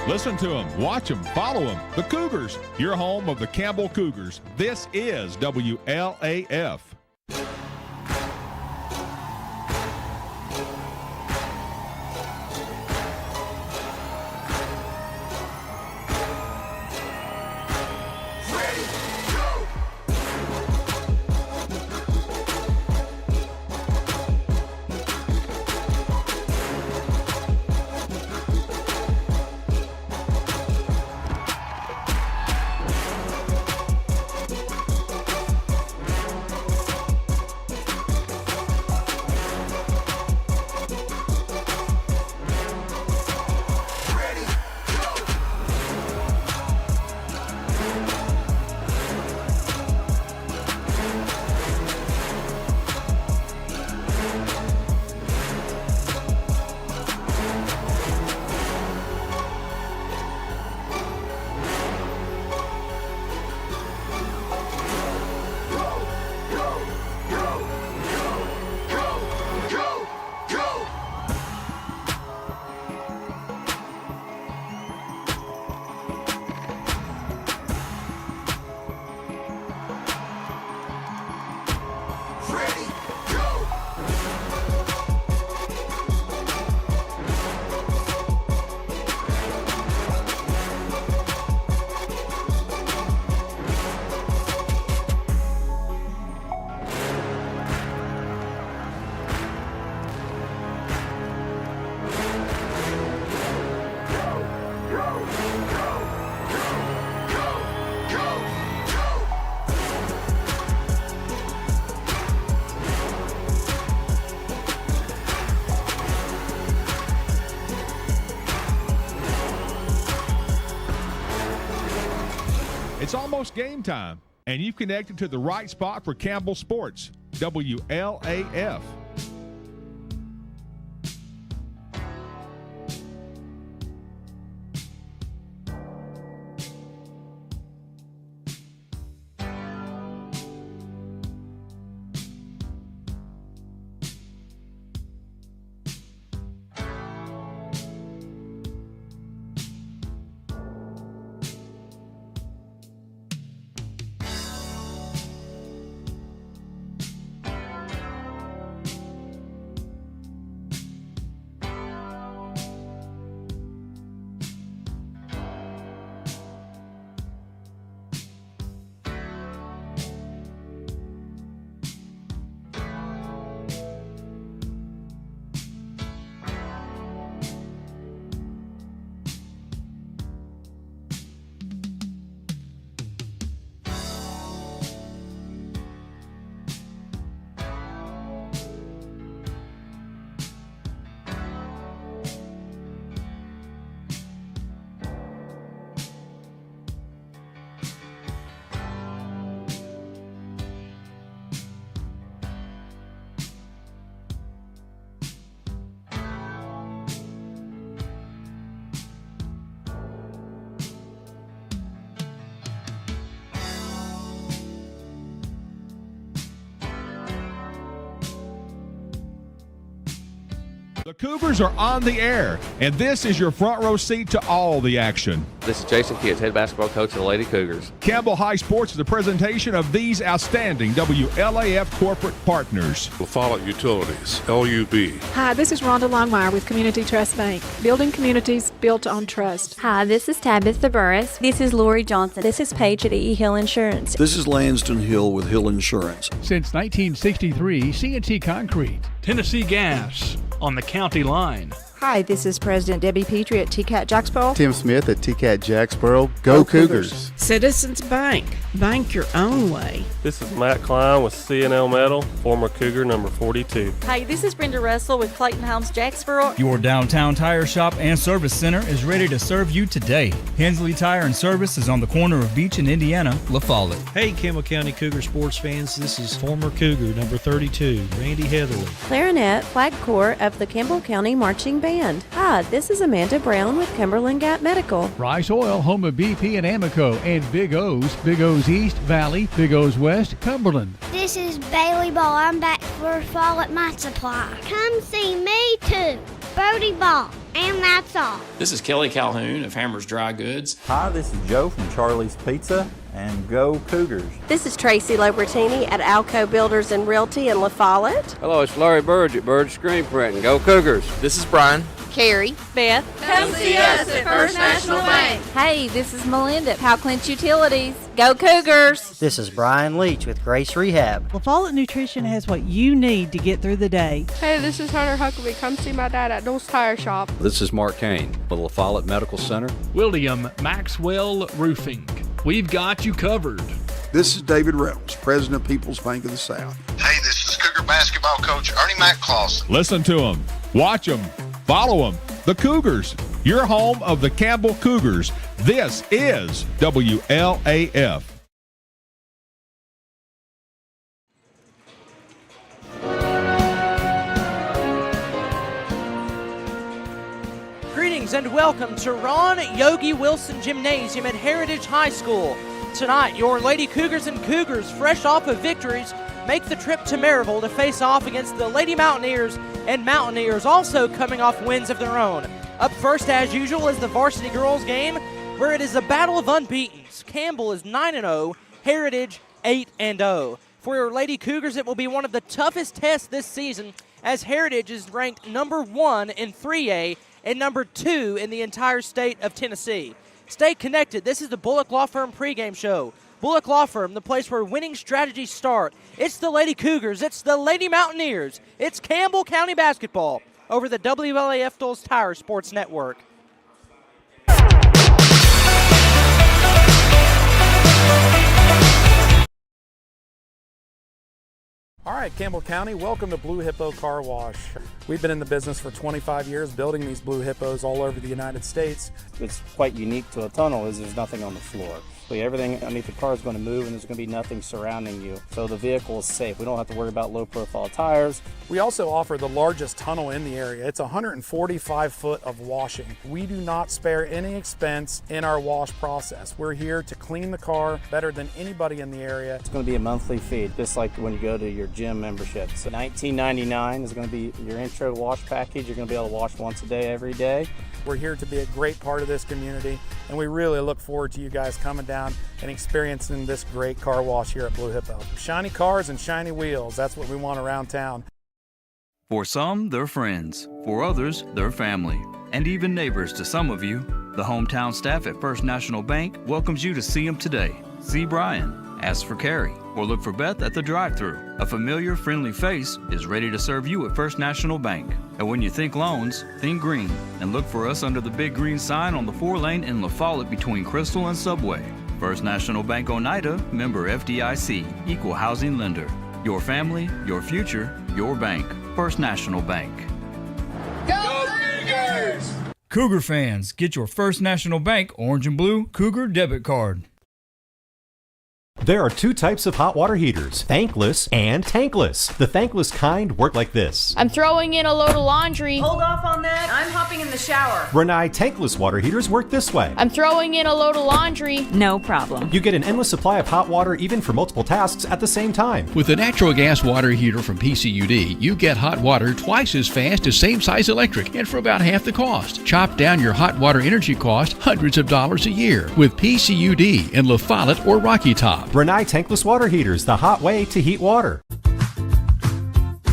Listen to them, watch them, follow them. The Cougars, your home of the Campbell Cougars. This is WLAF. It's almost game time, and you've connected to the right spot for Campbell Sports, WLAF. The Cougars are on the air, and this is your front row seat to all the action. This is Jason Kidd, head basketball coach of the Lady Cougars. Campbell High Sports is a presentation of these outstanding WLAF corporate partners. Follett Utilities, LUB. Hi, this is Rhonda Longmire with Community Trust Bank, building communities built on trust. Hi, this is Tabitha Burris. This is Lori Johnson. This is Paige at E. Hill Insurance. This is Lanston Hill with Hill Insurance. Since 1963, C&T Concrete. Tennessee Gas, on the county line. Hi, this is President Debbie Petrie at TCAT Jacksboro. Tim Smith at TCAT Jacksboro. Go Cougars. Citizens Bank. Bank your own way. This is Matt Klein with C&L Metal, former Cougar number 42. Hi, this is Brenda Russell with Clayton Homes Jacksboro. Your downtown tire shop and service center is ready to serve you today. Hensley Tire and Service is on the corner of Beach and Indiana, La Follette. Hey, Campbell County Cougar sports fans, this is former Cougar number 32, Randy Heatherly. Clarinet, flag corps of the Campbell County Marching Band. Hi, this is Amanda Brown with Cumberland Gap Medical. Rice Oil, home of BP and Amoco, and Big O's East, Valley, Big O's West, Cumberland. This is Bailey Ball. I'm back for Fall at My Supply. Come see me too. Brody Ball. And that's all. This is Kelly Calhoun of Hammer's Dry Goods. Hi, this is Joe from Charlie's Pizza, and go Cougars. This is Tracy Lobertini at Alco Builders and Realty in La Follette. Hello, it's Larry Burge at Burge Screen Print, and go Cougars. This is Brian. Carrie, Beth. Come see us at First National Bank. Hey, this is Melinda at Powell Clinch Utilities. Go Cougars! This is Brian Leach with Grace Rehab. La Follette Nutrition has what you need to get through the day. Hey, this is Hunter Huckabee. Come see my dad at Dole's Tire Shop. This is Mark Kane with La Follette Medical Center. William Maxwell Roofing. We've got you covered. This is David Reynolds, President of People's Bank of the South. Hey, this is Cougar basketball coach Ernie McClawson. Listen to them, watch them, follow them. The Cougars, your home of the Campbell Cougars. This is WLAF. Greetings and welcome to Ron Yogi Wilson Gymnasium at Heritage High School. Tonight, your Lady Cougars and Cougars, fresh off of victories, make the trip to Maryville to face off against the Lady Mountaineers, and Mountaineers also coming off wins of their own. Up first, as usual, is the varsity girls game, where it is a battle of unbeatens. Campbell is 9-0, Heritage 8-0. For your Lady Cougars, it will be one of the toughest tests this season, as Heritage is ranked number 1 in 3A and number 2 in the entire state of Tennessee. Stay connected. This is the Bullock Law Firm pregame show. Bullock Law Firm, the place where winning strategies start. It's the Lady Cougars. It's the Lady Mountaineers. It's Campbell County basketball over the WLAF Dole's Tire Sports Network. All right, Campbell County, welcome to Blue Hippo Car Wash. We've been in the business for 25 years building these Blue Hippos all over the United States. What's quite unique to a tunnel is there's nothing on the floor. So everything underneath the car is going to move and there's going to be nothing surrounding you. So the vehicle is safe. We don't have to worry about low profile tires. We also offer the largest tunnel in the area. It's 145 foot of washing. We do not spare any expense in our wash process. We're here to clean the car better than anybody in the area. It's going to be a monthly fee, just like when you go to your gym membership. So $19.99 is going to be your intro wash package. You're going to be able to wash once a day, every day. We're here to be a great part of this community, and we really look forward to you guys coming down and experiencing this great car wash here at Blue Hippo. Shiny cars and shiny wheels, that's what we want around town. For some, they're friends. For others, they're family. And even neighbors to some of you. The hometown staff at First National Bank welcomes you to see them today. See Brian, ask for Carrie, or look for Beth at the drive-thru. A familiar, friendly face is ready to serve you at First National Bank. And when you think loans, think green, and look for us under the big green sign on the 4-lane in La Follette between Crystal and Subway. First National Bank Oneida, member FDIC, equal housing lender. Your family, your future, your bank. First National Bank. Go Cougars! Cougar fans, get your First National Bank orange and blue Cougar debit card. There are two types of hot water heaters, thankless and tankless. The thankless kind work like this. I'm throwing in a load of laundry. Hold off on that. I'm hopping in the shower. Renai tankless water heaters work this way. I'm throwing in a load of laundry. No problem. You get an endless supply of hot water even for multiple tasks at the same time. With the natural gas water heater from PCUD, you get hot water twice as fast as same size electric and for about half the cost. Chop down your hot water energy cost hundreds of dollars a year with PCUD in La Follette or Rocky Top. Renai tankless water heaters, the hot way to heat water.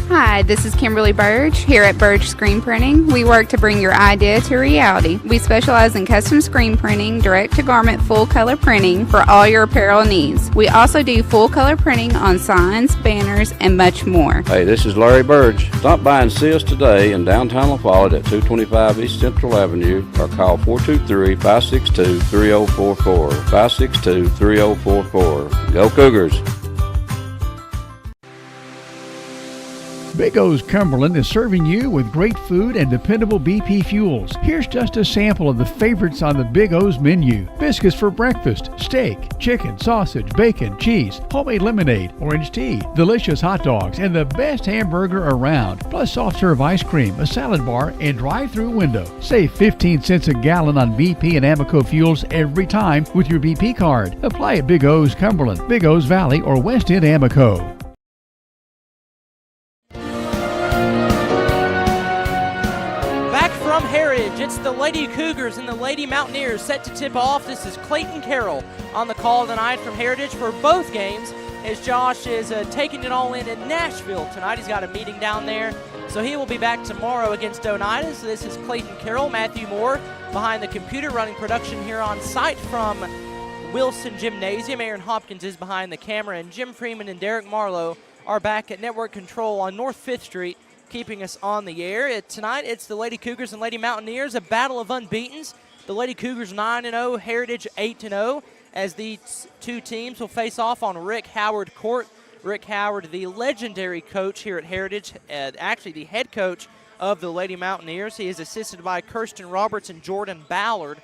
Hi, this is Kimberly Burge here at Burge Screen Printing. We work to bring your idea to reality. We specialize in custom screen printing, direct-to-garment full-color printing for all your apparel needs. We also do full-color printing on signs, banners, and much more. Hey, this is Larry Burge. Stop by and see us today in downtown La Follette at 225 East Central Avenue or call 423-562-3044. 562-3044. Go Cougars! Big O's Cumberland is serving you with great food and dependable BP fuels. Here's just a sample of the favorites on the Big O's menu. Biscuits for breakfast, steak, chicken, sausage, bacon, cheese, homemade lemonade, orange tea, delicious hot dogs, and the best hamburger around. Plus soft-serve ice cream, a salad bar, and drive-through window. Save 15 cents a gallon on BP and Amoco fuels every time with your BP card. Apply at Big O's Cumberland, Big O's Valley, or West End Amoco. From Heritage Heritage. It's the Lady Cougars and the Lady Mountaineers set to tip off. This is Clayton Carroll on the call tonight from Heritage for both games, as Josh is taking it all in Nashville tonight. He's got a meeting down there, so he will be back tomorrow against Oneida. So this is Clayton Carroll, Matthew Moore behind the computer running production here on site from Wilson Gymnasium. Aaron Hopkins is behind the camera, and Jim Freeman and Derek Marlowe are back at network control on North 5th Street, keeping us on the air. Tonight, it's the Lady Cougars and Lady Mountaineers, a battle of unbeatens. The Lady Cougars 9-0, Heritage 8-0, as these two teams will face off on Rick Howard Court. Rick Howard, the legendary coach here at Heritage, actually the head coach of the Lady Mountaineers. He is assisted by Kirsten Roberts and Jordan Ballard.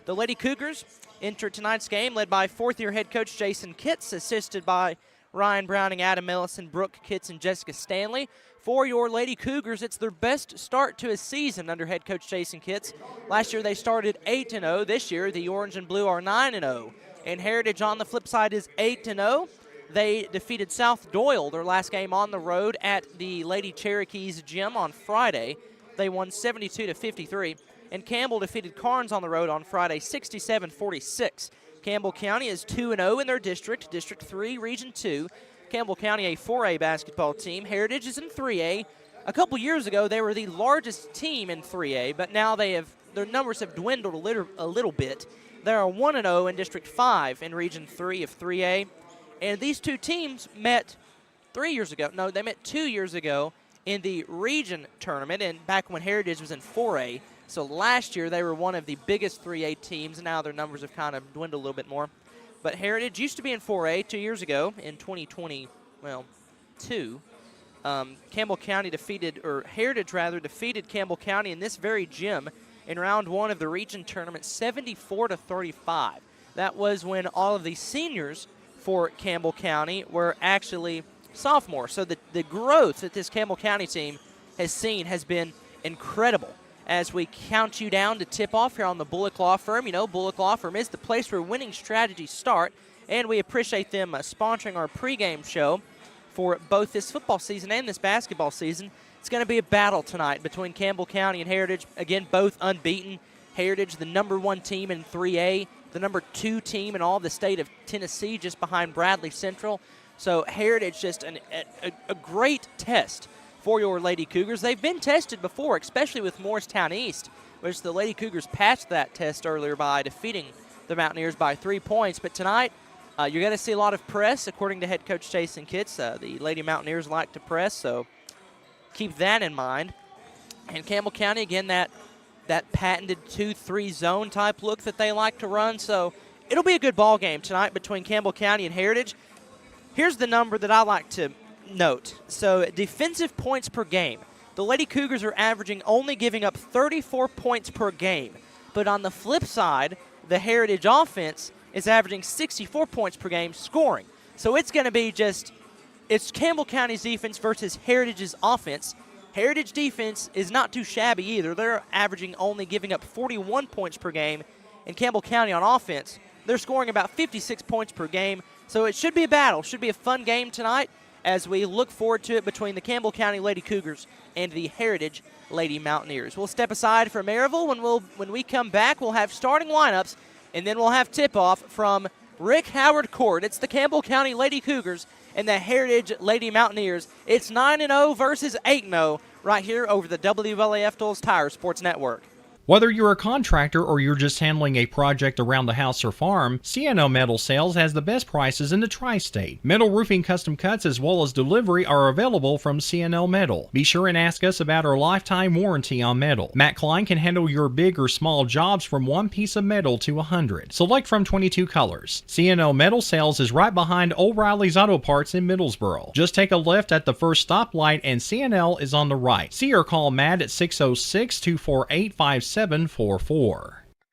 The Lady Cougars enter tonight's game led by fourth-year head coach Jason Kitts, assisted by Ryan Browning, Adam Ellison, Brooke Kitts, and Jessica Stanley. For your Lady Cougars, it's their best start to a season under head coach Jason Kitts. Last year they started 8-0. This year the Orange and Blue are 9-0. And Heritage on the flip side is 8-0. They defeated South Doyle their last game on the road at the Lady Cherokees gym on Friday. They won 72-53. And Campbell defeated Carnes on the road on Friday 67-46. Campbell County is 2-0 in their district, District 3, Region 2. Campbell County, a 4A basketball team. Heritage is in 3A. A couple years ago, they were the largest team in 3A, but now their numbers have dwindled a little bit. They are 1-0 in District 5 in Region 3 of 3A. And these two teams met 3 years ago. No, they met 2 years ago in the region tournament, and back when Heritage was in 4A. So last year, they were one of the biggest 3A teams, and now their numbers have kind of dwindled a little bit more. But Heritage used to be in 4A 2 years ago in 2022. Heritage defeated Campbell County in this very gym in round one of the region tournament 74-35. That was when all of the seniors for Campbell County were actually sophomores. So the growth that this Campbell County team has seen has been incredible. As we count you down to tip off here on the Bullock Law Firm. You know, Bullock Law Firm is the place where winning strategies start, and we appreciate them sponsoring our pregame show for both this football season and this basketball season. It's going to be a battle tonight between Campbell County and Heritage. Again, both unbeaten. Heritage, the number 1 team in 3A, the number 2 team in all the state of Tennessee, just behind Bradley Central. So Heritage, just a great test for your Lady Cougars. They've been tested before, especially with Morristown East, which the Lady Cougars passed that test earlier by defeating the Mountaineers by 3 points. But tonight, you're going to see a lot of press, according to head coach Jason Kitts. The Lady Mountaineers like to press, so keep that in mind. And Campbell County, again, that patented 2-3 zone type look that they like to run. So it'll be a good ball game tonight between Campbell County and Heritage. Here's the number that I like to note. So defensive points per game. The Lady Cougars are averaging only giving up 34 points per game. But on the flip side, the Heritage offense is averaging 64 points per game scoring. So it's going to be it's Campbell County's defense versus Heritage's offense. Heritage defense is not too shabby either. They're averaging only giving up 41 points per game. And Campbell County on offense, they're scoring about 56 points per game. So it should be a battle. Should be a fun game tonight, as we look forward to it between the Campbell County Lady Cougars and the Heritage Lady Mountaineers. We'll step aside for Maryville. When we come back, we'll have starting lineups, and then we'll have tip-off from Rick Howard Court. It's the Campbell County Lady Cougars and the Heritage Lady Mountaineers. It's 9-0 versus 8-0 right here over the WLAF Dulles Tire Sports Network. Whether you're a contractor or you're just handling a project around the house or farm, CNO Metal Sales has the best prices in the tri-state. Metal roofing custom cuts as well as delivery are available from CNO Metal. Be sure and ask us about our lifetime warranty on metal. Matt Klein can handle your big or small jobs from 1 piece of metal to 100. Select from 22 colors. CNO Metal Sales is right behind O'Reilly's Auto Parts in Middlesboro. Just take a left at the first stoplight and CNL is on the right. See or call Matt at 606-248-5744.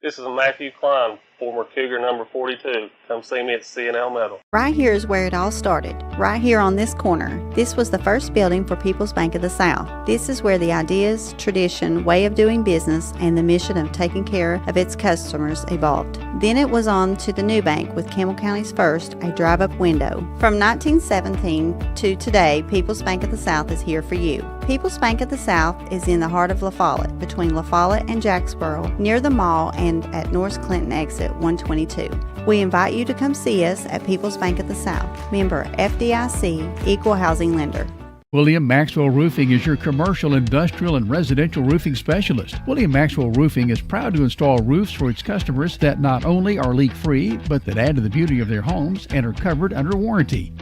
This is Matthew Klein former Cougar number 42. Come see me at C&L Metal. Right here is where it all started, right here on this corner. This was the first building for People's Bank of the South. This is where the ideas, tradition, way of doing business, and the mission of taking care of its customers evolved. Then it was on to the new bank with Campbell County's first, a drive-up window. From 1917 to today, People's Bank of the South is here for you. People's Bank of the South is in the heart of La Follette, between La Follette and Jacksboro, near the mall and at North Clinton exit 122. We invite you to come see us at People's Bank of the South, member FDIC, equal housing lender. William Maxwell Roofing is your commercial, industrial, and residential roofing specialist. William Maxwell Roofing is proud to install roofs for its customers that not only are leak-free, but that add to the beauty of their homes and are covered under warranty.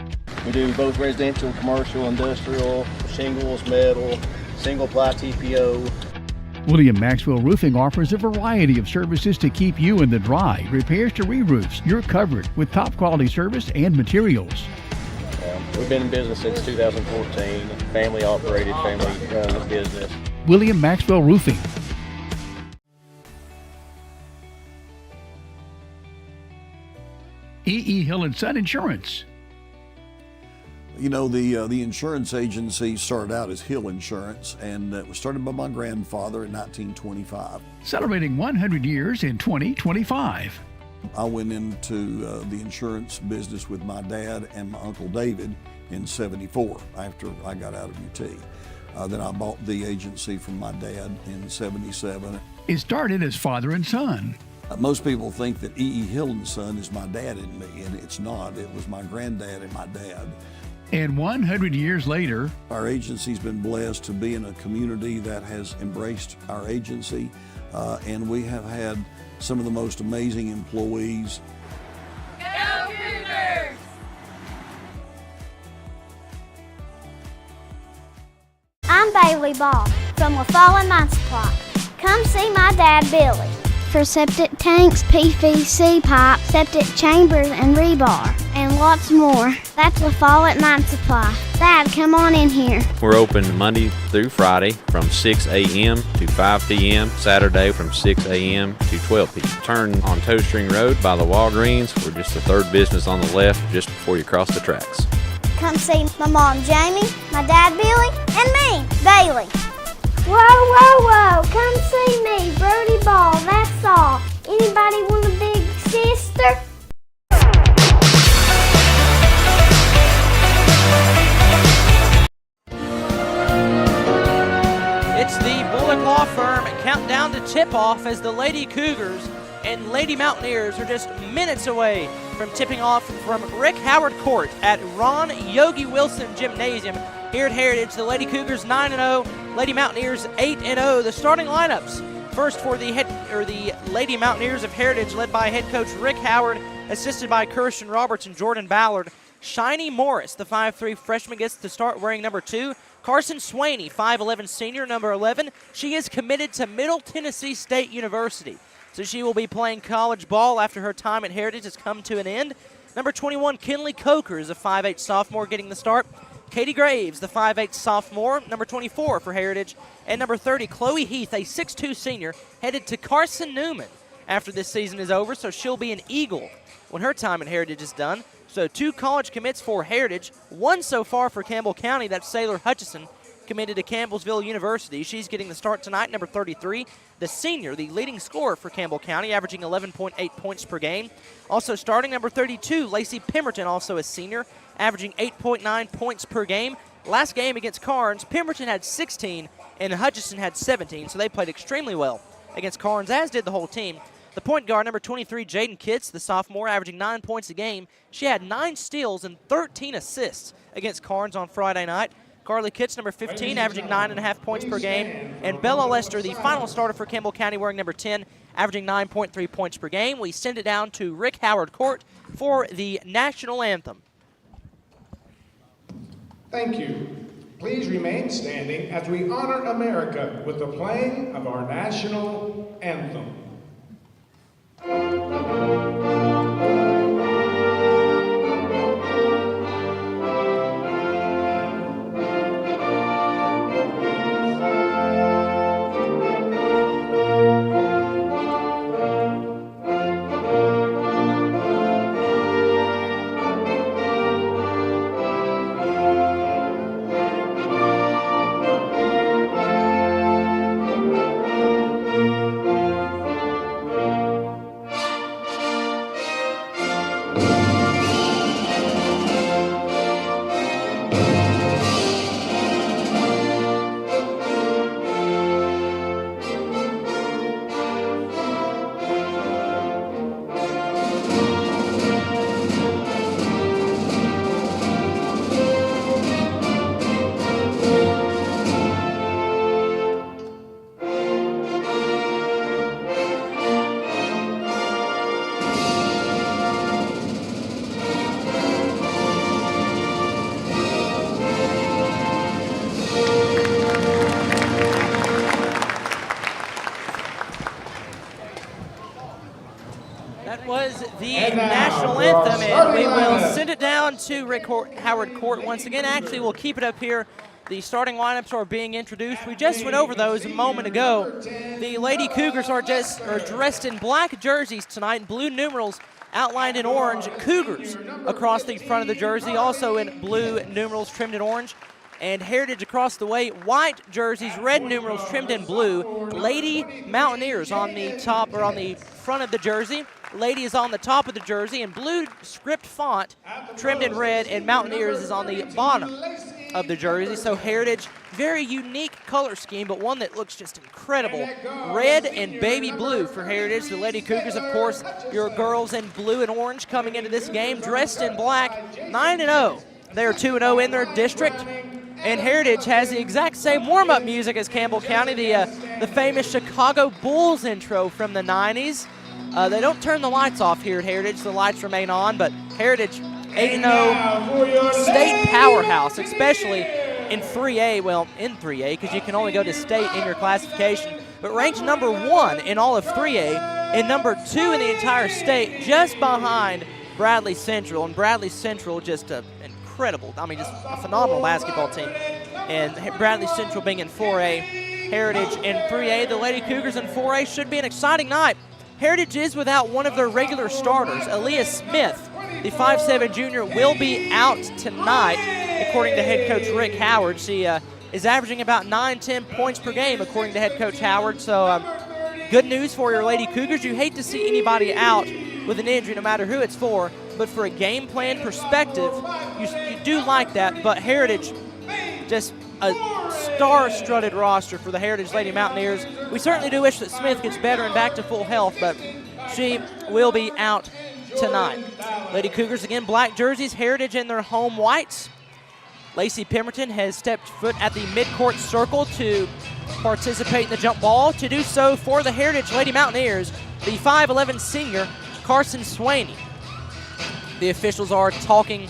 We do both residential, commercial, industrial, shingles, metal, single-ply TPO. William Maxwell Roofing offers a variety of services to keep you in the dry. Repairs to re-roofs, you're covered with top-quality service and materials. We've been in business since 2014, family-operated, family-run business. William Maxwell Roofing. E.E. Hill & Son Insurance. You know, the insurance agency started out as Hill Insurance, and it was started by my grandfather in 1925. Celebrating 100 years in 2025. I went into the insurance business with my dad and my Uncle David in '74 after I got out of UT. Then I bought the agency from my dad in '77. It started as father and son. Most people think that E.E. Hill & Son is my dad and me, and it's not. It was my granddad and my dad. And 100 years later, our agency's been blessed to be in a community that has embraced our agency, and we have had some of the most amazing employees. Go Cougars! I'm Bailey Ball from La Follette Mine Supply. Come see my dad, Billy. For septic tanks, PVC pipe, septic chambers, and rebar, and lots more. That's La Follette Mine Supply. Dad, come on in here. We're open Monday through Friday from 6 a.m. to 5 p.m., Saturday from 6 a.m. to 12 p.m. Turn on Toe String Road by the Walgreens. We're just the third business on the left just before you cross the tracks. Come see my mom, Jamie, my dad, Billy, and me, Bailey. Whoa, whoa, whoa, come see me, Brody Ball, that's all. Anybody want a big sister? It's the Bullock Law Firm countdown to tip-off as the Lady Cougars and Lady Mountaineers are just minutes away from tipping off from Rick Howard Court at Ron Yogi Wilson Gymnasium here at Heritage. The Lady Cougars 9-0, Lady Mountaineers 8-0. The starting lineups first for the Lady Mountaineers of Heritage, led by head coach Rick Howard, assisted by Kirsten Roberts and Jordan Ballard. Shiny Morris, the 5'3 freshman, gets to start wearing number 2. Carson Swaney, 5'11 senior, number 11. She is committed to Middle Tennessee State University, so she will be playing college ball after her time at Heritage has come to an end. Number 21, Kinley Coker, is a 5'8 sophomore, getting the start. Katie Graves, the 5'8 sophomore, number 24 for Heritage. And number 30, Chloe Heath, a 6'2 senior, headed to Carson Newman after this season is over, so she'll be an Eagle when her time at Heritage is done. So 2 college commits for Heritage, 1 so far for Campbell County. That's Sailor Hutchison, committed to Campbellsville University. She's getting the start tonight, number 33. The senior, the leading scorer for Campbell County, averaging 11.8 points per game. Also starting, number 32, Lacey Pemberton, also a senior, averaging 8.9 points per game. Last game against Carnes, Pemberton had 16 and Hutchison had 17, so they played extremely well against Carnes, as did the whole team. The point guard, number 23, Jaden Kitts, the sophomore, averaging 9 points a game. She had 9 steals and 13 assists against Carnes on Friday night. Carly Kitts, number 15, averaging 9.5 points per game. And Bella Lester, the final starter for Campbell County, wearing number 10, averaging 9.3 points per game. We send it down to Rick Howard Court for the national anthem. Thank you. Please remain standing as we honor America with the playing of our national anthem. That was the national anthem, and we will send it down to Rick Howard Court once again. Actually, we'll keep it up here. The starting lineups are being introduced. We just went over those a moment ago. The Lady Cougars are dressed in black jerseys tonight, blue numerals outlined in orange. Cougars across the front of the jersey, also in blue numerals trimmed in orange. And Heritage across the way, white jerseys, red numerals trimmed in blue. Lady Mountaineers on the top, or on the front of the jersey. Lady is on the top of the jersey in blue script font trimmed in red, and Mountaineers is on the bottom of the jersey. So Heritage, very unique color scheme, but one that looks just incredible. Red and baby blue for Heritage. The Lady Cougars, of course, your girls in blue and orange coming into this game, dressed in black, 9-0. They are 2-0 in their district. And Heritage has the exact same warm-up music as Campbell County, the famous Chicago Bulls intro from the 90s. They don't turn the lights off here at Heritage. The lights remain on, but Heritage 8-0 state powerhouse, especially in 3A. Well, in 3A, because you can only go to state in your classification, but ranked number 1 in all of 3A and number 2 in the entire state, just behind Bradley Central. And Bradley Central just incredible, just a phenomenal basketball team. And Bradley Central being in 4A, Heritage in 3A. The Lady Cougars in 4A should be an exciting night. Heritage is without one of their regular starters. Aaliyah Smith, the 5'7" junior, will be out tonight, according to head coach Rick Howard. She is averaging about 9-10 points per game, according to head coach Howard. So good news for your Lady Cougars. You hate to see anybody out with an injury, no matter who it's for, but for a game plan perspective, you do like that. But Heritage, just a star-studded roster for the Heritage Lady Mountaineers. We certainly do wish that Smith gets better and back to full health, but she will be out tonight. Lady Cougars, again, black jerseys, Heritage in their home whites. Lacey Pemberton has stepped foot at the midcourt circle to participate in the jump ball. To do so for the Heritage Lady Mountaineers, the 5'11" senior, Carson Swaney. The officials are talking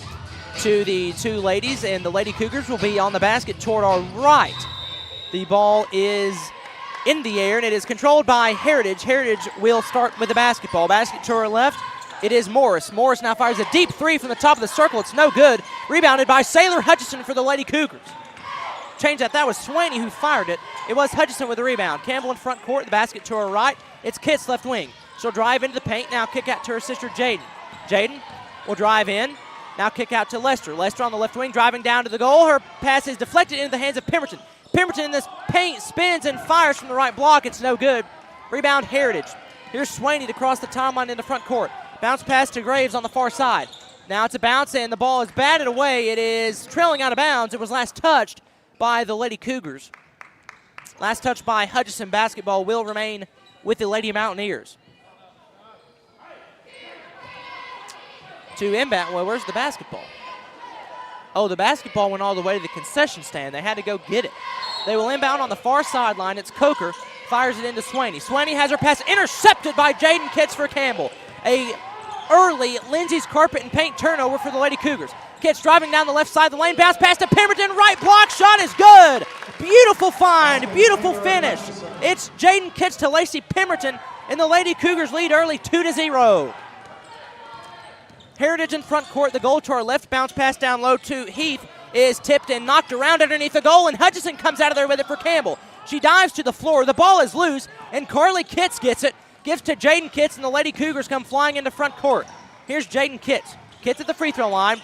to the two ladies, and the Lady Cougars will be on the basket toward our right. The ball is in the air, and it is controlled by Heritage. Heritage will start with the basketball. Basket to our left, it is Morris. Morris now fires a deep three from the top of the circle. It's no good. Rebounded by Sailor Hutchison for the Lady Cougars. Change that. That was Swaney who fired it. It was Hutchison with the rebound. Campbell in front court, the basket to her right. It's Kitts left wing. She'll drive into the paint. Now kick out to her sister Jaden. Jaden will drive in. Now kick out to Lester. Lester on the left wing, driving down to the goal. Her pass is deflected into the hands of Pemberton. Pemberton in this paint spins and fires from the right block. It's no good. Rebound Heritage. Here's Swaney to cross the timeline in the front court. Bounce pass to Graves on the far side. Now it's a bounce, and the ball is batted away. It is trailing out of bounds. It was last touched by the Lady Cougars. Last touch by Hutchison. Basketball will remain with the Lady Mountaineers. To inbound. Well, where's the basketball? Oh, the basketball went all the way to the concession stand. They had to go get it. They will inbound on the far sideline. It's Coker. Fires it into Swaney. Swaney has her pass intercepted by Jaden Kitts for Campbell. A early Lindsay's carpet and paint turnover for the Lady Cougars. Kitts driving down the left side of the lane. Bounce pass to Pemberton. Right block shot is good. Beautiful find. Beautiful finish. It's Jaden Kitts to Lacey Pemberton, and the Lady Cougars lead early 2-0. Heritage in front court. The goal to our left. Bounce pass down low to Heath is tipped and knocked around underneath the goal, and Hutchison comes out of there with it for Campbell. She dives to the floor. The ball is loose, and Carly Kitts gets it. Gives to Jaden Kitts, and the Lady Cougars come flying into front court. Here's Jaden Kitts. Kitts at the free throw line.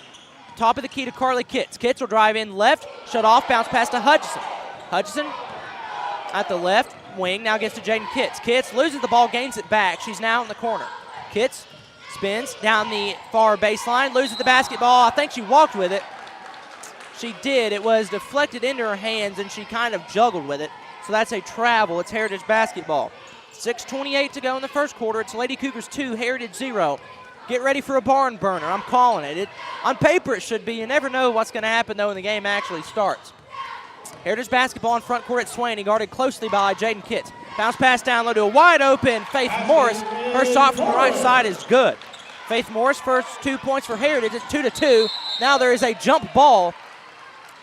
Top of the key to Carly Kitts. Kitts will drive in left, shut off, bounce pass to Hutchison. Hutchison at the left wing now gets to Jaden Kitts. Kitts loses the ball, gains it back. She's now in the corner. Kitts spins down the far baseline, loses the basketball. I think she walked with it. She did. It was deflected into her hands, and she kind of juggled with it. So that's a travel. It's Heritage basketball. 6:28 to go in the first quarter. It's Lady Cougars 2, Heritage 0. Get ready for a barn burner. I'm calling it. On paper it should be. You never know what's going to happen, though, when the game actually starts. Heritage basketball in front court at Swaney, guarded closely by Jaden Kitts. Bounce pass down low to a wide open Faith Morris. Her shot from the right side is good. Faith Morris, first 2 points for Heritage. It's 2-2. Now there is a jump ball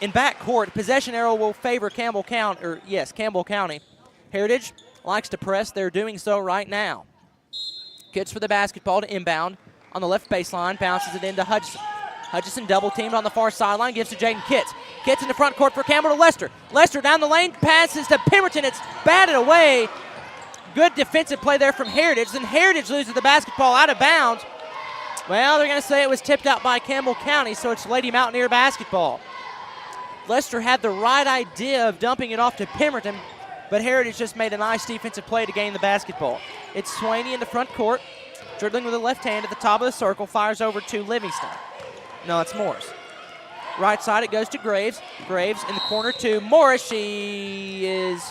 in back court. Possession arrow will favor Campbell County. Heritage likes to press. They're doing so right now. Kitts for the basketball to inbound on the left baseline, bounces it into Hudson. Hutchison double teamed on the far sideline, gives to Jaden Kitts. Kitts in the front court for Campbell to Lester. Lester down the lane, passes to Pemberton. It's batted away. Good defensive play there from Heritage. Then Heritage loses the basketball out of bounds. Well, they're going to say it was tipped out by Campbell County, so it's Lady Mountaineer basketball. Lester had the right idea of dumping it off to Pemberton, but Heritage just made a nice defensive play to gain the basketball. It's Swaney in the front court, dribbling with the left hand at the top of the circle, fires over to Livingston. No, it's Morris. Right side, it goes to Graves. Graves in the corner to Morris. She is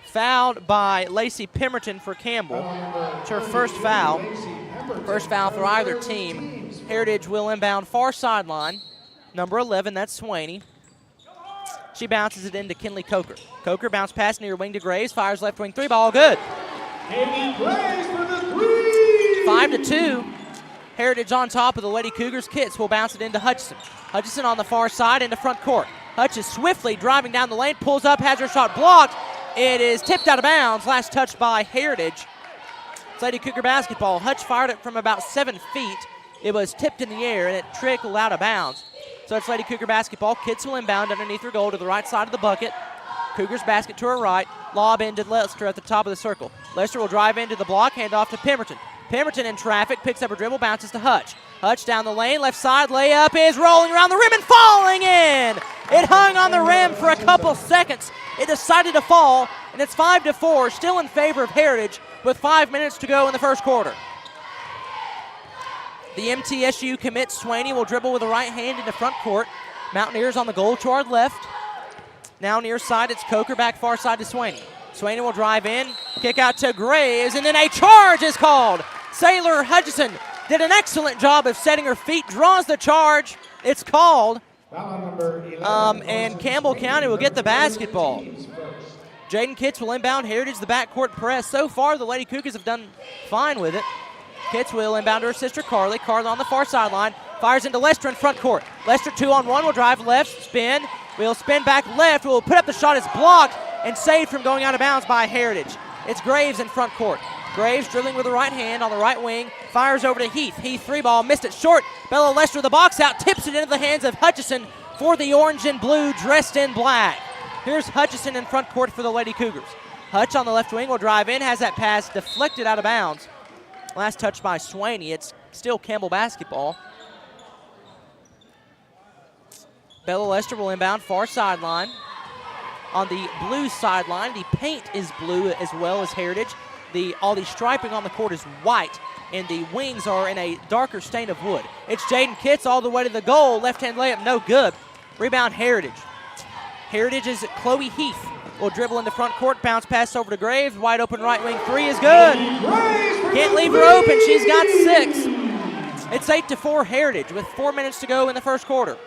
fouled by Lacey Pemberton for Campbell. It's her first foul. First foul for either team. Heritage will inbound far sideline. Number 11, that's Swaney. She bounces it into Kinley Coker. Coker bounce pass near wing to Graves, fires left wing three ball, good. 5-2. Heritage on top of the Lady Cougars. Kitts will bounce it into Hutchison. Hutchison on the far side into front court. Hutch is swiftly driving down the lane, pulls up, has her shot blocked. It is tipped out of bounds. Last touch by Heritage. It's Lady Cougar basketball. Hutch fired it from about 7 feet. It was tipped in the air and it trickled out of bounds. So it's Lady Cougar basketball. Kitts will inbound underneath her goal to the right side of the bucket. Cougars basket to her right. Lob into Lester at the top of the circle. Lester will drive into the block, hand off to Pemberton. Pemberton in traffic, picks up a dribble, bounces to Hutch. Hutch down the lane, left side, layup is rolling around the rim and falling in. It hung on the rim for a couple seconds. It decided to fall, and it's 5-4, still in favor of Heritage with 5 minutes to go in the first quarter. The MTSU commit Swaney will dribble with the right hand into front court. Mountaineers on the goal toward left. Now near side, it's Coker back far side to Swaney. Swaney will drive in, kick out to Graves, and then a charge is called. Sailor Hutchison did an excellent job of setting her feet, draws the charge. It's called. And Campbell County will get the basketball. Jaden Kitts will inbound Heritage the backcourt press. So far, the Lady Cougars have done fine with it. Kitts will inbound to her sister Carly. Carly on the far sideline. Fires into Lester in front court. Lester 2-on-1 will drive left, spin. Will spin back left. Will put up the shot. It's blocked and saved from going out of bounds by Heritage. It's Graves in front court. Graves dribbling with the right hand on the right wing. Fires over to Heath. Heath 3-ball. Missed it short. Bella Lester the box out. Tips it into the hands of Hutchison for the orange and blue dressed in black. Here's Hutchison in front court for the Lady Cougars. Hutch on the left wing will drive in. Has that pass deflected out of bounds. Last touch by Swaney. It's still Campbell basketball. Bella Lester will inbound far sideline. On the blue sideline, the paint is blue as well as Heritage. All the striping on the court is white, and the wings are in a darker stain of wood. It's Jaden Kitts all the way to the goal. Left-hand layup, no good. Rebound, Heritage. Heritage is Chloe Heath. Will dribble into front court, bounce pass over to Graves. Wide open right wing three is good. Can't leave her open. She's got 6. It's 8-4 Heritage with 4 minutes to go in the first quarter.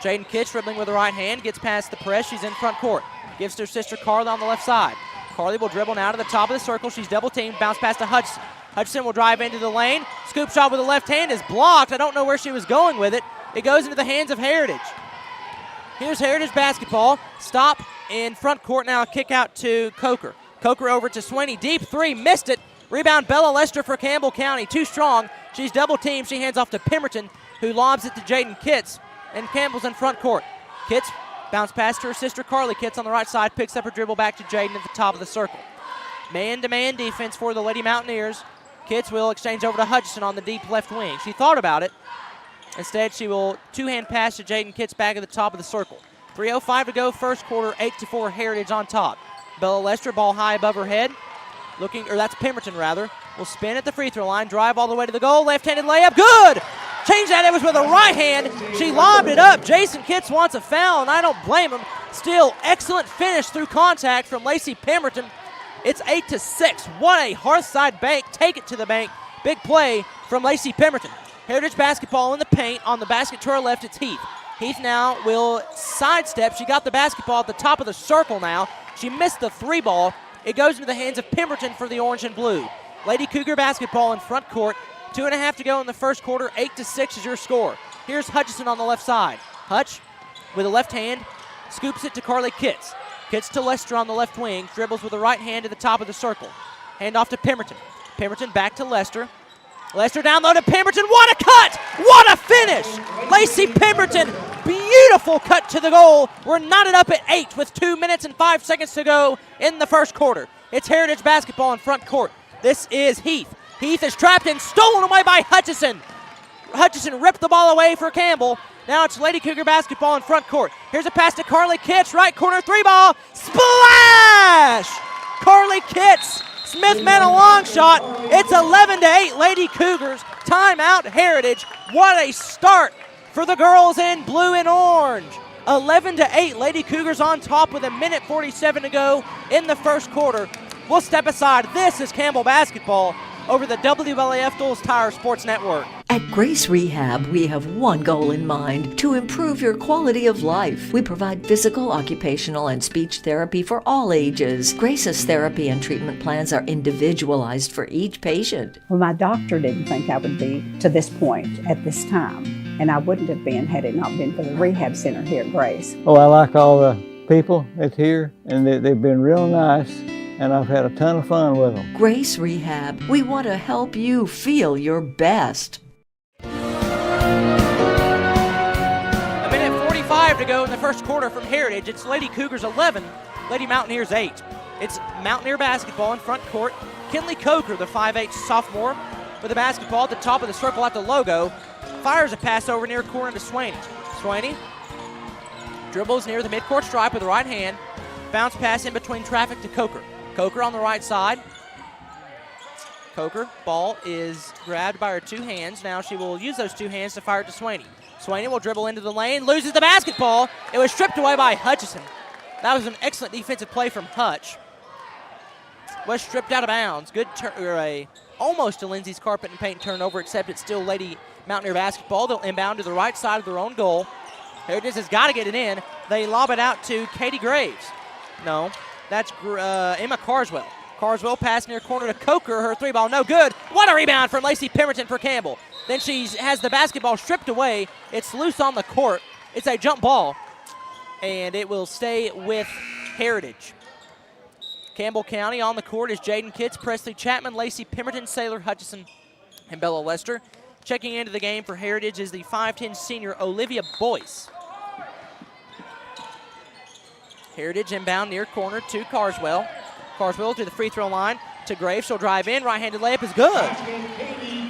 Jaden Kitts dribbling with the right hand, gets past the press. She's in front court. Gives to her sister Carly on the left side. Carly will dribble now to the top of the circle. She's double teamed, bounce pass to Hudson. Hudson will drive into the lane. Scoop shot with the left hand is blocked. I don't know where she was going with it. It goes into the hands of Heritage. Here's Heritage basketball. Stop in front court now. Kick out to Coker. Coker over to Swaney. Deep three. Missed it. Rebound Bella Lester for Campbell County. Too strong. She's double teamed. She hands off to Pemberton, who lobs it to Jaden Kitts. And Campbell's in front court. Kitts bounce pass to her sister Carly. Kitts on the right side. Picks up her dribble back to Jaden at the top of the circle. Man-to-man defense for the Lady Mountaineers. Kitts will exchange over to Hutchison on the deep left wing. She thought about it. Instead, she will two-hand pass to Jaden Kitts back at the top of the circle. 3:05 to go, first quarter, 8-4 Heritage on top. Bella Lester, ball high above her head. That's Pemberton rather. Will spin at the free throw line, drive all the way to the goal, left-handed layup, good! Change that, it was with a right hand. She lobbed it up. Jason Kitts wants a foul, and I don't blame him. Still, excellent finish through contact from Lacey Pemberton. It's 8-6. What a Hearthside bank. Take it to the bank. Big play from Lacey Pemberton. Heritage basketball in the paint. On the basket to her left, it's Heath. Heath now will sidestep. She got the basketball at the top of the circle now. She missed the 3-ball. It goes into the hands of Pemberton for the orange and blue. Lady Cougar basketball in front court. 2.5 to go in the first quarter. 8-6 is your score. Here's Hutchison on the left side. Hutch with a left hand scoops it to Carly Kitts. Kitts to Lester on the left wing. Dribbles with the right hand at the top of the circle. Hand off to Pemberton. Pemberton back to Lester. Lester down low to Pemberton. What a cut! What a finish! Lacey Pemberton, beautiful cut to the goal. We're knotted up at 8 with 2 minutes and 5 seconds to go in the first quarter. It's Heritage basketball in front court. This is Heath. Heath is trapped and stolen away by Hutchison. Hutchison ripped the ball away for Campbell. Now it's Lady Cougar basketball in front court. Here's a pass to Carly Kitts, right corner three ball. Splash! Carly Kitts. Smith man a long shot. It's 11-8 Lady Cougars. Timeout Heritage. What a start for the girls in blue and orange. 11-8 Lady Cougars on top with 1:47 to go in the first quarter. We'll step aside. This is Campbell basketball over the WLAF Dulles Tire Sports Network. At Grace Rehab, we have one goal in mind: to improve your quality of life. We provide physical, occupational, and speech therapy for all ages. Grace's therapy and treatment plans are individualized for each patient. Well, my doctor didn't think I would be to this point at this time, and I wouldn't have been had it not been for the rehab center here at Grace. Oh, I like all the people that's here, and they've been real nice, and I've had a ton of fun with them. Grace Rehab, we want to help you feel your best. 1:45 to go in the first quarter from Heritage. It's Lady Cougars 11, Lady Mountaineers 8. It's Mountaineer basketball in front court. Kinley Coker, the 5'8 sophomore, with the basketball at the top of the circle at the logo, fires a pass over near corner to Swaney. Swaney dribbles near the midcourt stripe with the right hand. Bounce pass in between traffic to Coker. Coker on the right side. Coker, ball is grabbed by her two hands. Now she will use those two hands to fire it to Swaney. Swaney will dribble into the lane, loses the basketball. It was stripped away by Hutchison. That was an excellent defensive play from Hutch. Was stripped out of bounds. Good almost a Lindsay's carpet and paint turnover, except it's still Lady Mountaineer basketball. They'll inbound to the right side of their own goal. Heritage has got to get it in. They lob it out to Katie Graves. No, that's Emma Carswell. Carswell pass near corner to Coker. Her three ball, no good. What a rebound from Lacey Pemberton for Campbell. Then she has the basketball stripped away. It's loose on the court. It's a jump ball, and it will stay with Heritage. Campbell County on the court is Jaden Kitts, Presley Chapman, Lacey Pemberton, Sailor Hutchison, and Bella Lester. Checking into the game for Heritage is the 5'10 senior Olivia Boyce. Heritage inbound near corner to Carswell. Carswell to the free throw line to Graves. She'll drive in. Right-handed layup is good.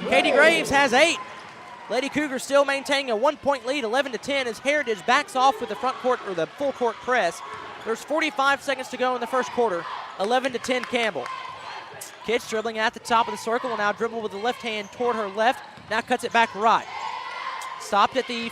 Katie Graves has 8. Lady Cougars still maintaining a 1-point lead, 11-10, as Heritage backs off with the front court or the full court press. There's 45 seconds to go in the first quarter. 11-10 Campbell. Kitts dribbling at the top of the circle will now dribble with the left hand toward her left. Now cuts it back right. Stopped at the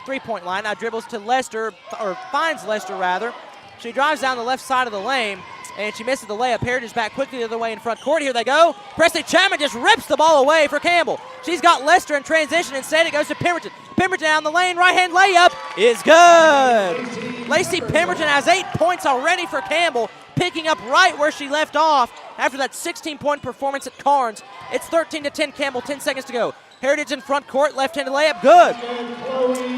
three-point line. Now dribbles to Lester, or finds Lester rather. She drives down the left side of the lane, and she misses the layup. Heritage back quickly the other way in front court. Here they go. Presley Chapman just rips the ball away for Campbell. She's got Lester in transition. Instead, it goes to Pemberton. Pemberton down the lane. Right-hand layup is good. Lacey Pemberton has 8 points already for Campbell, picking up right where she left off after that 16-point performance at Carnes. It's 13-10 Campbell, 10 seconds to go. Heritage in front court, left-handed layup, good.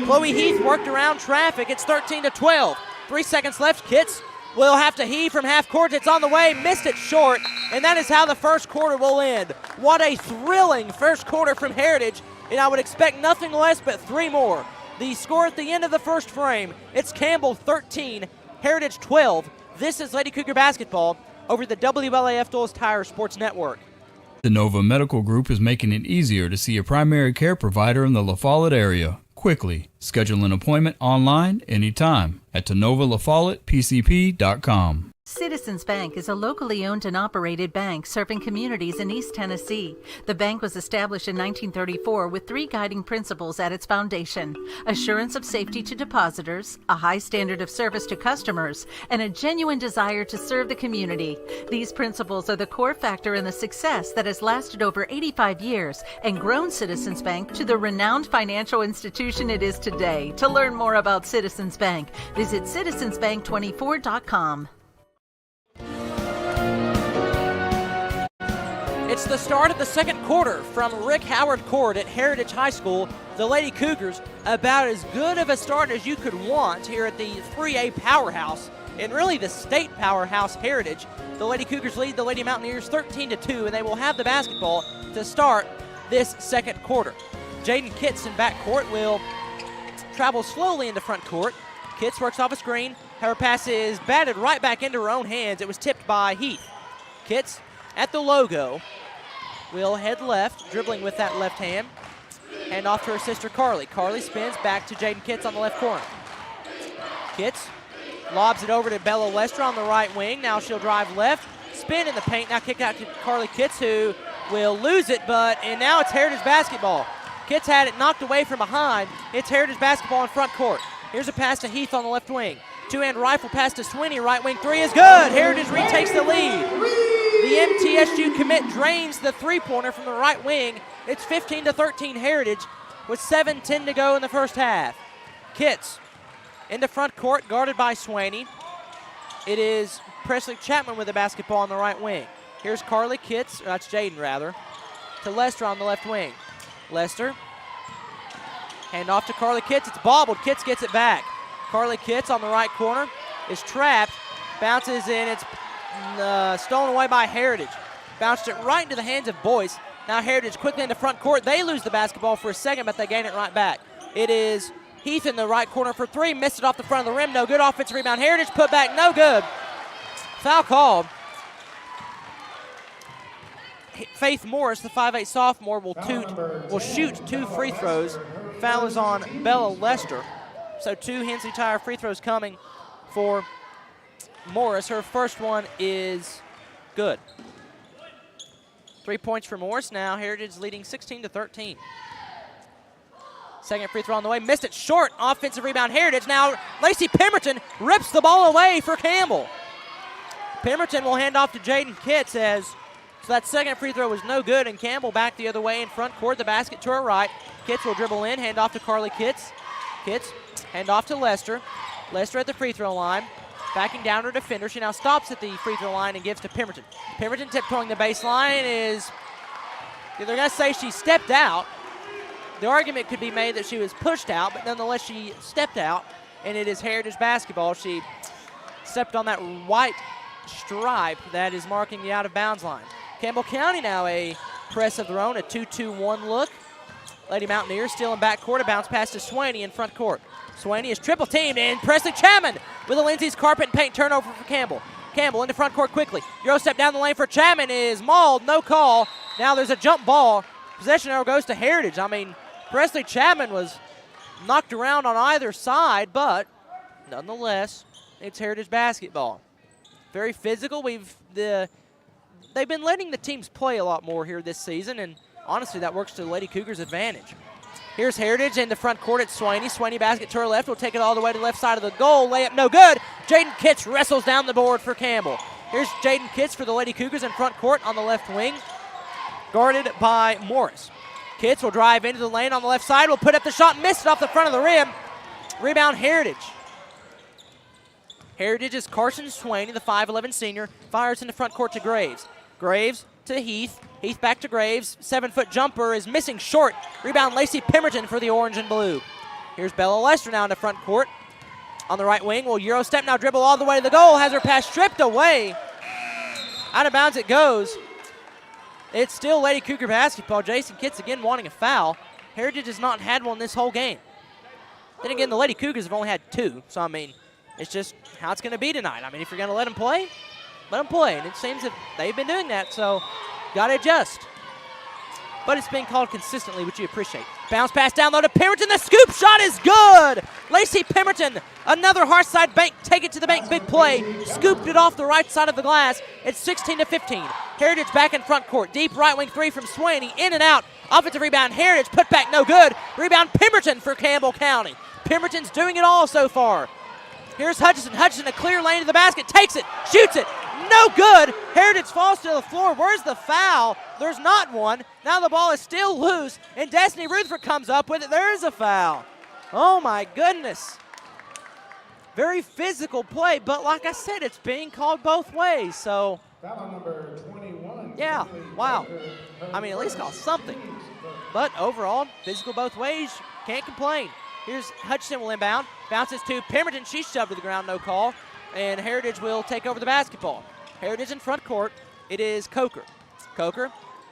Chloe Heath worked around traffic. It's 13-12. 3 seconds left. Kitts will have to heave from half court. It's on the way, missed it short, and that is how the first quarter will end. What a thrilling first quarter from Heritage, and I would expect nothing less but 3 more. The score at the end of the first frame, it's Campbell 13, Heritage 12. This is Lady Cougar basketball over the WLAF Dulles Tire Sports Network. The Nova Medical Group is making it easier to see a primary care provider in the La Follette area quickly. Schedule an appointment online anytime at TenovaLaFollettePCP.com. Citizens Bank is a locally owned and operated bank serving communities in East Tennessee. The bank was established in 1934 with 3 guiding principles at its foundation: assurance of safety to depositors, a high standard of service to customers, and a genuine desire to serve the community. These principles are the core factor in the success that has lasted over 85 years and grown Citizens Bank to the renowned financial institution it is today. To learn more about Citizens Bank, visit citizensbank24.com. It's the start of the second quarter from Rick Howard Court at Heritage High School. The Lady Cougars, about as good of a start as you could want here at the 3A powerhouse and really the state powerhouse Heritage. The Lady Cougars lead the Lady Mountaineers 13-2, and they will have the basketball to start this second quarter. Jaden Kitts in backcourt will travel slowly into front court. Kitts works off a screen. Her pass is batted right back into her own hands. It was tipped by Heath. Kitts at the logo will head left, dribbling with that left hand. Hand off to her sister Carly. Carly spins back to Jaden Kitts on the left corner. Kitts lobs it over to Bella Lester on the right wing. Now she'll drive left, spin in the paint. Now kick out to Carly Kitts, who will lose it, and now it's Heritage basketball. Kitts had it knocked away from behind. It's Heritage basketball in front court. Here's a pass to Heath on the left wing. Two-hand rifle pass to Sweeney. Right wing three is good. Heritage retakes the lead. The MTSU commit drains the three-pointer from the right wing. It's 15-13 Heritage with 7:10 to go in the first half. Kitts into front court, guarded by Sweeney. It is Presley Chapman with the basketball on the right wing. Here's Carly Kitts, or that's Jaden rather, to Lester on the left wing. Lester, hand off to Carly Kitts. It's bobbled. Kitts gets it back. Carly Kitts on the right corner is trapped, bounces in. It's stolen away by Heritage. Bounced it right into the hands of Boyce. Now Heritage quickly into front court. They lose the basketball for a second, but they gain it right back. It is Heath in the right corner for three. Missed it off the front of the rim. No good. Offensive rebound. Heritage put back. No good. Foul called. Faith Morris, the 5'8 sophomore, will shoot 2 free throws. Foul is on Bella Lester. So 2 Hensley Tire free throws coming for Morris. Her first one is good. 3 points for Morris now. Heritage leading 16-13. Second free throw on the way. Missed it short. Offensive rebound Heritage. Now Lacey Pemberton rips the ball away for Campbell. Pemberton will hand off to Jaden Kitts so that second free throw was no good, and Campbell back the other way in front court. The basket to her right. Kitts will dribble in, hand off to Carly Kitts. Kitts, hand off to Lester. Lester at the free throw line. Backing down her defender. She now stops at the free throw line and gives to Pemberton. Pemberton tiptoeing the baseline is, they're going to say she stepped out. The argument could be made that she was pushed out, but nonetheless she stepped out, and it is Heritage basketball. She stepped on that white stripe that is marking the out-of-bounds line. Campbell County now a press of their own, a 2-2-1 look. Lady Mountaineers still in backcourt. A bounce pass to Sweeney in front court. Sweeney is triple teamed, and Presley Chapman with a Lindsay's carpet and paint turnover for Campbell. Campbell into front court quickly. Euro step down the lane for Chapman is mauled, no call. Now there's a jump ball. Possession arrow goes to Heritage. I mean, Presley Chapman was knocked around on either side, but nonetheless, it's Heritage basketball. Very physical. They've been letting the teams play a lot more here this season, and honestly, that works to the Lady Cougars' advantage. Here's Heritage into front court at Sweeney. Sweeney basket to her left. Will take it all the way to the left side of the goal. Layup no good. Jaden Kitts wrestles down the board for Campbell. Here's Jaden Kitts for the Lady Cougars in front court on the left wing, guarded by Morris. Kitts will drive into the lane on the left side. Will put up the shot. Missed it off the front of the rim. Rebound Heritage. Heritage is Carson Sweeney, the 5'11 senior. Fires into front court to Graves. Graves to Heath. Heath back to Graves. 7-foot jumper is missing short. Rebound Lacey Pemberton for the orange and blue. Here's Bella Lester now into front court. On the right wing will Euro step now dribble all the way to the goal. Has her pass stripped away. Out of bounds it goes. It's still Lady Cougar basketball. Jason Kitts again wanting a foul. Heritage has not had one this whole game. Then again, the Lady Cougars have only had 2. So, I mean, it's just how it's going to be tonight. I mean, if you're going to let them play, let them play. And it seems that they've been doing that, so got to adjust. But it's been called consistently, which you appreciate. Bounce pass down low to Pemberton. The scoop shot is good. Lacey Pemberton, another hard side bank, take it to the bank, big play. Scooped it off the right side of the glass. It's 16-15. Heritage back in front court. Deep right wing three from Sweeney. In and out. Offensive rebound. Heritage put back no good. Rebound Pemberton for Campbell County. Pemberton's doing it all so far. Here's Hutchinson. Hutchinson, a clear lane to the basket. Takes it. Shoots it. No good. Heritage falls to the floor. Where's the foul? There's not one. Now the ball is still loose, and Destiny Rutherford comes up with it. There is a foul. Oh, my goodness. Very physical play, but like I said, it's being called both ways. So, foul number 21. Yeah, wow. I mean, at least call something. But overall, physical both ways. Can't complain. Here's Hutchinson will inbound. Bounces to Pemberton. She's shoved to the ground. No call. and Heritage will take over the basketball. Heritage in front court. It is Cougar. Cougar,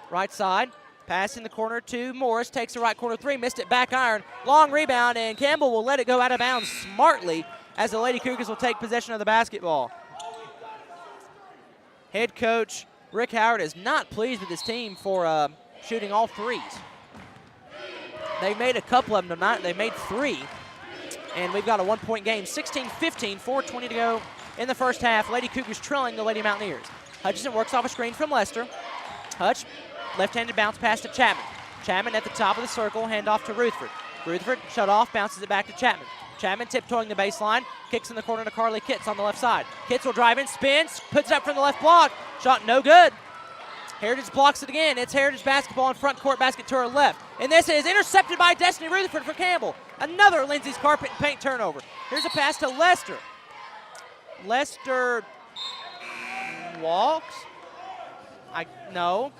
right side, pass in the corner to Morris, takes the right corner three, missed it, back iron, long rebound, and Campbell will let it go out of bounds smartly as the Lady Cougars will take possession of the basketball. Head coach Rick Howard is not pleased with his team for shooting all threes. They made a couple of them tonight. They made three, and we've got a one-point game. 16-15, 4:20 to go in the first half. Lady Cougars trailing the Lady Mountaineers. Hutchinson works off a screen from Lester. Hutch, left-handed bounce pass to Chapman. Chapman at the top of the circle, handoff to Rutherford. Rutherford shut off, bounces it back to Chapman. Chapman tiptoeing the baseline, kicks in the corner to Carly Kitts on the left side. Kitts will drive in, spins, puts it up from the left block. Shot no good. Heritage blocks it again. It's Heritage basketball in front court, basket to her left. And this is intercepted by Destiny Rutherford for Campbell. Another Lindsay's carpet and paint turnover. Here's a pass to Lester. Lester walks. No.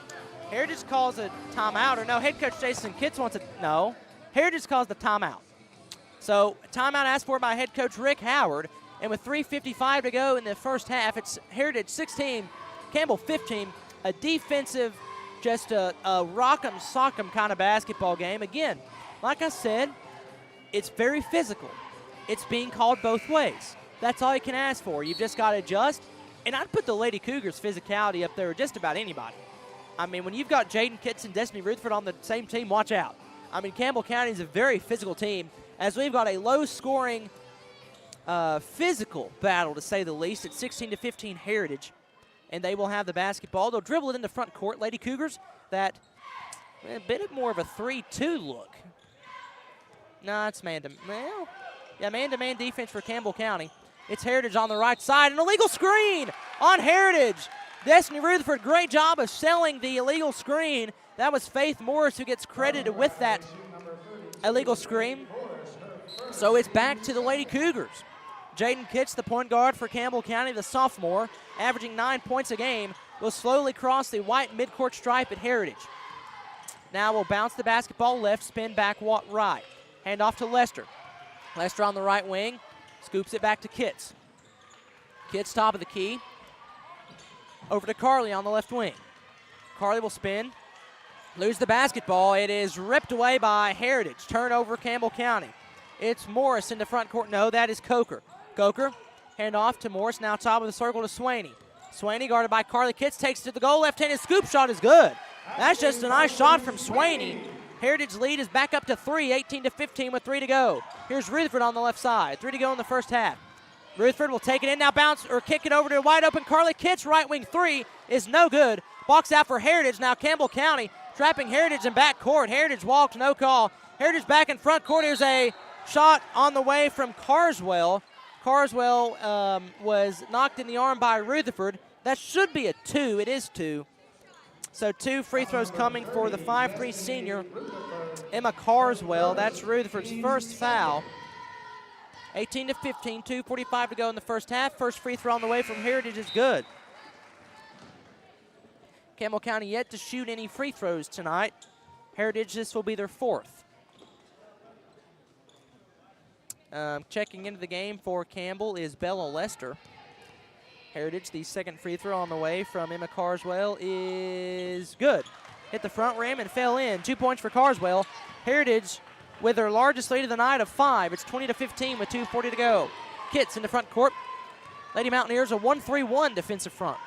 Heritage calls a timeout, or no, head coach Jason Kitts wants a, no. Heritage calls the timeout. So, timeout asked for by head coach Rick Howard, and with 3:55 to go in the first half, it's Heritage 16, Campbell 15, a defensive, just a rock'em sock'em kind of basketball game. Again, like I said, it's very physical. It's being called both ways. That's all you can ask for. You've just got to adjust, and I'd put the Lady Cougars' physicality up there with just about anybody. I mean, when you've got Jaden Kitts and Destiny Rutherford on the same team, watch out. I mean, Campbell County is a very physical team, as we've got a low-scoring, physical battle, to say the least. It's 16-15 Heritage, and they will have the basketball. They'll dribble it in the front court. Lady Cougars, that a bit more of a 3-2 look. No, it's man-to-man. Well, yeah, man-to-man defense for Campbell County. It's Heritage on the right side. An illegal screen on Heritage. Destiny Rutherford, great job of selling the illegal screen. That was Faith Morris who gets credited with that illegal screen. So it's back to the Lady Cougars. Jaden Kitts, the point guard for Campbell County, the sophomore, averaging 9 points a game, will slowly cross the white midcourt stripe at Heritage. Now we'll bounce the basketball left, spin back right. Hand off to Lester. Lester on the right wing, scoops it back to Kitts. Kitts top of the key. Over to Carly on the left wing. Carly will spin, lose the basketball. It is ripped away by Heritage. Turnover Campbell County. It's Morris in the front court. No, that is Coker. Coker, hand off to Morris, now top of the circle to Swaney. Swaney guarded by Carly Kitts, takes it to the goal. Left-handed scoop shot is good. That's just a nice shot from Swaney. Heritage lead is back up to 3, 18-15 with 3 to go. Here's Rutherford on the left side. 3 to go in the first half. Rutherford will take it in, now bounce or kick it over to wide open Carly Kitts. Right wing three is no good. Box out for Heritage. Now Campbell County trapping Heritage in back court. Heritage walked, no call. Heritage back in front court. Here's a shot on the way from Carswell. Carswell was knocked in the arm by Rutherford. That should be a 2. It is 2. So 2 free throws coming for the 5'3" senior, Emma Carswell. That's Rutherford's first foul. 18-15, 2:45 to go in the first half. First free throw on the way from Heritage is good. Campbell County yet to shoot any free throws tonight. Heritage, this will be their 4th. Checking into the game for Campbell is Bella Lester. Heritage, the second free throw on the way from Emma Carswell is good. Hit the front rim and fell in. 2 points for Carswell. Heritage with their largest lead of the night of 5. It's 20-15 with 2:40 to go. Kitts in the front court. Lady Mountaineers a 1-3-1 defensive front.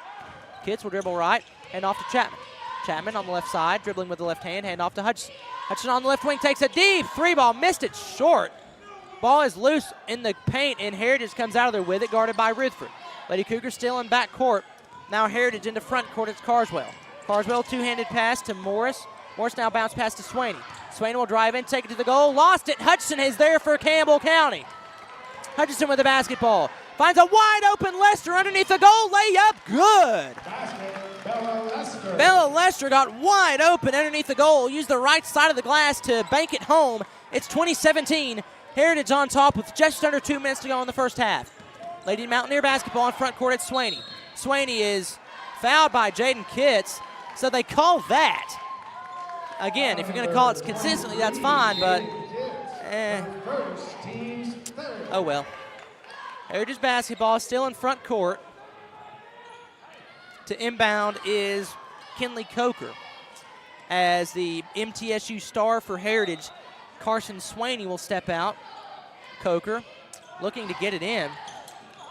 Kitts will dribble right, hand off to Chapman. Chapman on the left side, dribbling with the left hand, hand off to Hudson. Hudson on the left wing takes a deep 3-ball, missed it short. Ball is loose in the paint, and Heritage comes out of there with it, guarded by Rutherford. Lady Cougar still in back court. Now Heritage into front court, it's Carswell. Carswell, two-handed pass to Morris. Morris now bounce pass to Swaney. Swaney will drive in, take it to the goal, lost it. Hutchinson is there for Campbell County. Hutchinson with the basketball. Finds a wide open Lester underneath the goal, layup, good. Bella Lester got wide open underneath the goal, used the right side of the glass to bank it home. It's 20-17. Heritage on top with just under 2 minutes to go in the first half. Lady Mountaineer basketball in front court at Swaney. Swaney is fouled by Jaden Kitts, so they call that. Again, if you're going to call it consistently, that's fine, but oh well. Heritage basketball still in front court. To inbound is Kinley Coker. As the MTSU star for Heritage, Carson Swaney, will step out. Coker looking to get it in.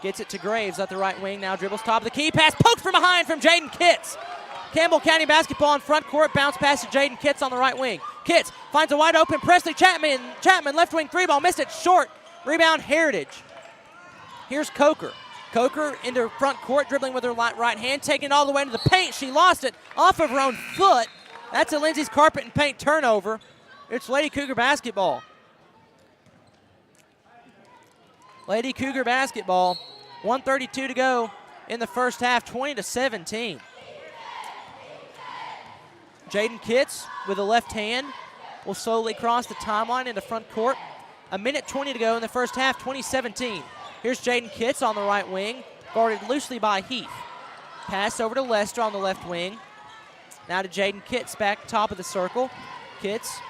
Gets it to Graves at the right wing. Now dribbles top of the key. Pass poked from behind from Jaden Kitts. Campbell County basketball in front court. Bounce pass to Jaden Kitts on the right wing. Kitts finds a wide open Presley Chapman. Chapman left wing three ball. Missed it short. Rebound Heritage. Here's Coker. Coker into front court, dribbling with her right hand, taking it all the way into the paint. She lost it off of her own foot. That's a Lindsay's carpet and paint turnover. It's Lady Cougar basketball. Lady Cougar basketball. 1:32 to go in the first half, 20-17. Jaden Kitts with the left hand will slowly cross the timeline into front court. 1:20 to go in the first half, 2017. Here's Jaden Kitts on the right wing, guarded loosely by Heath. Pass over to Lester on the left wing. Now to Jaden Kitts back top of the circle. Kitts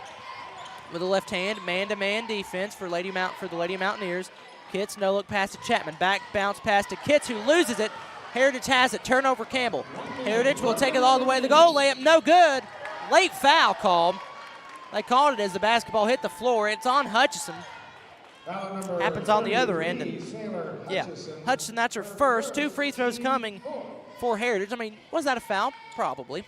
with the left hand, man-to-man defense for the Lady Mountaineers. Kitts, no-look pass to Chapman. Back bounce pass to Kitts, who loses it. Heritage has it. Turnover Campbell. Heritage will take it all the way to the goal. Layup no good. Late foul called. They called it as the basketball hit the floor. It's on Hutchison. Happens on the other end. And yeah, Hutchison, that's her first. 2 free throws coming for Heritage. I mean, was that a foul? Probably.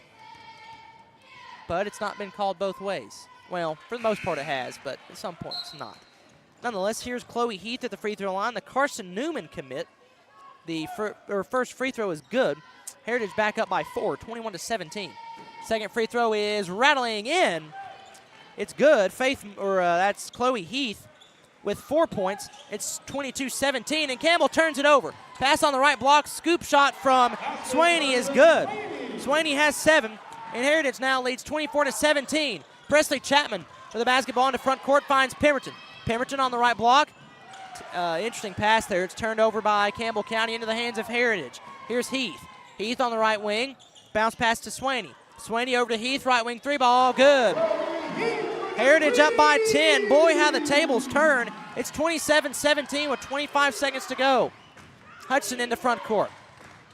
But it's not been called both ways. Well, for the most part it has, but at some point it's not. Nonetheless, here's Chloe Heath at the free throw line. The Carson Newman commit. Her first free throw is good. Heritage back up by 4, 21-17. Second free throw is rattling in. It's good. That's Chloe Heath with 4 points. It's 22-17, and Campbell turns it over. Pass on the right block. Scoop shot from Swaney is good. Swaney has 7, and Heritage now leads 24-17. Presley Chapman with the basketball into front court finds Pemberton. Pemberton on the right block. Interesting pass there. It's turned over by Campbell County into the hands of Heritage. Here's Heath. Heath on the right wing. Bounce pass to Swaney. Swaney over to Heath. Right wing three ball. Good. Heritage up by 10. Boy, how the tables turn. It's 27-17 with 25 seconds to go. Hudson into front court.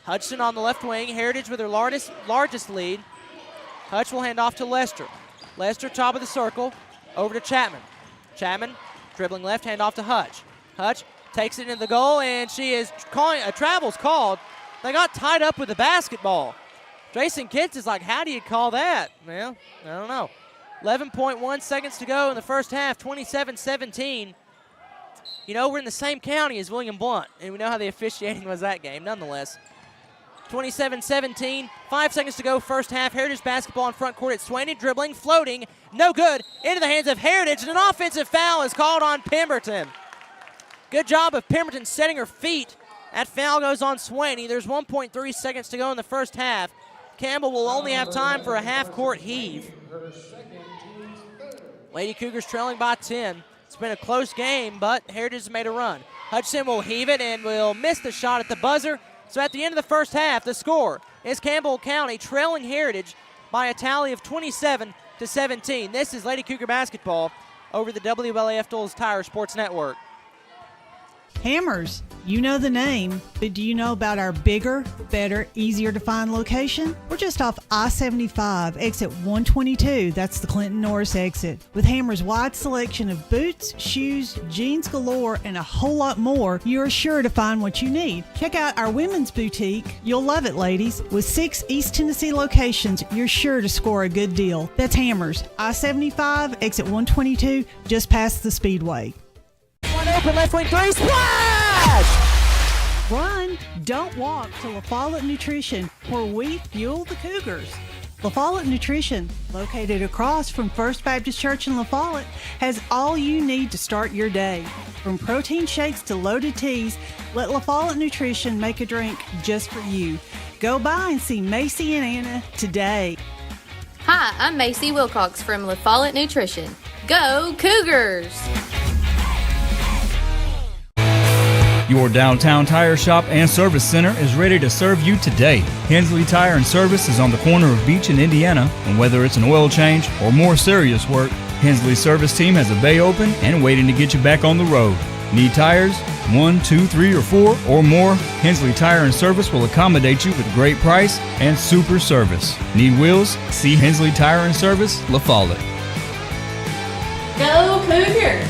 Hudson on the left wing. Heritage with her largest lead. Hutch will hand off to Lester. Lester top of the circle. Over to Chapman. Chapman dribbling left, hand off to Hutch. Hutch takes it into the goal, and she is calling a travel's called. They got tied up with the basketball. Jason Kitts is like, how do you call that? Well, I don't know. 11.1 seconds to go in the first half, 27-17. You know, we're in the same county as William Blount, and we know how the officiating was that game. Nonetheless, 27-17, 5 seconds to go, first half. Heritage basketball in front court. It's Swaney dribbling, floating, no good, into the hands of Heritage, and an offensive foul is called on Pemberton. Good job of Pemberton setting her feet. That foul goes on Swaney. There's 1.3 seconds to go in the first half. Campbell will only have time for a half-court heave. Lady Cougars trailing by 10. It's been a close game, but Heritage has made a run. Hudson will heave it and will miss the shot at the buzzer. So at the end of the first half, the score is Campbell County trailing Heritage by a tally of 27-17. This is Lady Cougar basketball over the WLAF Dulles Tire Sports Network. Hammers, you know the name, but do you know about our bigger, better, easier to find location? We're just off I-75, exit 122. That's the Clinton Norris exit. With Hammers' wide selection of boots, shoes, jeans galore, and a whole lot more, you're sure to find what you need. Check out our women's boutique. You'll love it, ladies. With 6 East Tennessee locations, you're sure to score a good deal. That's Hammers, I-75, exit 122, just past the Speedway. One open left wing three, splash! Run, don't walk to La Follette Nutrition, where we fuel the Cougars. La Follette Nutrition, located across from First Baptist Church in La Follette, has all you need to start your day. From protein shakes to loaded teas, let La Follette Nutrition make a drink just for you. Go by and see Macy and Anna today. Hi, I'm Macy Wilcox from La Follette Nutrition. Go Cougars! Your downtown tire shop and service center is ready to serve you today. Hensley Tire and Service is on the corner of Beach and Indiana, and whether it's an oil change or more serious work, Hensley's service team has a bay open and waiting to get you back on the road. Need tires? 1, 2, 3, or 4 or more, Hensley Tire and Service will accommodate you with great price and super service. Need wheels? See Hensley Tire and Service, La Follette. Go Cougars!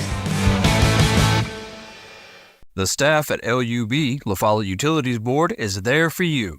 The staff at LUB, La Follette Utilities Board, is there for you.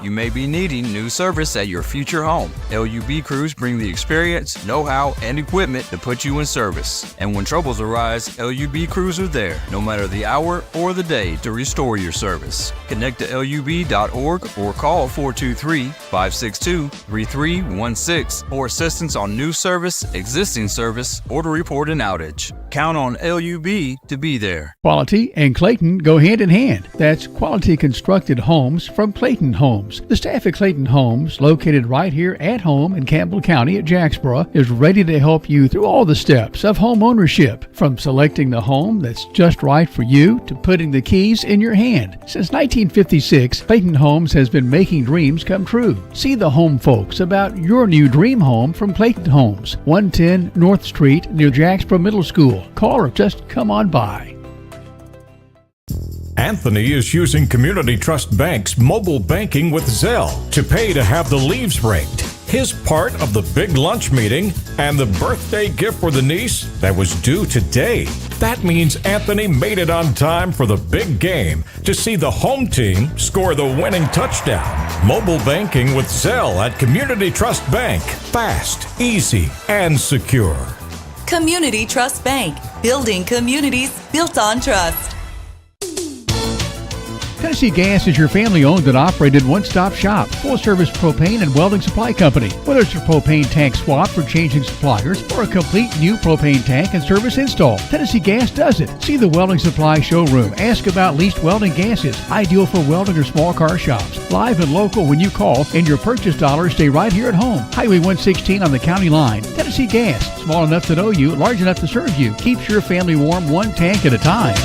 You may be needing new service at your future home. LUB crews bring the experience, know-how, and equipment to put you in service. And when troubles arise, LUB crews are there, no matter the hour or the day, to restore your service. Connect to LUB.org or call 423-562-3316 for assistance on new service, existing service, or to report an outage. Count on LUB to be there. Quality and Clayton go hand in hand. That's quality constructed homes from Clayton Homes. The staff at Clayton Homes, located right here at home in Campbell County at Jacksboro, is ready to help you through all the steps of home ownership, from selecting the home that's just right for you to putting the keys in your hand. Since 1956, Clayton Homes has been making dreams come true. See the home folks about your new dream home from Clayton Homes, 110 North Street near Jacksboro Middle School. Call or just come on by. Anthony is using Community Trust Bank's mobile banking with Zelle to pay to have the leaves raked. His part of the big lunch meeting and the birthday gift for the niece that was due today. That means Anthony made it on time for the big game to see the home team score the winning touchdown. Mobile banking with Zelle at Community Trust Bank. Fast, easy, and secure. Community Trust Bank. Building communities built on trust. Tennessee Gas is your family-owned and operated one-stop shop, full-service propane and welding supply company. Whether it's a propane tank swap for changing suppliers or a complete new propane tank and service install, Tennessee Gas does it. See the welding supply showroom. Ask about leased welding gases, ideal for welding or small car shops. Live and local when you call, and your purchase dollars stay right here at home. Highway 116 on the county line. Tennessee Gas, small enough to know you, large enough to serve you. Keeps your family warm one tank at a time.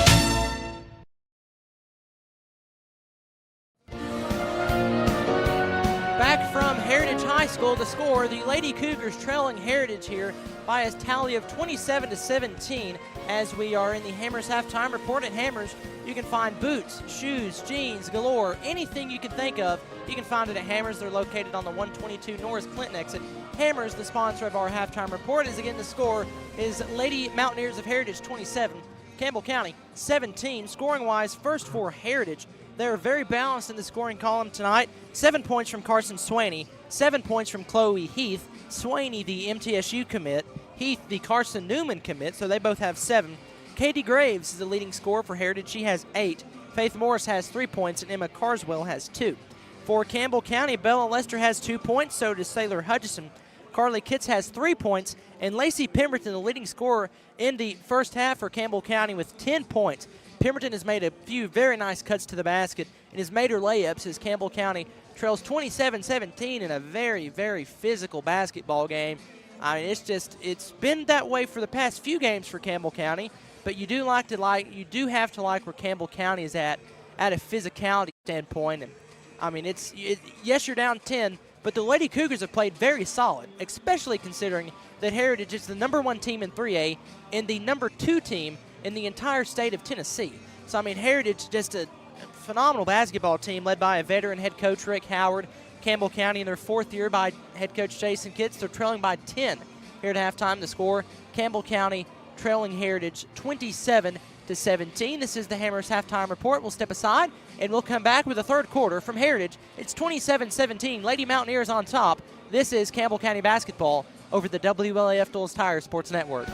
The score, the Lady Cougars trailing Heritage here by a tally of 27-17. As we are in the Hammers halftime report. At Hammers, you can find boots, shoes, jeans galore, anything you can think of. You can find it at Hammers. They're located on the 122 North Clinton exit. Hammers, the sponsor of our halftime report, is again the score is Lady Mountaineers of Heritage 27, Campbell County 17. Scoring-wise, first for Heritage. They're very balanced in the scoring column tonight. 7 points from Carson Swaney, 7 points from Chloe Heath. Swaney, the MTSU commit, Heath, the Carson Newman commit, so they both have 7. Katie Graves is the leading scorer for Heritage. She has 8. Faith Morris has 3 points, and Emma Carswell has 2. For Campbell County, Bella Lester has 2 points, so does Sailor Hutchison. Carly Kitts has 3 points, and Lacey Pemberton, the leading scorer in the first half for Campbell County, with 10 points. Pemberton has made a few very nice cuts to the basket and has made her layups as Campbell County trails 27-17 in a very, very physical basketball game. I mean, it's been that way for the past few games for Campbell County, but you do have to like where Campbell County is at a physicality standpoint. And I mean, yes, you're down 10, but the Lady Cougars have played very solid, especially considering that Heritage is the number 1 team in 3A and the number 2 team in the entire state of Tennessee. So, I mean, Heritage, just a phenomenal basketball team led by a veteran head coach, Rick Howard. Campbell County in their 4th year by head coach Jason Kitts. They're trailing by 10 here at halftime. The score, Campbell County trailing Heritage 27-17. This is the Hammers halftime report. We'll step aside, and we'll come back with the third quarter from Heritage. It's 27-17. Lady Mountaineers on top. This is Campbell County basketball over the WLAF Dulles Tire Sports Network.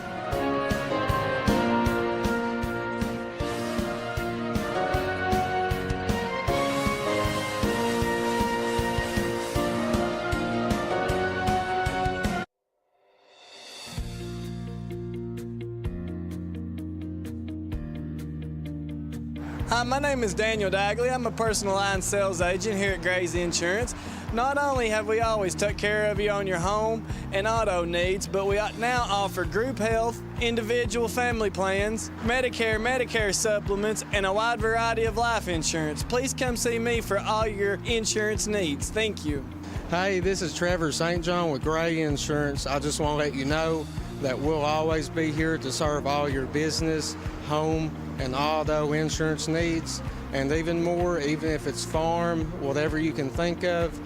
Hi, my name is Daniel Dagley. I'm a personal line sales agent here at Gray's Insurance. Not only have we always took care of you on your home and auto needs, but we now offer group health, individual family plans, Medicare supplements, and a wide variety of life insurance. Please come see me for all your insurance needs. Thank you. Hey, this is Trevor St. John with Gray Insurance. I just want to let you know that we'll always be here to serve all your business, home, and auto insurance needs. And even more, even if it's farm, whatever you can think of,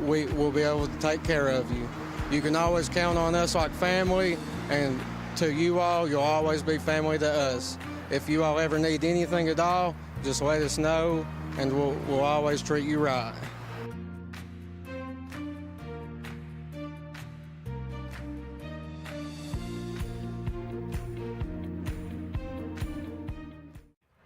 we will be able to take care of you. You can always count on us like family, and to you all, you'll always be family to us. If you all ever need anything at all, just let us know, and we'll always treat you right.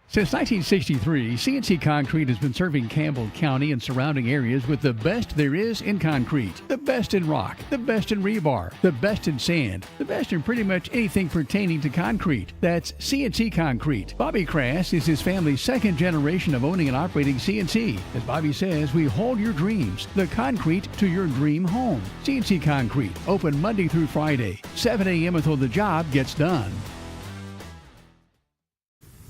Since 1963, CNC Concrete has been serving Campbell County and surrounding areas with the best there is in concrete. The best in rock, the best in rebar, the best in sand, the best in pretty much anything pertaining to concrete. That's CNC Concrete. Bobby Crass is his family's second generation of owning and operating CNC. As Bobby says, we hold your dreams, the concrete to your dream home. CNC Concrete, open Monday through Friday, 7 a.m. until the job gets done.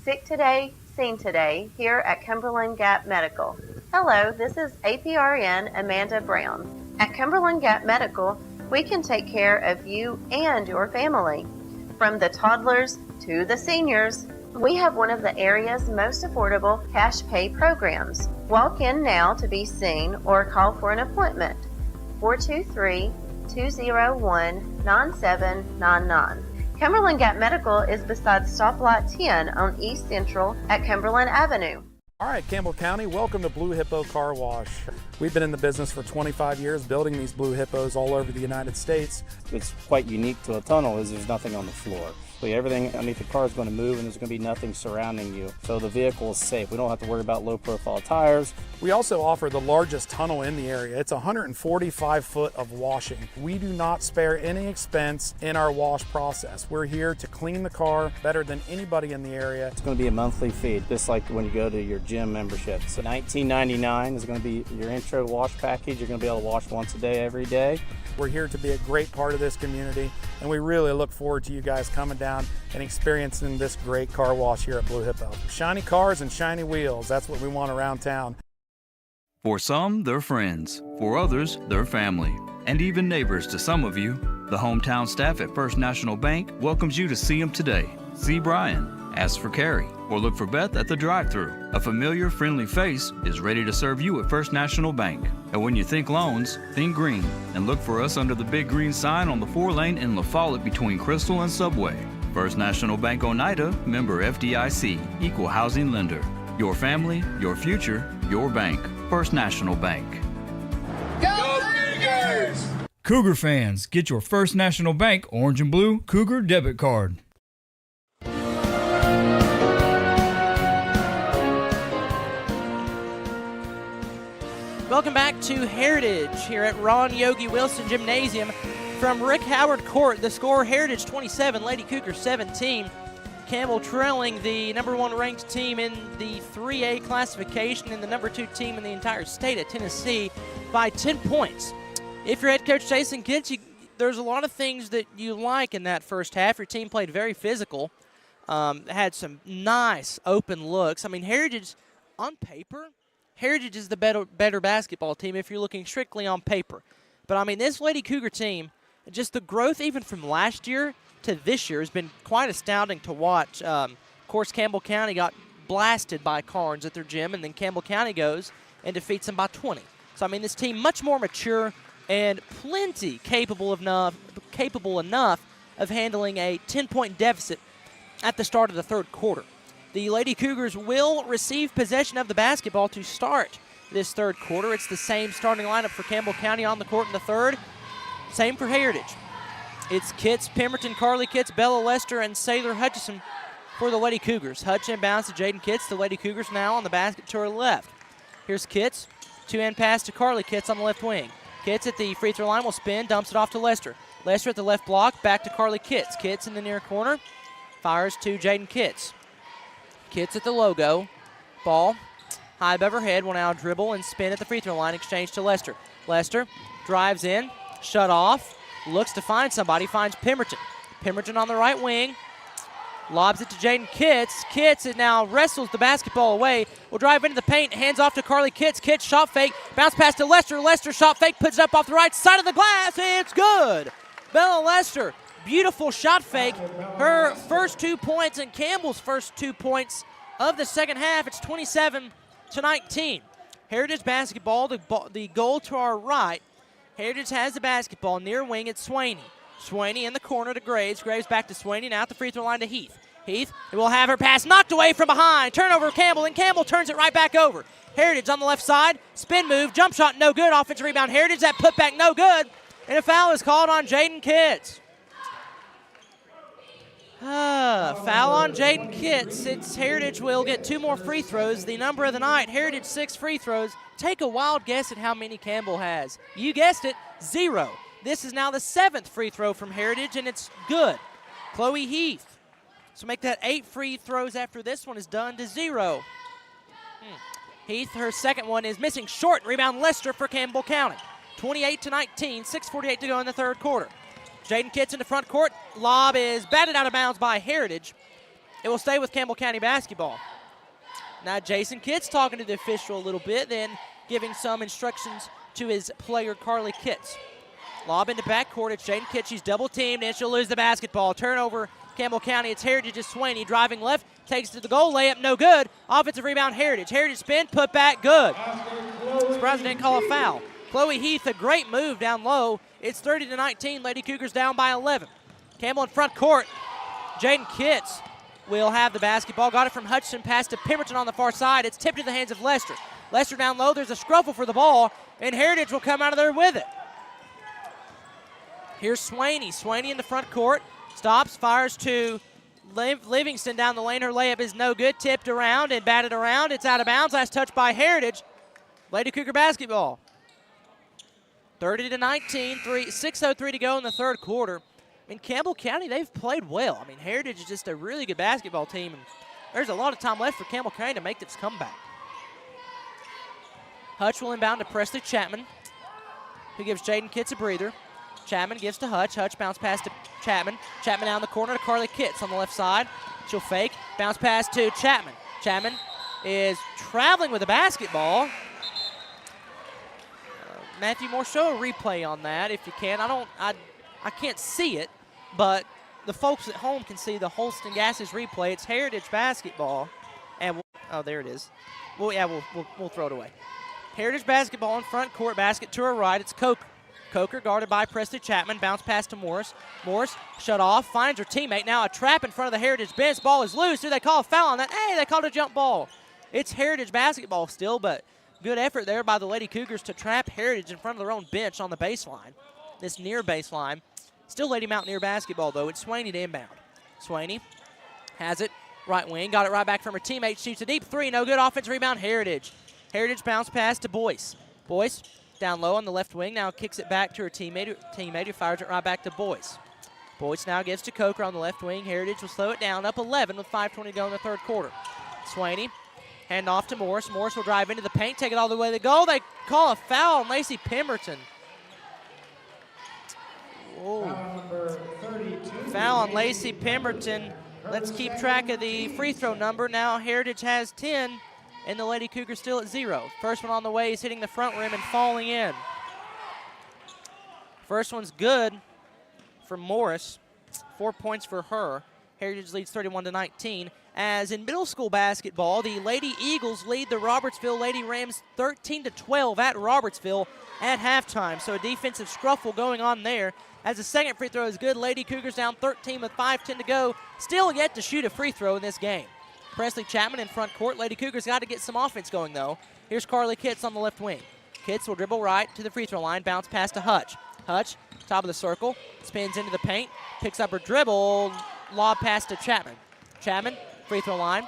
Sick today, seen today, here at Cumberland Gap Medical. Hello, this is APRN Amanda Brown. At Cumberland Gap Medical, we can take care of you and your family. From the toddlers to the seniors, we have one of the area's most affordable cash pay programs. Walk in now to be seen or call for an appointment. 423-201-9799. Cumberland Gap Medical is beside Stoplight 10 on East Central at Cumberland Avenue. All right, Campbell County, welcome to Blue Hippo Car Wash. We've been in the business for 25 years building these Blue Hippos all over the United States. What's quite unique to a tunnel is there's nothing on the floor. Everything underneath the car is going to move and there's going to be nothing surrounding you. So the vehicle is safe. We don't have to worry about low profile tires. We also offer the largest tunnel in the area. It's 145 foot of washing. We do not spare any expense in our wash process. We're here to clean the car better than anybody in the area. It's going to be a monthly fee, just like when you go to your gym membership. So $19.99 is going to be your intro wash package. You're going to be able to wash once a day, every day. We're here to be a great part of this community, and we really look forward to you guys coming down and experiencing this great car wash here at Blue Hippo. Shiny cars and shiny wheels, that's what we want around town. For some, they're friends. For others, they're family. And even neighbors to some of you. The hometown staff at First National Bank welcomes you to see them today. See Brian, ask for Carrie, or look for Beth at the drive-thru. A familiar, friendly face is ready to serve you at First National Bank. And when you think loans, think green, and look for us under the big green sign on the 4-lane in La Follette between Crystal and Subway. First National Bank Oneida, member FDIC, equal housing lender. Your family, your future, your bank. First National Bank. Go Cougars! Cougar fans, get your First National Bank orange and blue Cougar debit card. Welcome back to Heritage here at Ron Yogi Wilson Gymnasium. From Rick Howard Court, the score Heritage 27, Lady Cougars 17. Campbell trailing the number 1 ranked team in the 3A classification and the number 2 team in the entire state of Tennessee by 10 points. If you're head coach Jason Kitts, there's a lot of things that you like in that first half. Your team played very physical, had some nice open looks. I mean, Heritage, on paper, Heritage is the better basketball team if you're looking strictly on paper. But, I mean, this Lady Cougar team, just the growth even from last year to this year has been quite astounding to watch. Of course, Campbell County got blasted by Carnes at their gym, and then Campbell County goes and defeats them by 20. So, I mean, this team much more mature and plenty capable enough of handling a 10-point deficit at the start of the third quarter. The Lady Cougars will receive possession of the basketball to start this third quarter. It's the same starting lineup for Campbell County on the court in the third. Same for Heritage. It's Kitts, Pemberton, Carly Kitts, Bella Lester, and Saylor Hutchison for the Lady Cougars. Hutch inbounds to Jaden Kitts. The Lady Cougars now on the basket to her left. Here's Kitts. Two-hand pass to Carly Kitts on the left wing. Kitts at the free throw line will spin, dumps it off to Lester. Lester at the left block, back to Carly Kitts. Kitts in the near corner, fires to Jaden Kitts. Kitts at the logo. Ball high above her head, will now dribble and spin at the free throw line, exchange to Lester. Lester drives in, shut off, looks to find somebody, finds Pemberton. Pemberton on the right wing, lobs it to Jaden Kitts. Kitts it now wrestles the basketball away, will drive into the paint, hands off to Carly Kitts. Kitts shot fake, bounce pass to Lester. Lester shot fake, puts it up off the right side of the glass, it's good. Bella Lester Beautiful shot fake. Her first 2 points and Campbell's first 2 points of the second half. It's 27-19. Heritage basketball, the goal to our right. Heritage has the basketball. Near wing, it's Swaney. Swaney in the corner to Graves. Graves back to Swaney. Now at the free throw line to Heath. Heath will have her pass knocked away from behind. Turnover Campbell, and Campbell turns it right back over. Heritage on the left side. Spin move. Jump shot no good. Offensive rebound Heritage. That putback no good. And a foul is called on Jaden Kitts. Foul on Jaden Kitts. It's Heritage will get 2 more free throws. The number of the night, Heritage 6 free throws. Take a wild guess at how many Campbell has. You guessed it, 0. This is now the 7th free throw from Heritage, and it's good. Chloe Heath. So make that 8 free throws after this one is done to 0. Heath, her second one is missing short. Rebound Lester for Campbell County. 28-19, 6:48 to go in the third quarter. Jaden Kitts in the front court. Lob is batted out of bounds by Heritage. It will stay with Campbell County basketball. Now Jason Kitts talking to the official a little bit, then giving some instructions to his player Carly Kitts. Lob into backcourt. It's Jaden Kitts. She's double teamed and she'll lose the basketball. Turnover Campbell County. It's Heritage's Swaney driving left, takes to the goal, layup no good. Offensive rebound Heritage. Heritage spin, put back, good. Surprised they didn't call a foul. Chloe Heath, a great move down low. It's 30-19. Lady Cougars down by 11. Campbell in front court. Jaden Kitts will have the basketball. Got it from Hutchinson, pass to Pemberton on the far side. It's tipped in the hands of Lester. Lester down low. There's a scruffle for the ball, and Heritage will come out of there with it. Here's Swaney. Swaney in the front court. Stops, fires to Livingston down the lane. Her layup is no good. Tipped around and batted around. It's out of bounds. Last touch by Heritage. Lady Cougar basketball. 30-19, 6:03 to go in the third quarter. I mean, Campbell County, they've played well. I mean, Heritage is just a really good basketball team, and there's a lot of time left for Campbell County to make this comeback. Hutch will inbound to Presley Chapman, who gives Jaden Kitts a breather. Chapman gives to Hutch. Hutch bounce pass to Chapman. Chapman down the corner to Carly Kitts on the left side. She'll fake. Bounce pass to Chapman. Chapman is traveling with the basketball. Matthew Moore, show a replay on that if you can. I can't see it, but the folks at home can see the Holston Gases replay. It's Heritage basketball, and oh, there it is. Well, yeah, we'll throw it away. Heritage basketball in front court. Basket to her right. It's Coker. Coker guarded by Presley Chapman. Bounce pass to Morris. Morris shut off. Finds her teammate. Now a trap in front of the Heritage bench. Ball is loose. Do they call a foul on that? Hey, they called a jump ball. It's Heritage basketball still, but good effort there by the Lady Cougars to trap Heritage in front of their own bench on the baseline. This near baseline. Still Lady Mountaineer basketball, though. It's Swaney to inbound. Swaney has it. Right wing. Got it right back from her teammate. Shoots a deep three. No good. Offense rebound. Heritage. Heritage bounce pass to Boyce. Boyce down low on the left wing. Now kicks it back to her teammate who fires it right back to Boyce. Boyce now gives to Coker on the left wing. Heritage will slow it down. Up 11 with 5:20 to go in the third quarter. Swaney. Hand off to Morris. Morris will drive into the paint, take it all the way to the goal. They call a foul on Lacey Pemberton. Foul on Lacey Pemberton. Let's keep track of the free throw number. Now Heritage has 10, and the Lady Cougars still at 0. First one on the way is hitting the front rim and falling in. First one's good for Morris. 4 points for her. Heritage leads 31-19. As in middle school basketball, the Lady Eagles lead the Robertsville Lady Rams 13-12 at Robertsville at halftime. So a defensive scruffle going on there. As the second free throw is good, Lady Cougars down 13 with 5:10 to go. Still yet to shoot a free throw in this game. Presley Chapman in front court. Lady Cougars got to get some offense going, though. Here's Carly Kitts on the left wing. Kitts will dribble right to the free throw line. Bounce pass to Hutch. Hutch, top of the circle, spins into the paint, picks up her dribble, lob pass to Chapman. Chapman, free throw line,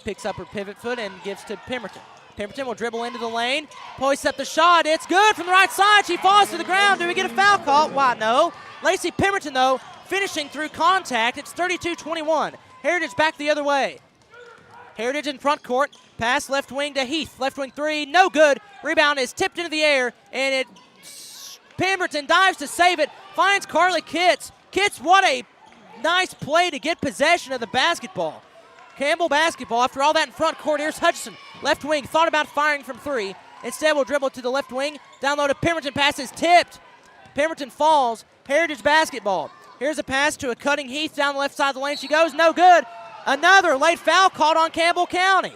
picks up her pivot foot and gives to Pemberton. Pemberton will dribble into the lane, poists up the shot. It's good from the right side. She falls to the ground. Do we get a foul call? Why, no. Lacey Pemberton, though, finishing through contact. It's 32-21. Heritage back the other way. Heritage in front court. Pass left wing to Heath. Left wing three, no good. Rebound is tipped into the air, and Pemberton dives to save it. Finds Carly Kitts. Kitts, what a nice play to get possession of the basketball. Campbell basketball. After all that in front court, here's Hutchinson. Left wing, thought about firing from three. Instead, will dribble to the left wing. Down low to Pemberton. Pass is tipped. Pemberton falls. Heritage basketball. Here's a pass to a cutting Heath down the left side of the lane. She goes, no good. Another late foul called on Campbell County.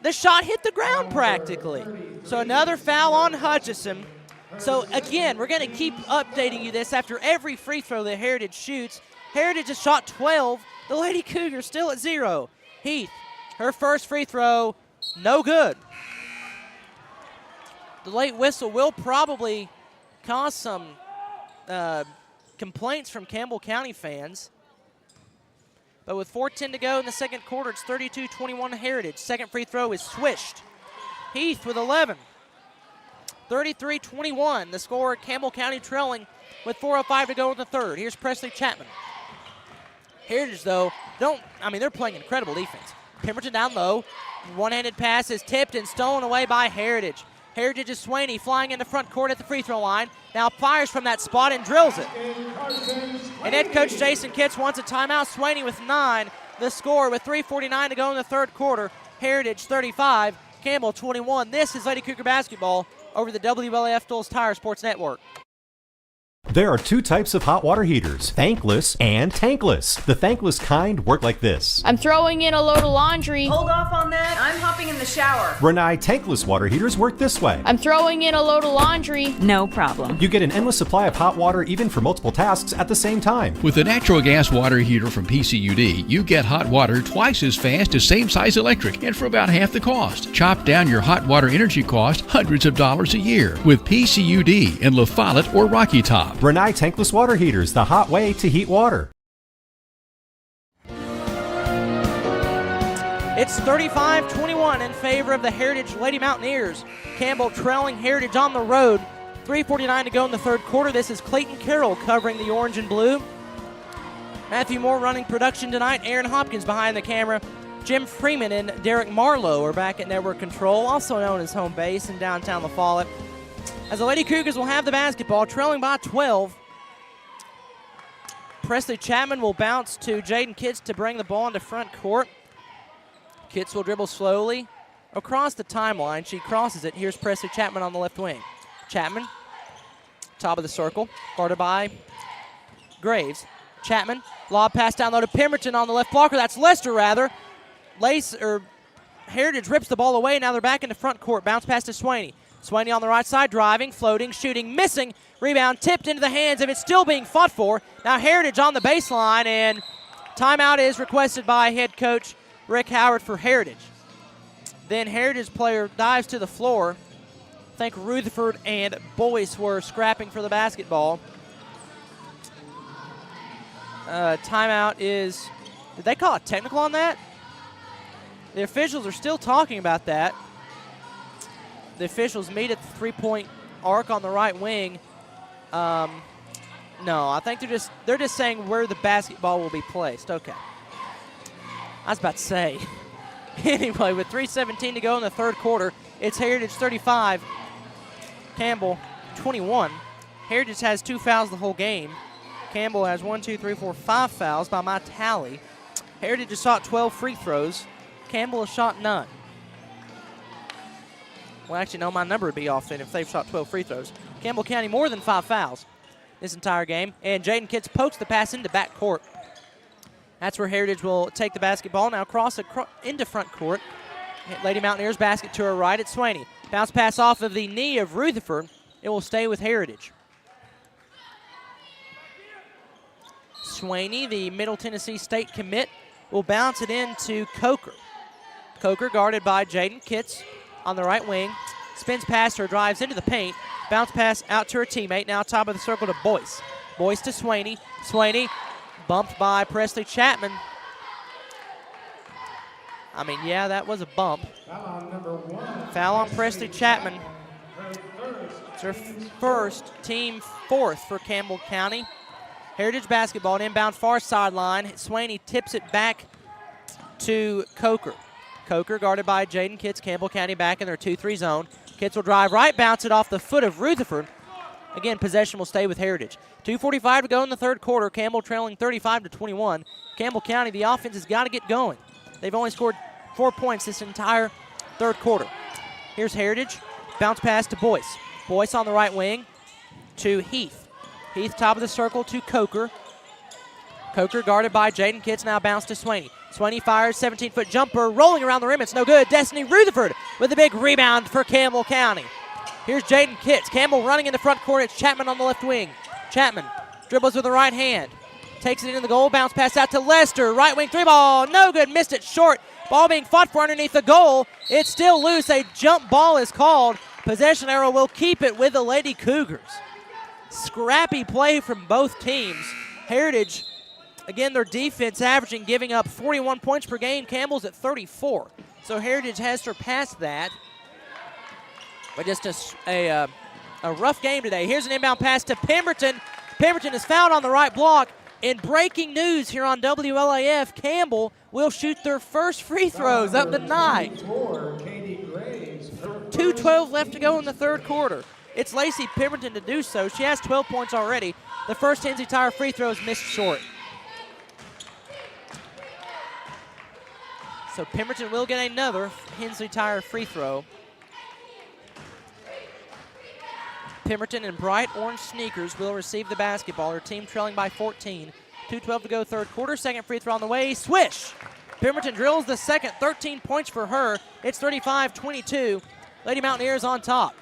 The shot hit the ground practically. So another foul on Hutchison. So again, we're going to keep updating you this after every free throw that Heritage shoots. Heritage has shot 12. The Lady Cougars still at 0. Heath, her first free throw, no good. The late whistle will probably cause some complaints from Campbell County fans. But with 4:10 to go in the second quarter, it's 32-21 Heritage. Second free throw is swished. Heath with 11. 33-21, the score, Campbell County trailing with 4:05 to go in the third. Here's Presley Chapman. Heritage, though, they're playing incredible defense. Pemberton down low. One-handed pass is tipped and stolen away by Heritage. Heritage is Swaney flying into front court at the free throw line. Now fires from that spot and drills it. And head coach Jason Kitts wants a timeout. Swaney with 9. The score with 3:49 to go in the third quarter. Heritage 35, Campbell 21. This is Lady Cougar basketball over the WLAF Dulles Tire Sports Network. There are two types of hot water heaters, thankless and tankless. The thankless kind work like this. I'm throwing in a load of laundry. Hold off on that. I'm hopping in the shower. Renai tankless water heaters work this way. I'm throwing in a load of laundry. No problem. You get an endless supply of hot water even for multiple tasks at the same time. With the natural gas water heater from PCUD, you get hot water twice as fast as same size electric and for about half the cost. Chop down your hot water energy cost hundreds of dollars a year with PCUD in La Follette or Rocky Top. Renai tankless water heaters, the hot way to heat water. It's 35-21 in favor of the Heritage Lady Mountaineers. Campbell trailing Heritage on the road. 3:49 to go in the third quarter. This is Clayton Carroll covering the orange and blue. Matthew Moore running production tonight. Aaron Hopkins behind the camera. Jim Freeman and Derek Marlowe are back at network control, also known as home base in downtown La Follette. As the Lady Cougars will have the basketball, trailing by 12. Presley Chapman will bounce to Jaden Kitts to bring the ball into front court. Kitts will dribble slowly across the timeline. She crosses it. Here's Presley Chapman on the left wing. Chapman, top of the circle, guarded by Graves. Chapman, lob pass down low to Pemberton on the left blocker. That's Lester, rather. Heritage rips the ball away. Now they're back into front court. Bounce pass to Swaney. Swaney on the right side, driving, floating, shooting, missing. Rebound tipped into the hands of it, still being fought for. Now Heritage on the baseline, and timeout is requested by head coach Rick Howard for Heritage. Then Heritage player dives to the floor. I think Rutherford and Boyce were scrapping for the basketball. Timeout is, did they call a technical on that? The officials are still talking about that. The officials meet at the three-point arc on the right wing. No, I think they're just saying where the basketball will be placed. Okay. I was about to say. Anyway, with 3:17 to go in the third quarter, it's Heritage 35, Campbell 21. Heritage has 2 fouls the whole game. Campbell has 5 fouls by my tally. Heritage has shot 12 free throws. Campbell has shot none. Well, actually, no, my number would be off then if they've shot 12 free throws. Campbell County more than 5 fouls this entire game. And Jaden Kitts pokes the pass into back court. That's where Heritage will take the basketball. Now cross into front court. Lady Mountaineers basket to her right. It's Swaney. Bounce pass off of the knee of Rutherford. It will stay with Heritage. Swaney, the Middle Tennessee State commit, will bounce it into Coker. Coker guarded by Jaden Kitts on the right wing. Spins past her, drives into the paint. Bounce pass out to her teammate. Now top of the circle to Boyce. Boyce to Swaney. Swaney bumped by Presley Chapman. I mean, yeah, that was a bump. Foul on Presley Chapman. It's her first, team fourth for Campbell County. Heritage basketball, an inbound far sideline. Swaney tips it back to Coker. Coker guarded by Jaden Kitts. Campbell County back in their 2-3 zone. Kitts will drive right, bounce it off the foot of Rutherford. Again, possession will stay with Heritage. 2:45 to go in the third quarter. Campbell trailing 35-21. Campbell County, the offense has got to get going. They've only scored 4 points this entire third quarter. Here's Heritage. Bounce pass to Boyce. Boyce on the right wing to Heath. Heath top of the circle to Coker. Coker guarded by Jaden Kitts, now bounce to Swaney. Swaney fires, 17-foot jumper, rolling around the rim. It's no good. Destiny Rutherford with a big rebound for Campbell County. Here's Jaden Kitts. Campbell running in the front court. It's Chapman on the left wing. Chapman dribbles with the right hand. Takes it into the goal. Bounce pass out to Lester. Right wing three ball. No good. Missed it short. Ball being fought for underneath the goal. It's still loose. A jump ball is called. Possession arrow will keep it with the Lady Cougars. Scrappy play from both teams. Heritage, again, their defense averaging, giving up 41 points per game. Campbell's at 34. So Heritage has surpassed that. But just a rough game today. Here's an inbound pass to Pemberton. Pemberton is fouled on the right block. In breaking news here on WLAF, Campbell will shoot their first free throws of the night. 2:12 left to go in the third quarter. It's Lacey Pemberton to do so. She has 12 points already. The first Hensley Tire free throw is missed short. So Pemberton will get another Hensley Tire free throw. Pemberton in bright orange sneakers will receive the basketball. Her team trailing by 14. 2:12 to go third quarter. Second free throw on the way. Swish! Pemberton drills the second. 13 points for her. It's 35-22. Lady Mountaineers on top.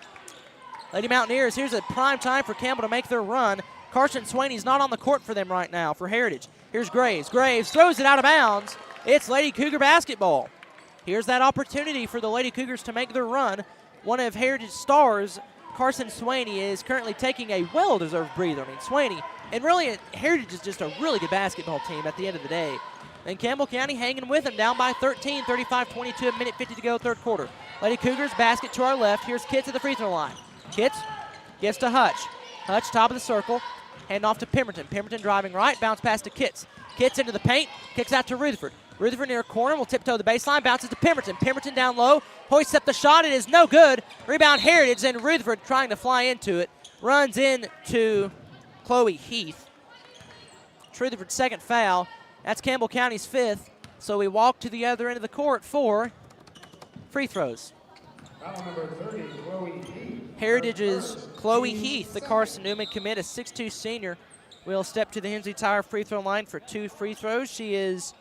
Lady Mountaineers, here's a prime time for Campbell to make their run. Carson Swaney's not on the court for them right now for Heritage. Here's Graves. Graves throws it out of bounds. It's Lady Cougar basketball. Here's that opportunity for the Lady Cougars to make their run. One of Heritage stars, Carson Swaney, is currently taking a well-deserved breather. I mean, Swaney, and really, Heritage is just a really good basketball team at the end of the day. And Campbell County hanging with them, down by 13, 35-22, a minute 50 to go, third quarter. Lady Cougars basket to our left. Here's Kitts at the free throw line. Kitts gets to Hutch. Hutch, top of the circle. Hand off to Pemberton. Pemberton driving right, bounce pass to Kitts. Kitts into the paint, kicks out to Rutherford. Rutherford near a corner, will tiptoe the baseline, bounces to Pemberton. Pemberton down low, hoists up the shot, it is no good. Rebound Heritage, and Rutherford trying to fly into it. Runs in to Chloe Heath. Rutherford's second foul. That's Campbell County's fifth. So we walk to the other end of the court for free throws. Foul number 30, Chloe Heath. Heritage's Chloe Heath, the Carson Newman commit, a 6'2 senior, will step to the Hensley Tire free throw line for 2 free throws. She is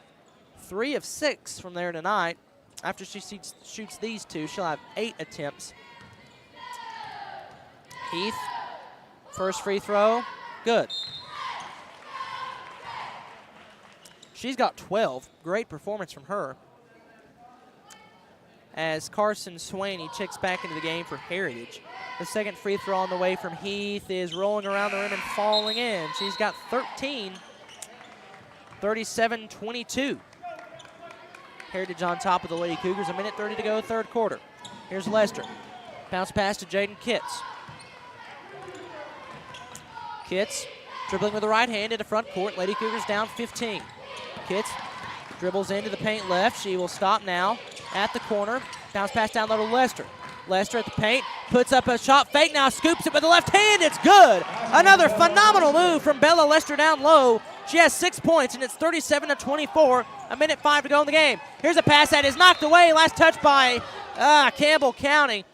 3 of 6 from there tonight. After she shoots these 2, she'll have 8 attempts. Heath, first free throw, good. She's got 12. Great performance from her. As Carson Swaney checks back into the game for Heritage. The second free throw on the way from Heath is rolling around the rim and falling in. She's got 13. 37-22. Heritage on top of the Lady Cougars. A minute 30 to go, third quarter. Here's Lester. Bounce pass to Jaden Kitts. Kitts dribbling with the right hand into front court. Lady Cougars down 15. Kitts dribbles into the paint left. She will stop now at the corner. Bounce pass down low to Lester. Lester at the paint, puts up a shot fake, now scoops it with the left hand. It's good. Another phenomenal move from Bella Lester down low. She has 6 points, and it's 37-24. A minute 5 to go in the game. Here's a pass that is knocked away. Last touch by Campbell County.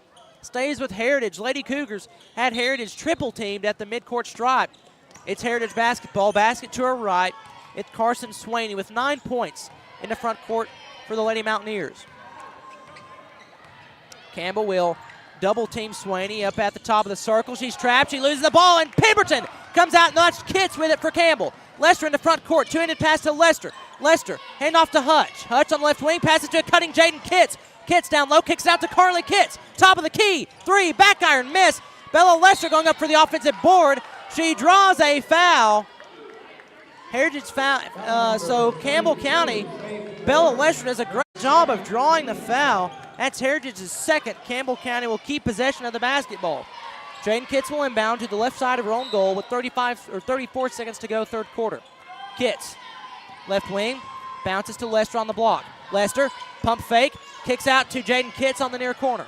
Stays with Heritage. Lady Cougars had Heritage triple teamed at the midcourt stripe. It's Heritage basketball. Basket to her right. It's Carson Swaney with 9 points in the front court for the Lady Mountaineers. Campbell will double team Swaney up at the top of the circle. She's trapped. She loses the ball, and Pemberton comes out and notched Kitts with it for Campbell. Lester in the front court. Two-handed pass to Lester. Lester, hand off to Hutch. Hutch on the left wing, passes to a cutting Jaden Kitts. Kitts down low, kicks it out to Carly Kitts. Top of the key. 3, back iron, miss. Bella Lester going up for the offensive board. She draws a foul. Heritage foul. So Campbell County, Bella Lester does a great job of drawing the foul. That's Heritage's second. Campbell County will keep possession of the basketball. Jaden Kitts will inbound to the left side of her own goal with 34 seconds to go, third quarter. Kitts, left wing, bounces to Lester on the block. Lester, pump fake, kicks out to Jaden Kitts on the near corner.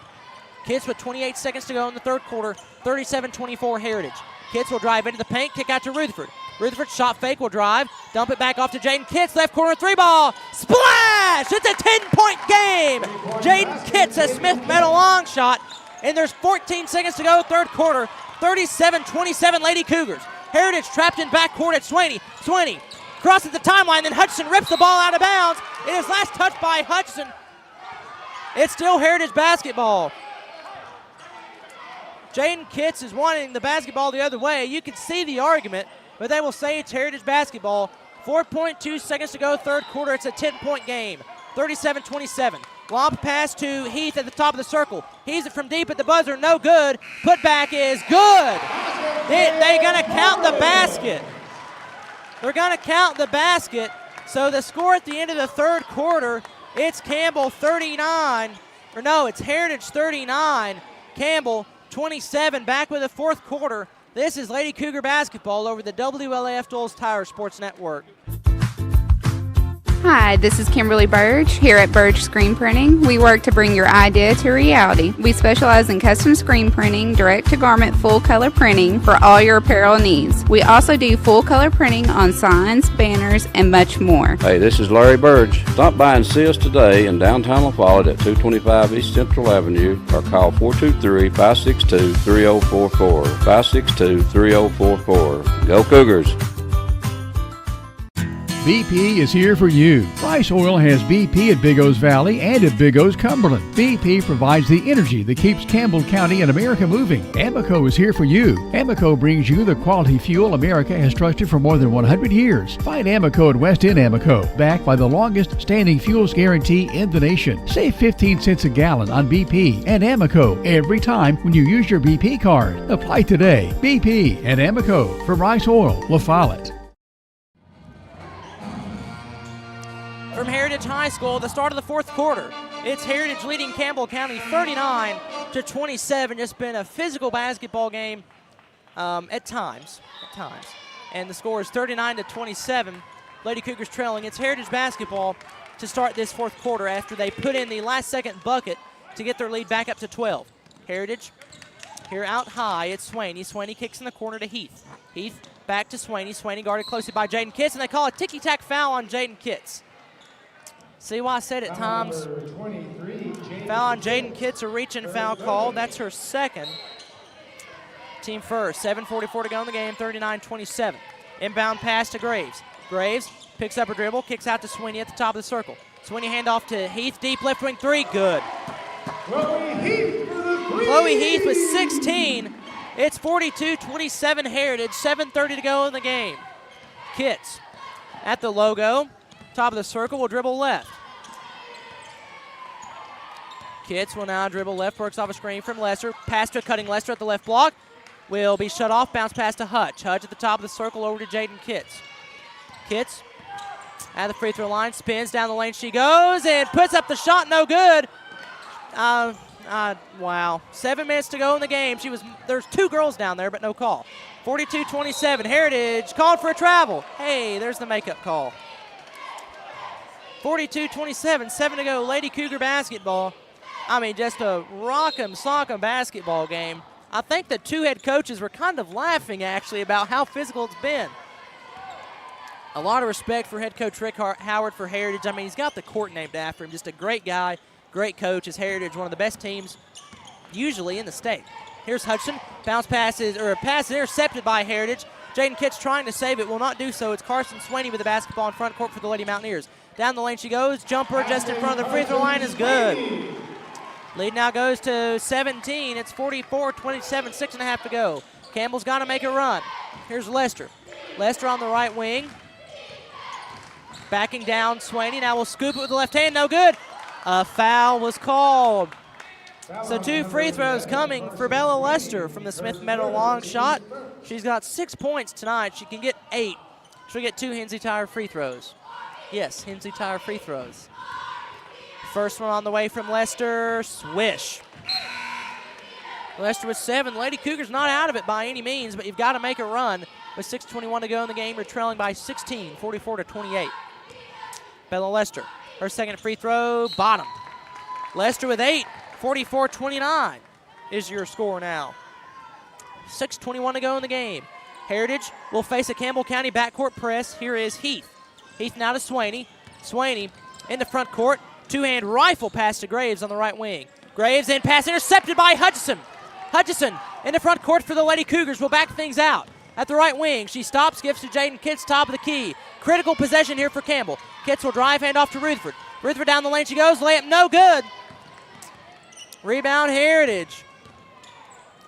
Kitts with 28 seconds to go in the third quarter, 37-24 Heritage. Kitts will drive into the paint, kick out to Rutherford. Rutherford shot fake, will drive, dump it back off to Jaden Kitts, left corner three ball, splash! It's a 10-point game! Jaden Kitts, a Smith Metal long shot, and there's 14 seconds to go, third quarter, 37-27 Lady Cougars. Heritage trapped in backcourt at Swaney. Swaney crosses the timeline, then Hutchinson rips the ball out of bounds. It is last touched by Hutchinson. It's still Heritage basketball. Jaden Kitts is wanting the basketball the other way. You can see the argument, but they will say it's Heritage basketball. 4.2 seconds to go, third quarter. It's a 10-point game, 37-27. Lob pass to Heath at the top of the circle. Heaves it from deep at the buzzer, no good. Putback is good. They're going to count the basket. They're going to count the basket. So the score at the end of the third quarter, it's Campbell 39. Or no, it's Heritage 39. Campbell 27. Back with the fourth quarter. This is Lady Cougar basketball over the WLAF Dulles Tire Sports Network. Hi, this is Kimberly Burge here at Burge Screen Printing. We work to bring your idea to reality. We specialize in custom screen printing, direct-to-garment full-color printing for all your apparel needs. We also do full-color printing on signs, banners, and much more. Hey, this is Larry Burge. Stop by and see us today in downtown La Follette at 225 East Central Avenue or call 423-562-3044. 562-3044. Go Cougars! BP is here for you. Rice Oil has BP at Big O's Valley and at Big O's Cumberland. BP provides the energy that keeps Campbell County and America moving. Amoco is here for you. Amoco brings you the quality fuel America has trusted for more than 100 years. Find Amoco at West End Amoco, backed by the longest standing fuels guarantee in the nation. Save 15 cents a gallon on BP and Amoco every time when you use your BP card. Apply today. BP and Amoco from Rice Oil, La Follette. From Heritage High School, the start of the fourth quarter. It's Heritage leading Campbell County 39-27. It's been a physical basketball game at times. And the score is 39-27. Lady Cougars trailing. It's Heritage basketball to start this fourth quarter after they put in the last second bucket to get their lead back up to 12. Heritage here out high. It's Swaney. Swaney kicks in the corner to Heath. Heath back to Swaney. Swaney guarded closely by Jaden Kitts, and they call a ticky-tack foul on Jaden Kitts. See why I said at times, foul on Jaden Kitts, a reach-in foul call. That's her second. Team first, 7:44 to go in the game, 39-27. Inbound pass to Graves. Graves picks up a dribble, kicks out to Sweeney at the top of the circle. Sweeney handoff to Heath, deep left wing three, good. Chloe Heath with 16. It's 42-27 Heritage, 7:30 to go in the game. Kitts at the logo. Top of the circle will dribble left. Kitts will now dribble left, works off a screen from Lester. Pass to cutting Lester at the left block. Will be shut off, bounce pass to Hutch. Hutch at the top of the circle over to Jaden Kitts. Kitts at the free throw line, spins down the lane. She goes and puts up the shot, no good. Wow. 7 minutes to go in the game. There's two girls down there, but no call. 42-27, Heritage called for a travel. Hey, there's the makeup call. 42-27, 7 to go, Lady Cougar basketball. I mean, just a rock'em sock'em basketball game. I think the two head coaches were kind of laughing, actually, about how physical it's been. A lot of respect for head coach Rick Howard for Heritage. I mean, he's got the court named after him. Just a great guy, great coach. Is Heritage one of the best teams usually in the state. Here's Hudson. Bounce passes, or a pass intercepted by Heritage. Jaden Kitts trying to save it, will not do so. It's Carson Swaney with the basketball in front court for the Lady Mountaineers. Down the lane she goes. Jumper just in front of the free throw line is good. Lead now goes to 17. It's 44-27, 6.5 to go. Campbell's got to make a run. Here's Lester. Lester on the right wing. Backing down Swaney. Now will scoop it with the left hand. No good. A foul was called. So 2 free throws coming for Bella Lester from the Smith Meadow long shot. She's got 6 points tonight. She can get 8. She'll get 2 Hensley Tire free throws. Yes, Hensley Tire free throws. First one on the way from Lester. Swish. Lester with 7. Lady Cougars not out of it by any means, but you've got to make a run. With 6:21 to go in the game, you're trailing by 16, 44-28. Bella Lester, her second free throw, bottom. Lester with 8, 44-29 is your score now. 6:21 to go in the game. Heritage will face a Campbell County backcourt press. Here is Heath. Heath now to Swaney. Swaney in the front court. Two-hand rifle pass to Graves on the right wing. Graves in pass intercepted by Hutchison. Hutchison in the front court for the Lady Cougars will back things out. At the right wing, she stops, gives to Jaden Kitts, top of the key. critical possession here for Campbell. Kitts will drive, hand off to Rutherford. Rutherford down the lane she goes, layup no good. Rebound Heritage.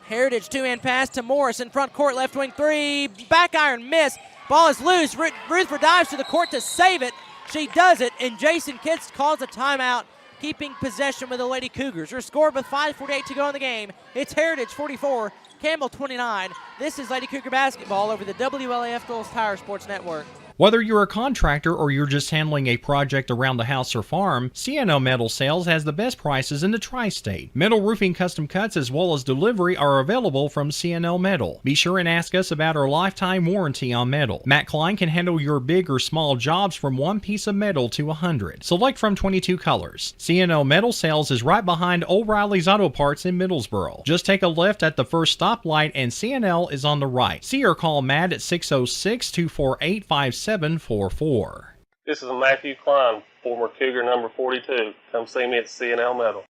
Heritage two-hand pass to Morris in front court, left wing three, back iron miss. Ball is loose. Rutherford dives to the court to save it. She does it, and Jason Kitts calls a timeout, keeping possession with the Lady Cougars. Her score with 5:48 to go in the game. It's Heritage 44, Campbell 29. This is Lady Cougar basketball over the WLAF Girls Tire Sports Network. Whether you're a contractor or you're just handling a project around the house or farm, CNO Metal Sales has the best prices in the tri-state. Metal roofing custom cuts as well as delivery are available from CNO Metal. Be sure and ask us about our lifetime warranty on metal. Matt Klein can handle your big or small jobs from one piece of metal to 100. Select from 22 colors. CNO Metal Sales is right behind O'Reilly's Auto Parts in Middlesboro. Just take a left at the first stoplight and CNL is on the right. See or call Matt at 606-248-5744. This is Matthew Klein, former Cougar number 42. Come see me at CNL Metal.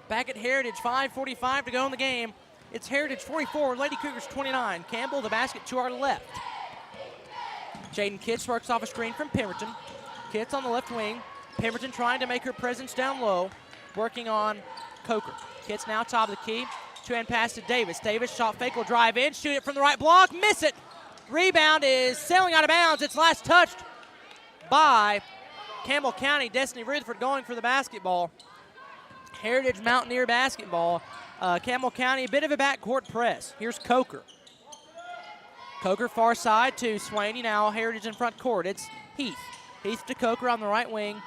Back at Heritage, 5:45 to go in the game. It's Heritage 44, Lady Cougars 29. Campbell, the basket to our left. Jaden Kitts works off a screen from Pemberton. Kitts on the left wing. Pemberton trying to make her presence down low, working on Coker. Kitts now top of the key. Two-hand pass to Davis. Davis, shot fake, will drive in, shoot it from the right block, miss it. Rebound is sailing out of bounds. It's last touched by Campbell County. Destiny Rutherford going for the basketball. Heritage Mountaineer basketball. Campbell County, a bit of a backcourt press. Here's Coker. Coker far side to Swaney. Now Heritage in front court. It's Heath. Heath to Coker on the right wing.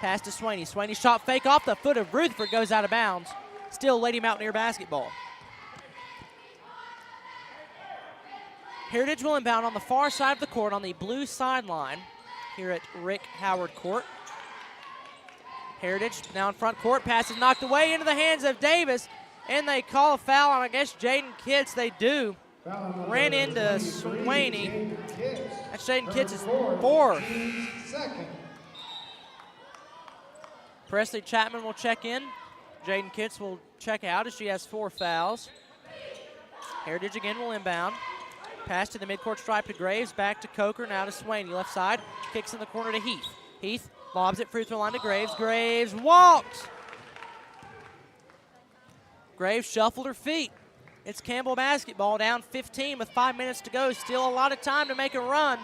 Pass to Swaney. Swaney shot fake off the foot of Rutherford, goes out of bounds. Still Lady Mountaineer basketball. Heritage will inbound on the far side of the court on the blue sideline here at Rick Howard Court. Heritage now in front court. Pass is knocked away into the hands of Davis, and they call a foul on, I guess, Jaden Kitts. They do. Ran into Swaney. That's Jaden Kitts' fourth. Presley Chapman will check in. Jaden Kitts will check out as she has 4 fouls. Heritage again will inbound. Pass to the midcourt stripe to Graves, back to Coker, now to Swaney. Left side, kicks in the corner to Heath. Heath lobs it free throw line to Graves. Graves walks. Graves shuffled her feet. It's Campbell basketball, down 15 with 5 minutes to go. Still a lot of time to make a run.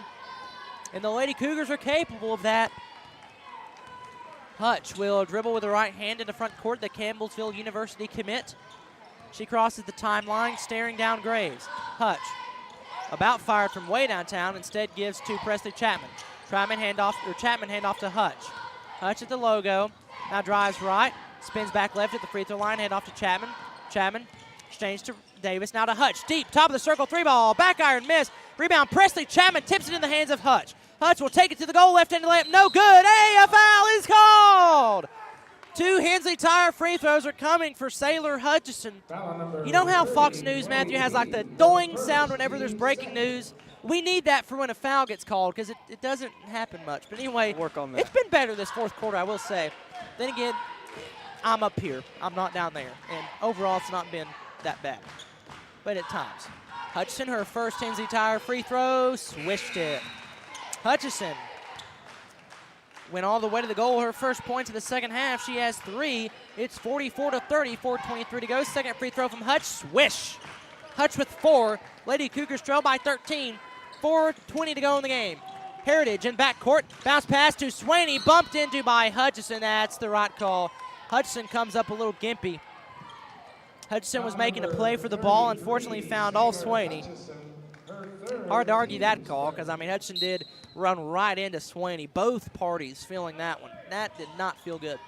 And the Lady Cougars are capable of that. Hutch will dribble with the right hand in the front court, the Campbellsville University commit. She crosses the timeline, staring down Graves. Hutch, about fired from way downtown, instead gives to Presley Chapman. Chapman handoff to Hutch. Hutch at the logo, now drives right, spins back left at the free throw line, handoff to Chapman. Chapman exchange to Davis, now to Hutch. Deep, top of the circle, 3-ball, back iron miss. Rebound, Presley Chapman tips it in the hands of Hutch. Hutch will take it to the goal, left-handed layup, no good. Hey, a foul is called. 2 Hensley Tire free throws are coming for Sailor Hutchison. You know how Fox News, Matthew, has like the doing sound whenever there's breaking news? We need that for when a foul gets called because it doesn't happen much. But anyway, work on that. It's been better this fourth quarter, I will say. Then again, I'm up here. I'm not down there. And overall, it's not been that bad. But at times. Hutchison, her first Hensley Tire free throw, swished it. Hutchison went all the way to the goal. Her first points of the second half. She has 3. It's 44-30, 4:23 to go. Second free throw from Hutch, swish. Hutch with 4. Lady Cougars trail by 13. 4:20 to go in the game. Heritage in backcourt. Bounce pass to Swaney. Bumped into by Hutchison. That's the right call. Hutchison comes up a little gimpy. Hutchison was making a play for the ball. Unfortunately found all Swaney. Hard to argue that call because, I mean, Hutchison did run right into Swaney. Both parties feeling that one. That did not feel good.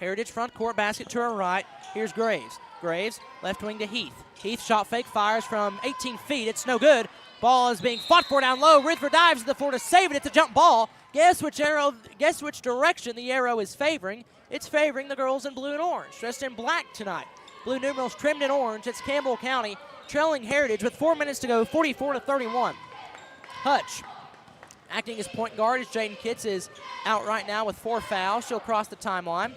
Heritage front court, basket to her right. Here's Graves. Graves, left wing to Heath. Heath shot fake, fires from 18 feet. It's no good. Ball is being fought for down low. Rutherford dives to the floor to save it. It's a jump ball. Guess which direction the arrow is favoring? It's favoring the girls in blue and orange, dressed in black tonight. Blue numerals trimmed in orange. It's Campbell County trailing Heritage with 4 minutes to go, 44-31. Hutch acting as point guard as Jaden Kitts is out right now with 4 fouls. She'll cross the timeline.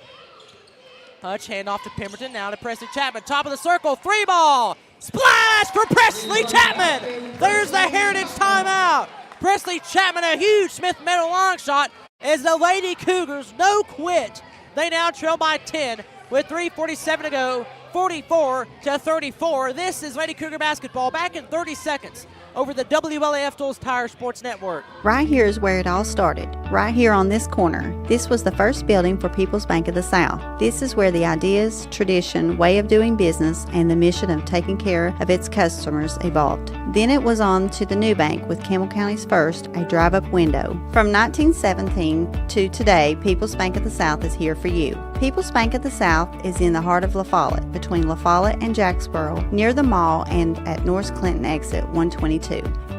Hutch hand off to Pemberton, now to Presley Chapman. Top of the circle, 3-ball. Splash for Presley Chapman. There's the Heritage timeout. Presley Chapman, a huge Smith Meadow long shot as the Lady Cougars no quit. They now trail by 10 with 3:47 to go, 44-34. This is Lady Cougar basketball back in 30 seconds over the WLAF Tools Tire Sports Network. Right here is where it all started, right here on this corner. This was the first building for People's Bank of the South. This is where the ideas, tradition, way of doing business, and the mission of taking care of its customers evolved. Then it was on to the new bank with Campbell County's first, a drive-up window. From 1917 to today, People's Bank of the South is here for you. People's Bank of the South is in the heart of La Follette, between La Follette and Jacksboro, near the mall and at North Clinton exit 122.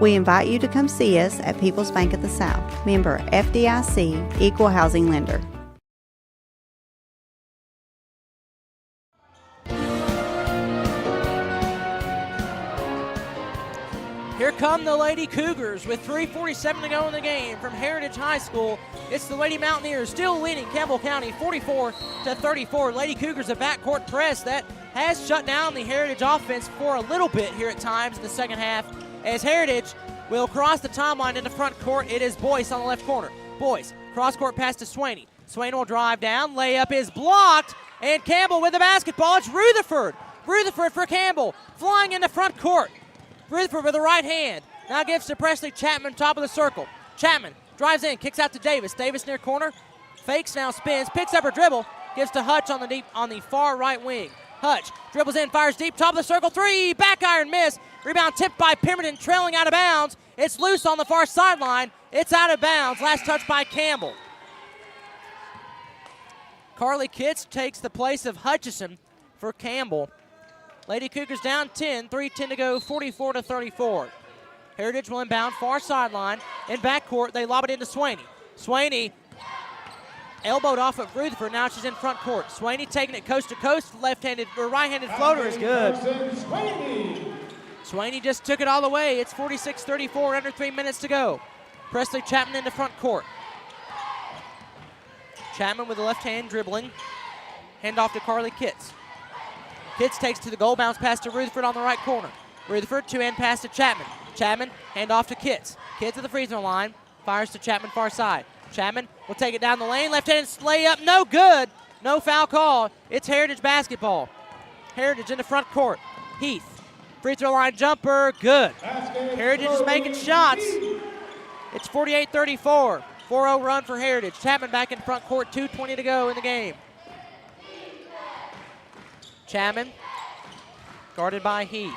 We invite you to come see us at People's Bank of the South, member FDIC, equal housing lender. Here come the Lady Cougars with 3:47 to go in the game from Heritage High School. It's the Lady Mountaineers still leading Campbell County 44-34. Lady Cougars a backcourt press that has shut down the Heritage offense for a little bit here at times in the second half, as Heritage will cross the timeline in the front court. It is Boyce on the left corner. Boyce, cross-court pass to Swaney. Swaney will drive down. Layup is blocked, and Campbell with the basketball. It's Rutherford. Rutherford for Campbell, flying into front court. Rutherford with the right hand. Now gives to Presley Chapman, top of the circle. Chapman drives in, kicks out to Davis. Davis near corner. Fakes, now spins, picks up her dribble. Gives to Hutch on the far right wing. Hutch dribbles in, fires deep, top of the circle, 3, back iron miss. Rebound tipped by Pemberton, trailing out of bounds. It's loose on the far sideline. It's out of bounds. Last touch by Campbell. Carly Kitts takes the place of Hutchison for Campbell. Lady Cougars down 10, 3:10 to go, 44-34. Heritage will inbound far sideline. In backcourt, they lob it into Swaney. Swaney elbowed off of Rutherford. Now she's in front court. Swaney taking it coast to coast. Left-handed or right-handed floater is good. Swaney just took it all the way. It's 46-34, under 3 minutes to go. Presley Chapman into front court. Chapman with the left hand dribbling. Hand off to Carly Kitts. Kitts takes to the goal, bounce pass to Rutherford on the right corner. Rutherford, two-hand pass to Chapman. Chapman, hand off to Kitts. Kitts at the free throw line, fires to Chapman far side. Chapman will take it down the lane, left-handed layup, no good. No foul call. It's Heritage basketball. Heritage in the front court. Heath, free throw line jumper, good. Heritage is making shots. It's 48-34. 4-0 run for Heritage. Chapman back in front court, 2:20 to go in the game. Chapman, guarded by Heath.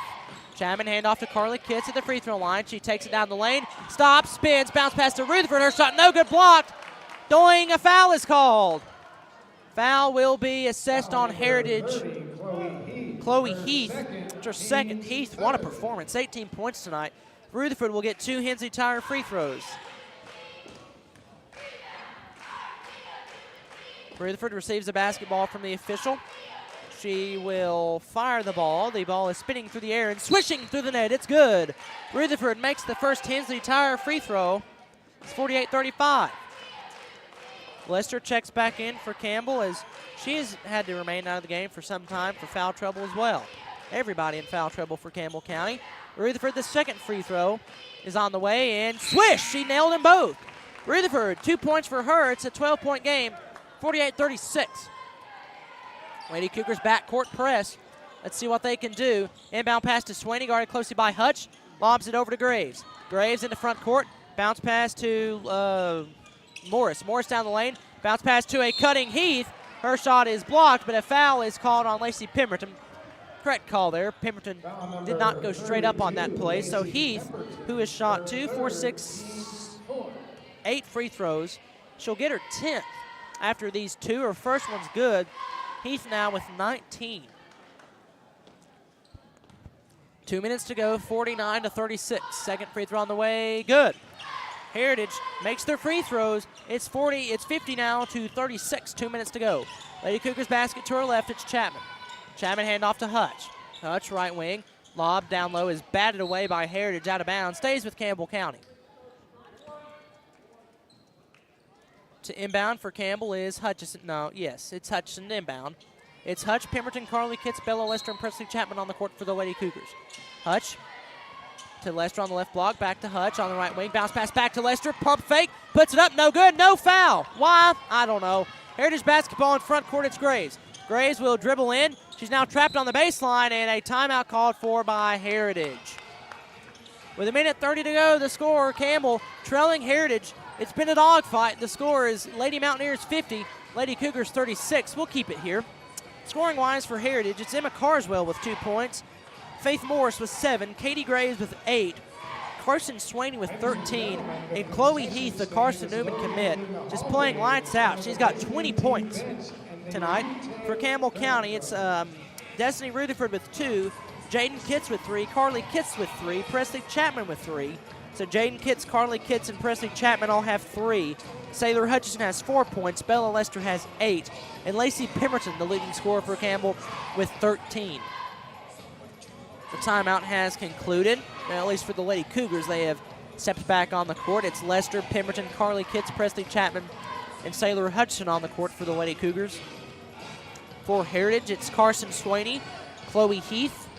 Chapman hand off to Carly Kitts at the free throw line. She takes it down the lane, stops, spins, bounce pass to Rutherford. Her shot no good, blocked. Doing a foul is called. Foul will be assessed on Heritage. Chloe Heath, it's her second. Heath, what a performance, 18 points tonight. Rutherford will get 2 Hensley Tire free throws. Rutherford receives the basketball from the official. She will fire the ball. The ball is spinning through the air and swishing through the net. It's good. Rutherford makes the first Hensley Tire free throw. It's 48-35. Lester checks back in for Campbell as she has had to remain out of the game for some time for foul trouble as well. Everybody in foul trouble for Campbell County. Rutherford, the second free throw, is on the way, and swish! She nailed them both. Rutherford, 2 points for her. It's a 12-point game, 48-36. Lady Cougars backcourt press. Let's see what they can do. Inbound pass to Swaney, guarded closely by Hutch. Lobs it over to Graves. Graves in the front court. Bounce pass to Morris. Morris down the lane. Bounce pass to a cutting Heath. Her shot is blocked, but a foul is called on Lacey Pemberton. Correct call there. Pemberton did not go straight up on that play. So Heath, who has shot 2, 4, 6, 8 free throws, she'll get her 10th after these 2. Her first one's good. Heath now with 19. 2 minutes to go, 49-36. Second free throw on the way, good. Heritage makes their free throws. It's 50 now to 36, 2 minutes to go. Lady Cougars basket to her left, it's Chapman. Chapman hand off to Hutch. Hutch right wing, lob down low is batted away by Heritage out of bounds, stays with Campbell County. To inbound for Campbell is Hutchison. No, yes, it's Hutchison inbound. It's Hutch, Pemberton, Carly Kitts, Bella Lester, and Presley Chapman on the court for the Lady Cougars. Hutch to Lester on the left block, back to Hutch on the right wing. Bounce pass back to Lester, pump fake, puts it up, no good, no foul. Why? I don't know. Heritage basketball in front court, it's Graves. Graves will dribble in. She's now trapped on the baseline, and a timeout called for by Heritage. With 1:30 to go, the score, Campbell trailing Heritage. It's been a dogfight. The score is Lady Mountaineers 50, Lady Cougars 36. We'll keep it here. Scoring-wise for Heritage, it's Emma Carswell with 2 points, Faith Morris with 7, Katie Graves with 8, Carson Swaney with 13, and Chloe Heath, the Carson Newman commit, just playing lights out. She's got 20 points tonight. For Campbell County, it's Destiny Rutherford with 2, Jaden Kitts with 3, Carly Kitts with 3, Presley Chapman with 3. So Jaden Kitts, Carly Kitts, and Presley Chapman all have 3. Sailor Hutchison has 4 points. Bella Lester has 8. And Lacey Pemberton, the leading scorer for Campbell, with 13. The timeout has concluded. Now, at least for the Lady Cougars, they have stepped back on the court. It's Lester, Pemberton, Carly Kitts, Presley Chapman, and Sailor Hutchison on the court for the Lady Cougars. For Heritage, it's Carson Swaney, Chloe Heath,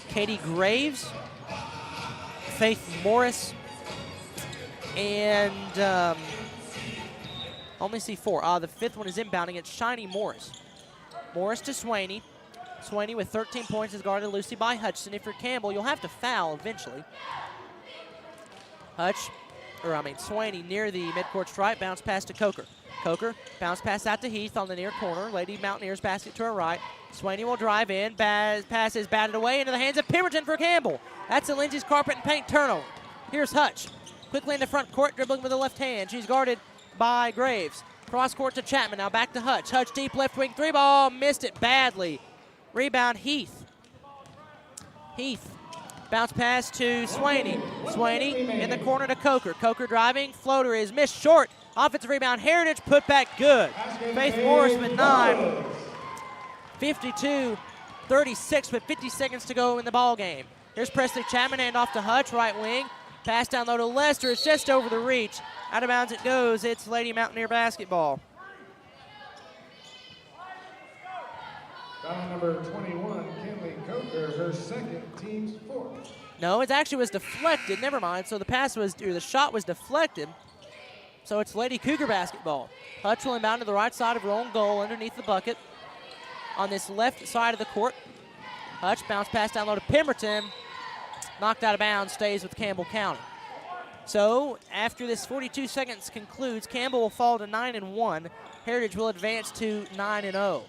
Katie Graves, Faith Morris, and only see 4. The fifth one is inbounding. It's Shiny Morris. Morris to Swaney. Swaney with 13 points is guarded loosely by Hutchison. If you're Campbell, you'll have to foul eventually. Swaney near the midcourt stripe. Bounce pass to Coker. Coker bounce pass out to Heath on the near corner. Lady Mountaineers basket to her right. Swaney will drive in. Pass is batted away into the hands of Pemberton for Campbell. That's a Lindsay's Carpet and Paint turnover. Here's Hutch. Quickly into front court, dribbling with the left hand. She's guarded by Graves. Cross court to Chapman. Now back to Hutch. Hutch deep left wing 3 ball. Missed it badly. Rebound Heath. Heath. Bounce pass to Swaney. Swaney in the corner to Coker. Coker driving. Floater is missed short. Offensive rebound. Heritage put back good. Faith Morris with 9. 52-36 with 50 seconds to go in the ball game. Here's Presley Chapman and off to Hutch, right wing. Pass down low to Lester. It's just over the reach. Out of bounds it goes. It's Lady Mountaineer basketball. Foul number 21, Kinley Coker, her second, team's 4th. No, it actually was deflected. Never mind. So the shot was deflected. So it's Lady Cougar basketball. Hutch will inbound to the right side of her own goal underneath the bucket. On this left side of the court, Hutch bounce pass down low to Pemberton. Knocked out of bounds, stays with Campbell County. So after this 42 seconds concludes, Campbell will fall to 9-1. Heritage will advance to 9-0.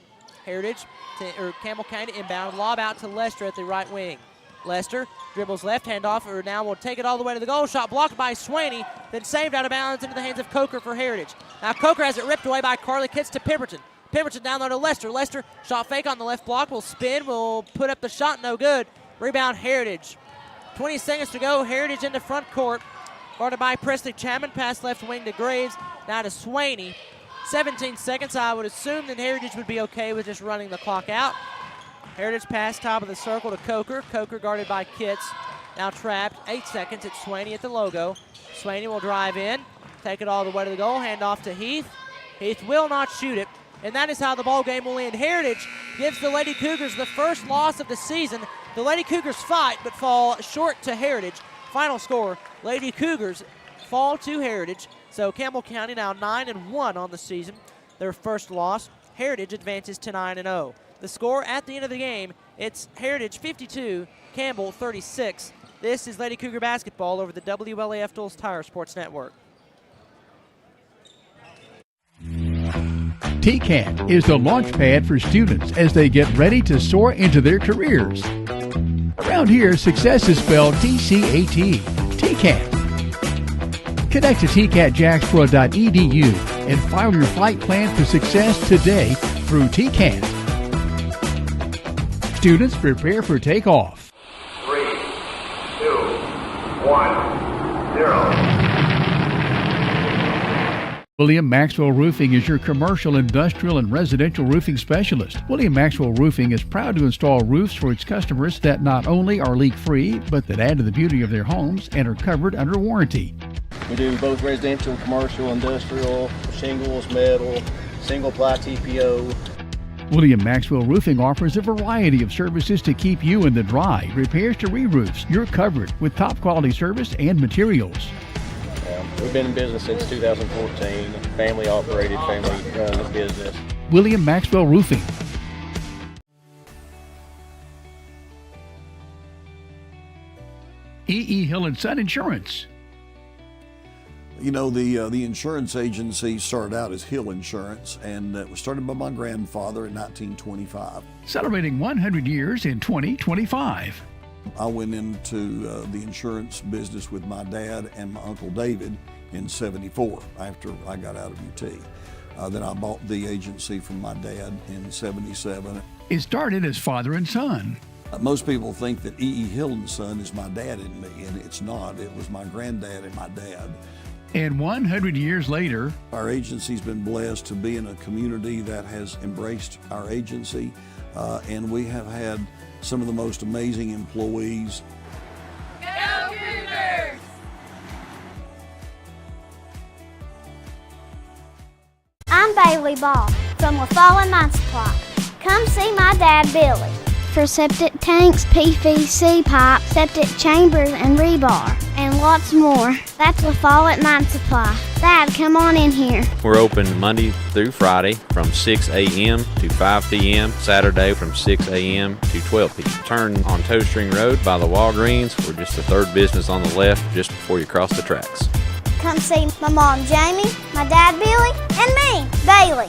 Campbell County inbound, lob out to Lester at the right wing. Lester dribbles left, hand off, or now will take it all the way to the goal. Shot blocked by Swaney, then saved out of bounds into the hands of Coker for Heritage. Now Coker has it ripped away by Carly Kitts to Pemberton. Pemberton down low to Lester. Lester, shot fake on the left block, will spin, will put up the shot, no good. Rebound Heritage. 20 seconds to go, Heritage into front court. Guarded by Presley Chapman, pass left wing to Graves, now to Swaney. 17 seconds, I would assume that Heritage would be okay with just running the clock out. Heritage pass top of the circle to Coker. Coker guarded by Kitts, now trapped. 8 seconds, it's Swaney at the logo. Swaney will drive in, take it all the way to the goal, hand off to Heath. Heath will not shoot it. And that is how the ball game will end. Heritage gives the Lady Cougars the first loss of the season. The Lady Cougars fight but fall short to Heritage. Final score, Lady Cougars fall to Heritage. So Campbell County now 9-1 on the season. Their first loss. Heritage advances to 9-0. The score at the end of the game, it's Heritage 52, Campbell 36. This is Lady Cougar basketball over the WLAF Duals Tire Sports Network. TCAT is the launch pad for students as they get ready to soar into their careers. Around here, success is spelled TCAT, TCAT. Connect to tcatjacksboro.edu and file your flight plan for success today through TCAT. Students prepare for takeoff. 3, 2, 1, 0. William Maxwell Roofing is your commercial, industrial, and residential roofing specialist. William Maxwell Roofing is proud to install roofs for its customers that not only are leak-free, but that add to the beauty of their homes and are covered under warranty. We do both residential, commercial, industrial, shingles, metal, single-ply TPO. William Maxwell Roofing offers a variety of services to keep you in the dry. Repairs to re-roofs. You're covered with top quality service and materials. We've been in business since 2014. Family operated, family run business. William Maxwell Roofing. E.E. Hill & Son Insurance. You know, the insurance agency started out as Hill Insurance, and it was started by my grandfather in 1925. Celebrating 100 years in 2025. I went into the insurance business with my dad and my Uncle David in '74 after I got out of UT. Then I bought the agency from my dad in '77. It started as father and son. Most people think that E.E. Hill & Son is my dad and me, and it's not. It was my granddad and my dad. And 100 years later, our agency's been blessed to be in a community that has embraced our agency, and we have had some of the most amazing employees. Go Cougars! I'm Bailey Ball from LaFollette Mine Supply. Come see my dad, Billy. For septic tanks, PVC pipe, septic chambers, and rebar, and lots more. That's LaFollette Mine Supply. Dad, come on in here. We're open Monday through Friday from 6 a.m. to 5 p.m., Saturday from 6 a.m. to 12 p.m. Turn on Toe String Road by the Walgreens. We're just the third business on the left just before you cross the tracks. Come see my mom, Jamie, my dad, Billy, and me, Bailey.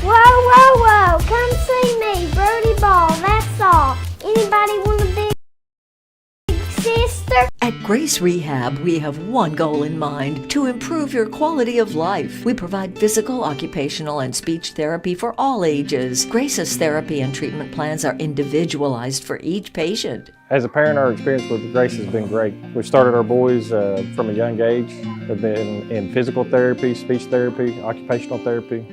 Whoa, whoa, whoa, come see me, Brody Ball, that's all. Anybody want a big sister? At Grace Rehab, we have one goal in mind: to improve your quality of life. We provide physical, occupational, and speech therapy for all ages. Grace's therapy and treatment plans are individualized for each patient. As a parent, our experience with Grace has been great. We've started our boys from a young age. They've been in physical therapy, speech therapy, occupational therapy.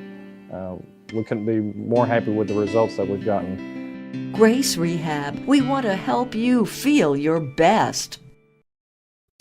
We couldn't be more happy with the results that we've gotten. Grace Rehab, we want to help you feel your best.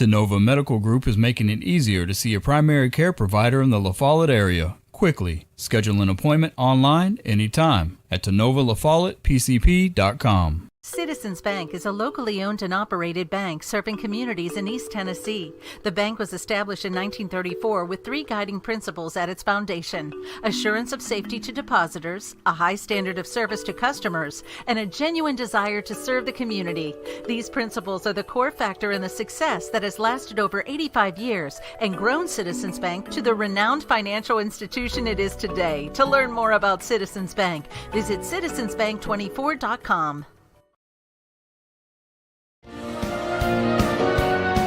Tenova Medical Group is making it easier to see a primary care provider in the La Follette area quickly. Schedule an appointment online anytime at TenovaLaFollettePCP.com. Citizens Bank is a locally owned and operated bank serving communities in East Tennessee. The bank was established in 1934 with three guiding principles at its foundation: assurance of safety to depositors, a high standard of service to customers, and a genuine desire to serve the community. These principles are the core factor in the success that has lasted over 85 years and grown Citizens Bank to the renowned financial institution it is today. To learn more about Citizens Bank, visit citizensbank24.com.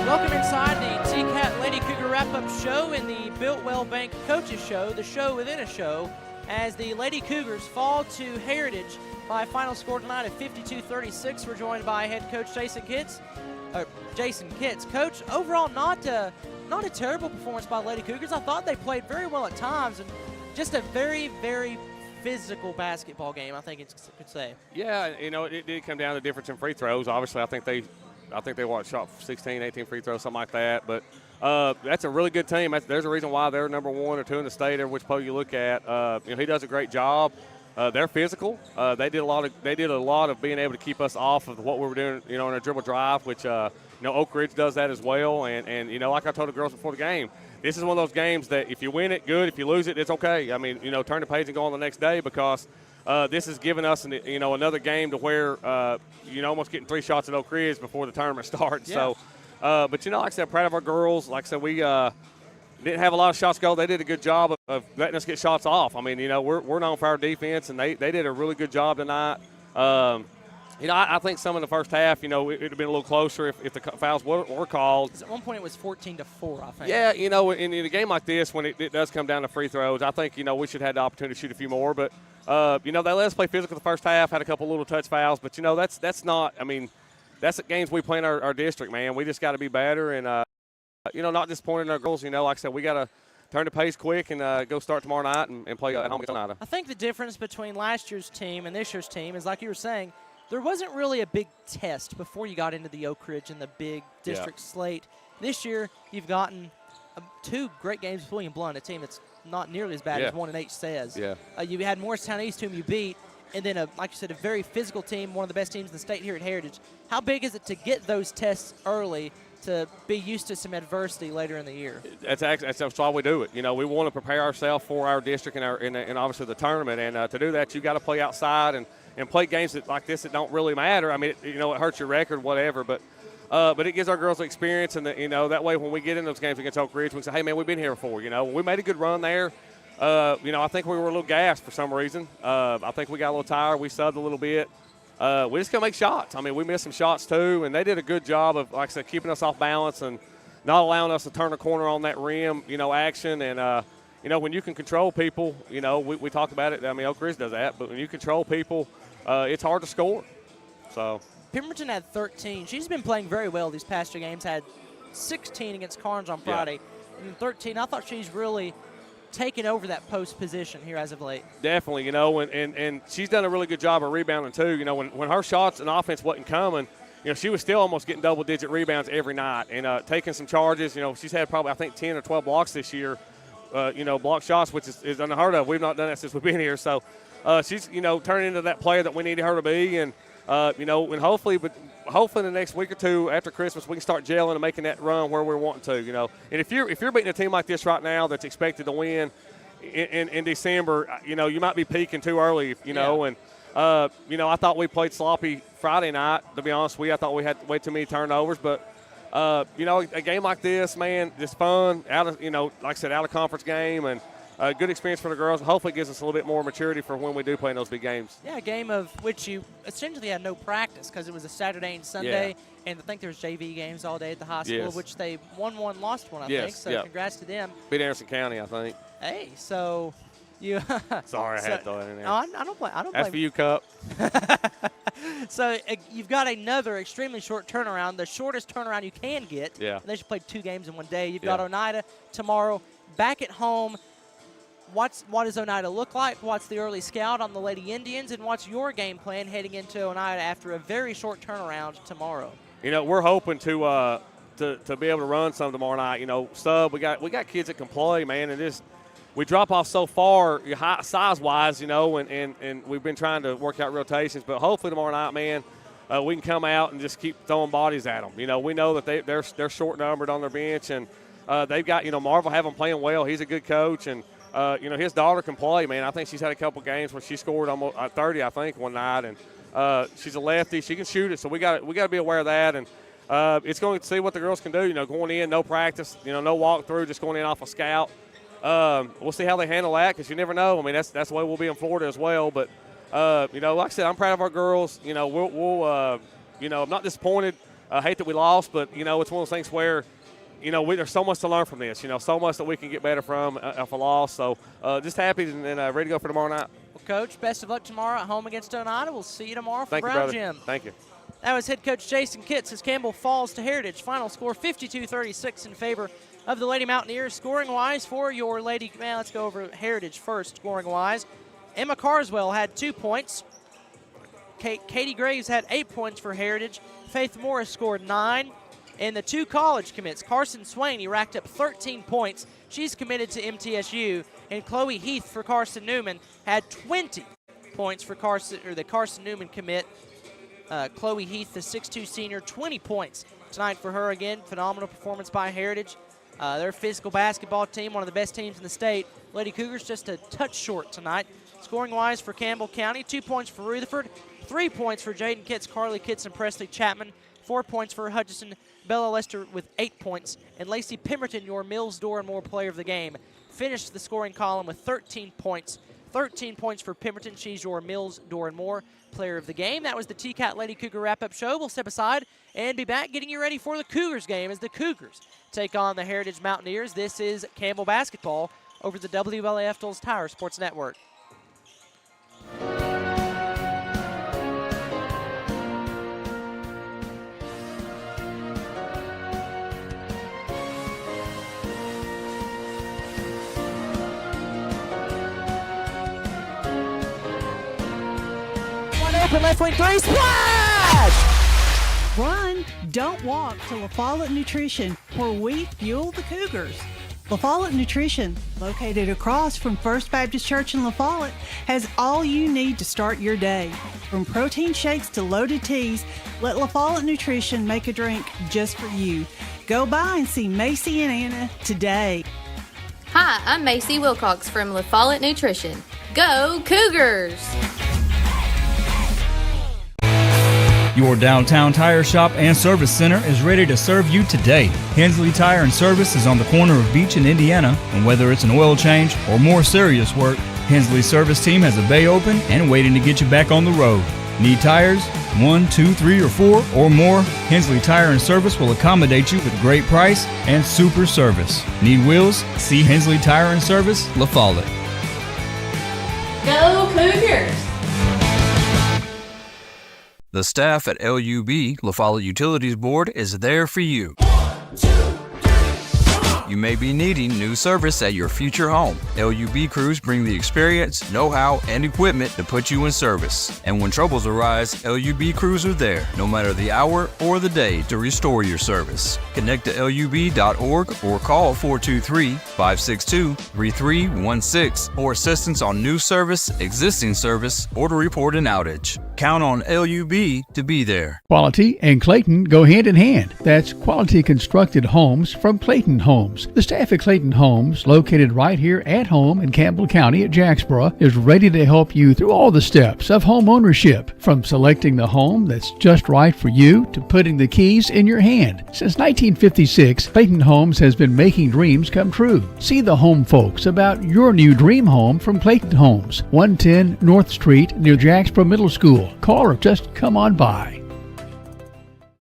Welcome inside the TCAT Lady Cougar Wrap-Up Show in the Built-Well Bank Coaches Show, the show within a show, as the Lady Cougars fall to Heritage by a final score tonight of 52-36. We're joined by head coach Jason Kitts. Coach, overall not a terrible performance by the Lady Cougars. I thought they played very well at times, and just a very, very physical basketball game, I think it's could say. Yeah, you know, it did come down to the difference in free throws. Obviously, I think they shot 16, 18 free throws, something like that. But that's a really good team. There's a reason why they're number 1 or 2 in the state, which poll you look at. He does a great job. They're physical. They did a lot of being able to keep us off of what we were doing, in a dribble drive, which Oak Ridge does that as well. And like I told the girls before the game, this is one of those games that if you win it, good. If you lose it, it's okay. I mean, turn the page and go on the next day, because this has given us, another game to where, almost getting 3 shots at Oak Ridge before the tournament starts. Yeah. So, but, like I said, proud of our girls. Like I said, we didn't have a lot of shots go. They did a good job of letting us get shots off. I mean, we're known for our defense, and they did a really good job tonight. I think some in the first half, it would have been a little closer if the fouls were called. At one point it was 14-4, I think. Yeah, in a game like this, when it does come down to free throws, I think, we should have the opportunity to shoot a few more. But, they let us play physical the first half, had a couple little touch fouls. But, that's not – that's the games we play in our district, man. We just got to be better and, not disappointed in our girls. Like I said, we got to turn the pace quick and go start tomorrow night and play at home tonight. I think the difference between last year's team and this year's team is, like you were saying, there wasn't really a big test before you got into the Oak Ridge and the big district slate. This year, you've gotten 2 great games with William Blount, a team that's not nearly as bad as 1-8 says. Yeah. You had Morristown East, whom you beat, and then, like you said, a very physical team, one of the best teams in the state here at Heritage. How big is it to get those tests early to be used to some adversity later in the year? That's why we do it. You know, we want to prepare ourselves for our district and obviously the tournament. And to do that, you got to play outside and play games like this that don't really matter. I mean, it hurts your record, whatever, but it gives our girls experience, and that way when we get in those games against Oak Ridge, we can say, hey man, we've been here before. We made a good run there. I think we were a little gassed for some reason. I think we got a little tired. We subbed a little bit. We just got to make shots. I mean, we missed some shots too, and they did a good job of, like I said, keeping us off balance and not allowing us to turn the corner on that rim, action. And, when you can control people, we talked about it. I mean, Oak Ridge does that, but when you control people, it's hard to score. So Pemberton had 13. She's been playing very well these past 2 games. Had 16 against Carnes on Friday. Yeah. And 13, I thought she's really taken over that post position here as of late. Definitely, and she's done a really good job of rebounding too. When her shots and offense wasn't coming, she was still almost getting double-digit rebounds every night and taking some charges. She's had probably, I think, 10 or 12 blocks this year, block shots, which is unheard of. We've not done that since we've been here. So she's, turning into that player that we needed her to be. And, and hopefully in the next week or two after Christmas, we can start gelling and making that run where we're wanting to, And if you're beating a team like this right now that's expected to win in December, you might be peaking too early, And, I thought we played sloppy Friday night, to be honest with you. I thought we had way too many turnovers. But, a game like this, man, it's fun. Like I said, out of conference game and good experience for the girls. Hopefully it gives us a little bit more maturity for when we do play in those big games. Yeah, a game of which you essentially had no practice because it was a Saturday and Sunday, and I think there's JV games all day at the high school, which they won one, lost one, I think. So congrats to them. Beat Anderson County, I think. Hey, so you. Sorry, I had to throw it in there. No, I don't play. That's for you, Cup. So you've got another extremely short turnaround, the shortest turnaround you can get. Yeah. Unless you played 2 games in one day. You've got Oneida tomorrow, back at home. What does Oneida look like? What's the early scout on the Lady Indians? And what's your game plan heading into Oneida after a very short turnaround tomorrow? We're hoping to be able to run some tomorrow night. Sub, we got kids that can play, man, and we drop off so far size-wise, and we've been trying to work out rotations. But hopefully tomorrow night, man, we can come out and just keep throwing bodies at them. We know that they're short-numbered on their bench, and they've got, Marvel have them playing well. He's a good coach, and his daughter can play, man. I think she's had a couple games where she scored almost 30, I think, one night, and she's a lefty. She can shoot it, so we got to be aware of that. And it's going to see what the girls can do. Going in, no practice, no walkthrough, just going in off a scout. We'll see how they handle that because you never know. I mean, that's the way we'll be in Florida as well. But like I said, I'm proud of our girls. We'll I'm not disappointed. I hate that we lost, but it's one of those things where. There's so much to learn from this. So much that we can get better from if a loss. So just happy and ready to go for tomorrow night. Well, Coach, best of luck tomorrow at home against Oneida. We'll see you tomorrow for Brown Gym. Thank you. That was head coach Jason Kitts as Campbell falls to Heritage. Final score 52-36 in favor of the Lady Mountaineers. Scoring-wise for your Lady, let's go over Heritage first, scoring-wise. Emma Carswell had 2 points. Katie Graves had 8 points for Heritage. Faith Morris scored 9. And the 2 college commits, Carson Swain, he racked up 13 points. She's committed to MTSU. And Chloe Heath for Carson Newman had 20 points for the Carson Newman commit. Chloe Heath, the 6'2 senior, 20 points tonight for her again. Phenomenal performance by Heritage. Their physical basketball team, one of the best teams in the state. Lady Cougars just a touch short tonight. Scoring-wise for Campbell County, 2 points for Rutherford, 3 points for Jaden Kitts, Carly Kitts, and Presley Chapman. 4 points for Hutchison, Bella Lester with 8 points, and Lacey Pemberton, your Mills Door and More player of the game, finished the scoring column with 13 points. 13 points for Pemberton. She's your Mills Door and More player of the game. That was the TCAT Lady Cougar wrap-up show. We'll step aside and be back getting you ready for the Cougars game as the Cougars take on the Heritage Mountaineers. This is Campbell basketball over the WLAF Dulles Tire Sports Network. Open left wing 3, splash! Run, don't walk to La Follette Nutrition, where we fuel the Cougars. La Follette Nutrition, located across from First Baptist Church in La Follette, has all you need to start your day. From protein shakes to loaded teas, let La Follette Nutrition make a drink just for you. Go by and see Macy and Anna today. Hi, I'm Macy Wilcox from La Follette Nutrition. Go Cougars! Your downtown tire shop and service center is ready to serve you today. Hensley Tire and Service is on the corner of Beach and Indiana, and whether it's an oil change or more serious work, Hensley Service Team has a bay open and waiting to get you back on the road. Need tires? 1, 2, 3, or 4 or more? Hensley Tire and Service will accommodate you with great price and super service. Need wheels? See Hensley Tire and Service, La Follette. Go Cougars! The staff at LUB, La Follette Utilities Board, is there for you. You may be needing new service at your future home. LUB crews bring the experience, know-how, and equipment to put you in service. And when troubles arise, LUB crews are there, no matter the hour or the day, to restore your service. Connect to LUB.org or call 423-562-3316 for assistance on new service, existing service, or to report an outage. Count on LUB to be there. Quality and Clayton go hand in hand. That's quality constructed homes from Clayton Homes. The staff at Clayton Homes, located right here at home in Campbell County at Jacksboro, is ready to help you through all the steps of home ownership, from selecting the home that's just right for you to putting the keys in your hand. Since 1956, Clayton Homes has been making dreams come true. See the home folks about your new dream home from Clayton Homes, 110 North Street near Jacksboro Middle School. Call or just come on by.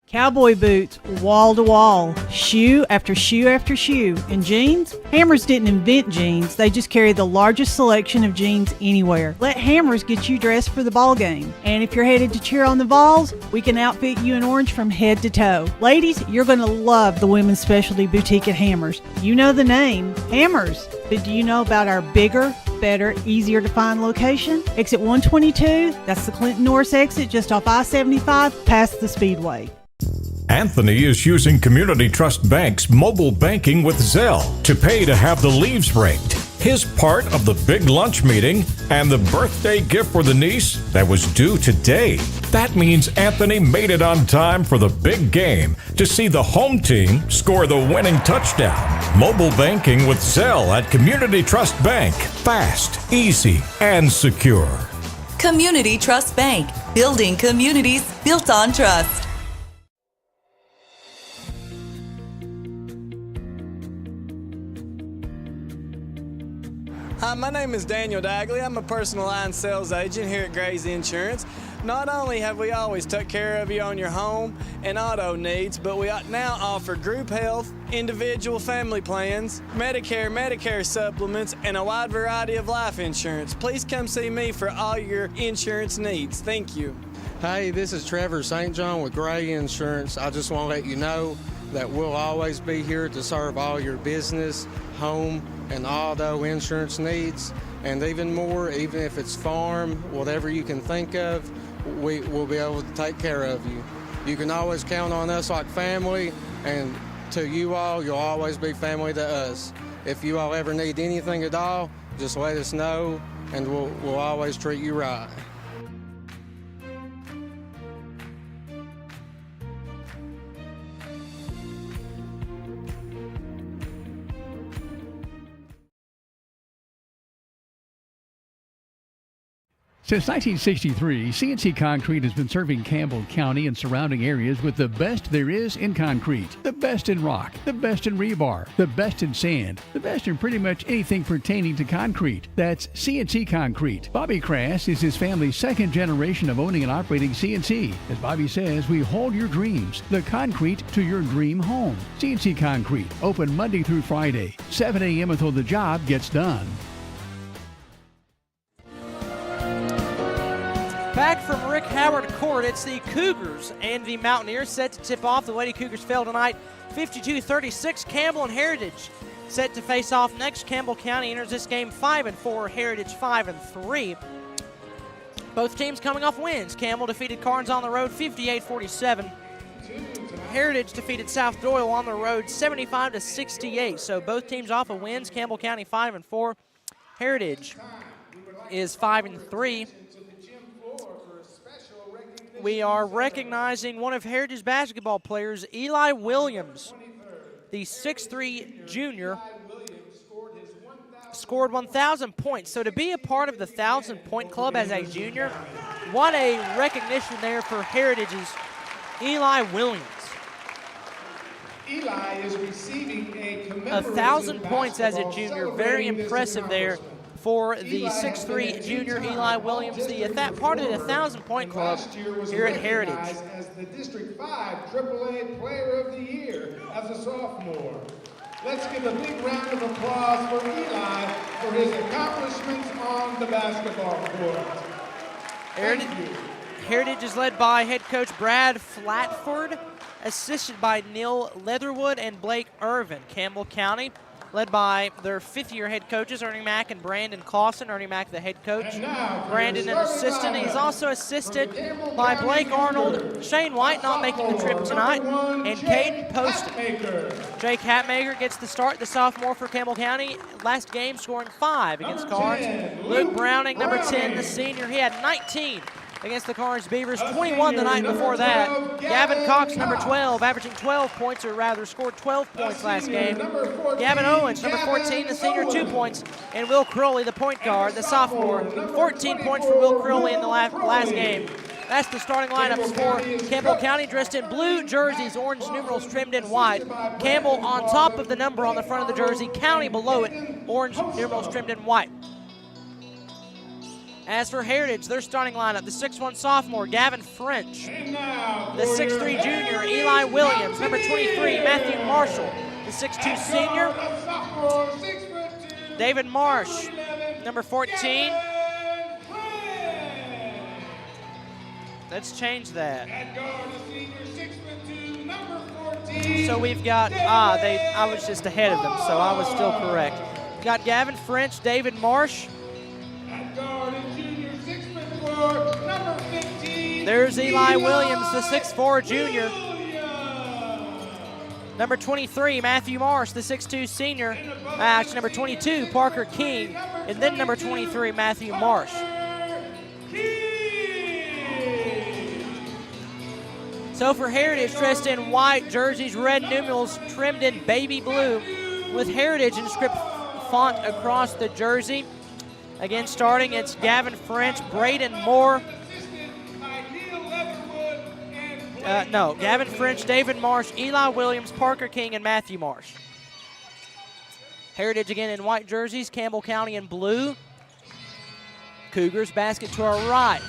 Cowboy boots, wall to wall, shoe after shoe after shoe. And jeans? Hammers didn't invent jeans, they just carry the largest selection of jeans anywhere. Let Hammers get you dressed for the ball game. And if you're headed to cheer on the Vols, we can outfit you in orange from head to toe. Ladies, you're going to love the women's specialty boutique at Hammers. You know the name, Hammers. But do you know about our bigger, better, easier to find location? Exit 122, that's the Clinton Norris exit just off I-75 past the Speedway. Anthony is using Community Trust Bank's mobile banking with Zelle to pay to have the leaves raked. His part of the big lunch meeting and the birthday gift for the niece that was due today. That means Anthony made it on time for the big game to see the home team score the winning touchdown. Mobile banking with Zelle at Community Trust Bank. Fast, easy, and secure. Community Trust Bank. Building communities built on trust. Hi, my name is Daniel Dagley. I'm a personal line sales agent here at Gray's Insurance. Not only have we always took care of you on your home and auto needs, but we now offer group health, individual family plans, Medicare supplements, and a wide variety of life insurance. Please come see me for all your insurance needs. Thank you. Hey, this is Trevor St. John with Gray Insurance. I just want to let you know that we'll always be here to serve all your business, home, and auto insurance needs, and even more, even if it's farm, whatever you can think of, we will be able to take care of you. You can always count on us like family, and to you all, you'll always be family to us. If you all ever need anything at all, just let us know, and we'll always treat you right. Since 1963, CNC Concrete has been serving Campbell County and surrounding areas with the best there is in concrete. The best in rock, the best in rebar, the best in sand, the best in pretty much anything pertaining to concrete. That's CNC Concrete. Bobby Crass is his family's second generation of owning and operating CNC. As Bobby says, we hold your dreams, the concrete to your dream home. CNC Concrete, open Monday through Friday, 7 a.m. until the job gets done. Back from Rick Howard Court, it's the Cougars and the Mountaineers set to tip off. The Lady Cougars fell tonight 52-36. Campbell and Heritage set to face off next. Campbell County enters this game 5-4, Heritage 5-3. Both teams coming off wins. Campbell defeated Carnes on the road 58-47. Heritage defeated South Doyle on the road 75-68. So both teams off of wins. Campbell County 5-4. Heritage is 5-3. We are recognizing one of Heritage basketball players, Eli Williams, the 6'3 junior, scored 1,000 points. So to be a part of the 1,000-point club as a junior, what a recognition there for Heritage's Eli Williams. Eli is receiving a 1,000 points as a junior. Very impressive there for the 6'3 junior Eli Williams, part of the 1,000-point club here at Heritage. As the District 5 AAA Player of the Year as a sophomore. Let's give a big round of applause for Eli for his accomplishments on the basketball court. Heritage is led by head coach Brad Flatford, assisted by Neil Leatherwood and Blake Irvin. Campbell County, led by their fifth-year head coaches, Ernie Mack and Brandon Clausen. Ernie Mack, the head coach. Brandon, an assistant. He's also assisted by Blake Arnold, Shane White, not making the trip tonight, and Caden Poston. Jake Hatmaker gets the start, the sophomore for Campbell County. Last game scoring 5 against Carnes. Luke Browning, number 10, the senior. He had 19 against the Carnes Beavers, 21 the night before that. Gavin Cox, number 12, averaging 12 points, or rather scored 12 points last game. Gavin Owens, number 14, the senior, 2 points. And Will Crowley, the point guard, the sophomore, 14 points for Will Crowley in the last game. That's the starting lineups for Campbell County, dressed in blue jerseys, orange numerals trimmed in white. Campbell on top of the number on the front of the jersey, County below it, orange numerals trimmed in white. As for Heritage, their starting lineup, the 6'1 sophomore, Gavin French. The 6'3 junior, Eli Williams. Number 23, Matthew Marshall. The 6'2 senior, David Marsh. Number 14. Let's change that. So we've got, I was just ahead of them, so I was still correct. Got Gavin French, David Marsh. There's Eli Williams, the 6'4 junior. Number 23, Matthew Marsh, the 6'2 senior. Actually, number 22, Parker King. And then number 23, Matthew Marsh. So for Heritage, dressed in white jerseys, red numerals trimmed in baby blue, with Heritage inscripted font across the jersey. Again, starting, it's Gavin French, Braden Moore. Gavin French, David Marsh, Eli Williams, Parker King, and Matthew Marsh. Heritage again in white jerseys, Campbell County in blue. Cougars basket to our right.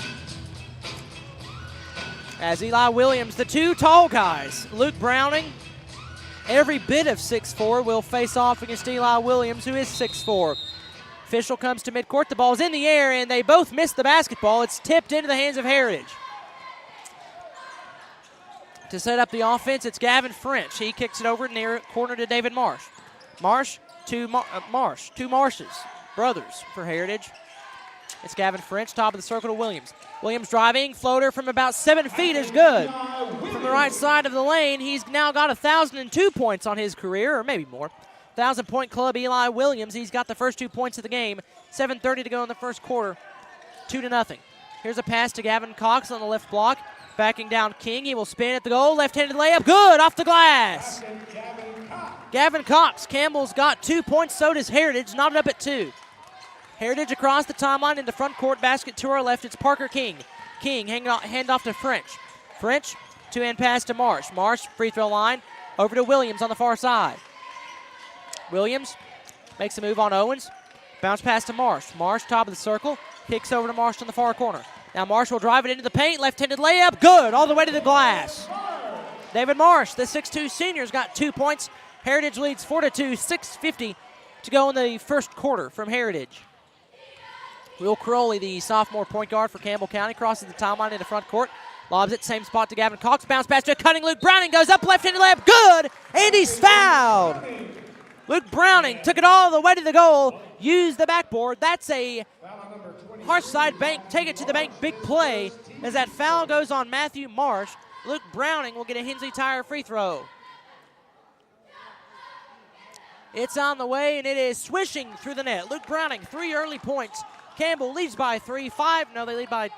As Eli Williams, the 2 tall guys, Luke Browning, every bit of 6'4", will face off against Eli Williams, who is 6'4". Official comes to midcourt. The ball's in the air, and they both miss the basketball. It's tipped into the hands of Heritage. To set up the offense, it's Gavin French. He kicks it over near corner to David Marsh. Marsh to Marsh. 2 Marshes, brothers for Heritage. It's Gavin French, top of the circle to Williams. Williams driving, floater from about 7 feet is good. From the right side of the lane, he's now got 1,002 points on his career, or maybe more. 1,000-point club, Eli Williams. He's got the first 2 points of the game. 7:30 to go in the first quarter. 2-0. Here's a pass to Gavin Cox on the left block. Backing down King. He will spin at the goal. Left-handed layup. Good off the glass. Gavin Cox. Campbell's got 2 points. So does Heritage. Knotted up at 2. Heritage across the timeline into front court. Basket to our left. It's Parker King. King hand off to French. French, 2-hand pass to Marsh. Marsh, free throw line. Over to Williams on the far side. Williams makes a move on Owens. Bounce pass to Marsh. Marsh, top of the circle. Kicks over to Marsh on the far corner. Now Marsh will drive it into the paint. Left-handed layup. Good. All the way to the glass. David Marsh, the 6'2 senior's got 2 points. Heritage leads 4-2. 6:50 to go in the first quarter from Heritage. Will Crowley, the sophomore point guard for Campbell County, crosses the timeline into front court. Lobs it, same spot to Gavin Cox. Bounce pass to a cutting Luke Browning. Goes up, left-handed layup. Good. And he's fouled. Luke Browning took it all the way to the goal. Used the backboard. That's a harsh side bank. Take it to the bank. Big play as that foul goes on Matthew Marsh. Luke Browning will get a Hensley Tire free throw. It's on the way, and it is swishing through the net. Luke Browning, 3 early points. Campbell leads by 3. They lead by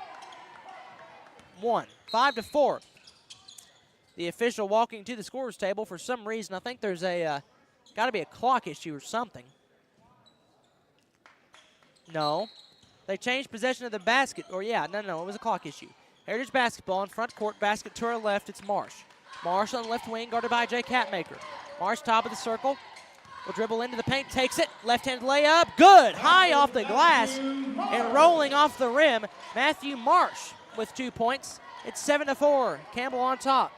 1. 5-4. The official walking to the scorer's table for some reason. I think there's got to be a clock issue or something. No. They changed possession of the basket. Or, yeah, no, it was a clock issue. Heritage basketball in front court. Basket to our left. It's Marsh. Marsh on the left wing, guarded by Jake Hatmaker. Marsh, top of the circle. Will dribble into the paint, takes it. Left-handed layup. Good. High off the glass and rolling off the rim. Matthew Marsh with 2 points. It's 7-4. Campbell on top.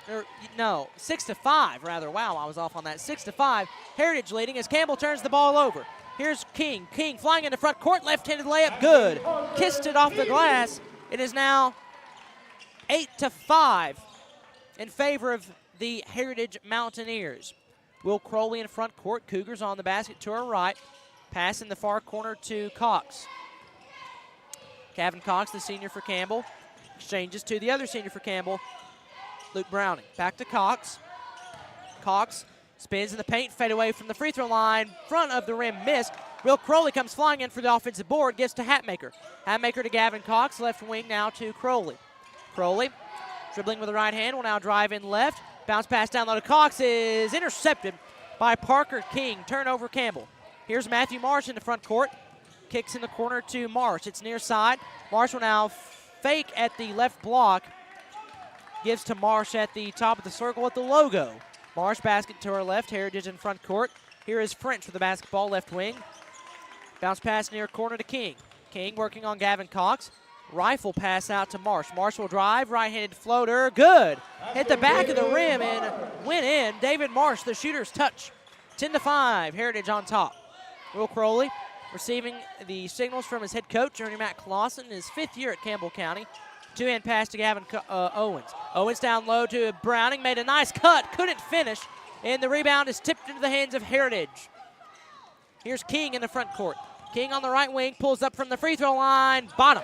6-5 rather. Wow, I was off on that. 6-5. Heritage leading as Campbell turns the ball over. Here's King. King flying into front court. Left-handed layup. Good. Kissed it off the glass. It is now 8-5 in favor of the Heritage Mountaineers. Will Crowley in front court. Cougars on the basket to our right. Pass in the far corner to Cox. Kevin Cox, the senior for Campbell. Exchanges to the other senior for Campbell, Luke Browning. Back to Cox. Cox spins in the paint, fade away from the free throw line. Front of the rim, missed. Will Crowley comes flying in for the offensive board, gives to Hatmaker. Hatmaker to Gavin Cox, left wing now to Crowley. Crowley, dribbling with the right hand, will now drive in left. Bounce pass down low to Cox is intercepted by Parker King. Turnover Campbell. Here's Matthew Marsh in the front court. Kicks in the corner to Marsh. It's near side. Marsh will now fake at the left block. Gives to Marsh at the top of the circle at the logo. Marsh basket to our left. Heritage in front court. Here is French with the basketball, left wing. Bounce pass near corner to King. King working on Gavin Cox. Rifle pass out to Marsh. Marsh will drive. Right-handed floater. Good. Hit the back of the rim and went in. David Marsh, the shooter's touch. 10-5. Heritage on top. Will Crowley receiving the signals from his head coach, Ernie Matt Clausen, his 5th year at Campbell County. Two-hand pass to Gavin Owens. Owens down low to Browning. Made a nice cut. Couldn't finish. And the rebound is tipped into the hands of Heritage. Here's King in the front court. King on the right wing. Pulls up from the free throw line. Bottom.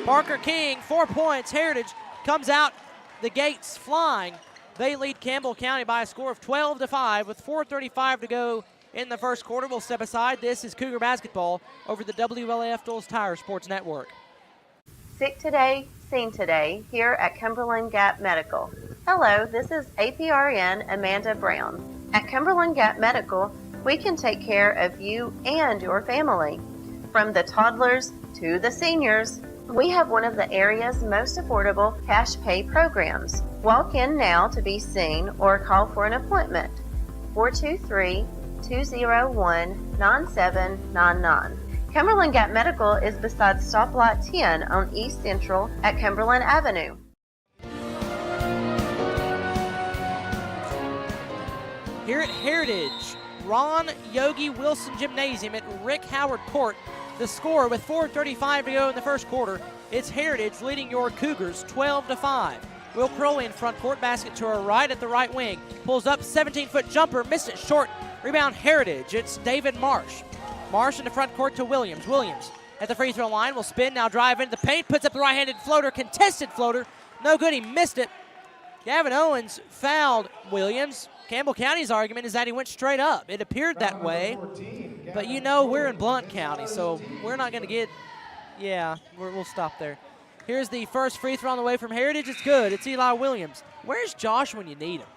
Parker King, 4 points. Heritage comes out the gates flying. They lead Campbell County by a score of 12-5 with 4:35 to go in the first quarter. We'll step aside. This is Cougar basketball over the WLAF Dulles Tire Sports Network. Sick today, seen today, here at Cumberland Gap Medical. Hello, this is APRN Amanda Brown. At Cumberland Gap Medical, we can take care of you and your family. From the toddlers to the seniors, we have one of the area's most affordable cash pay programs. Walk in now to be seen or call for an appointment. 423-201-9799. Cumberland Gap Medical is beside Stoplight 10 on East Central at Cumberland Avenue. Here at Heritage, Ron Yogi Wilson Gymnasium at Rick Howard Court. The score with 4:35 to go in the first quarter. It's Heritage leading your Cougars 12-5. Will Crowley in front court, basket to her right at the right wing. Pulls up, 17-foot jumper, missed it short. Rebound Heritage. It's David Marsh. Marsh in the front court to Williams. Williams at the free throw line will spin, now drive into the paint, puts up the right-handed floater, contested floater. No good, he missed it. Gavin Owens fouled Williams. Campbell County's argument is that he went straight up. It appeared that way, but you know we're in Blount County, so we're not going to get, we'll stop there. Here's the first free throw on the way from Heritage. It's good. It's Eli Williams. Where's Josh when you need him?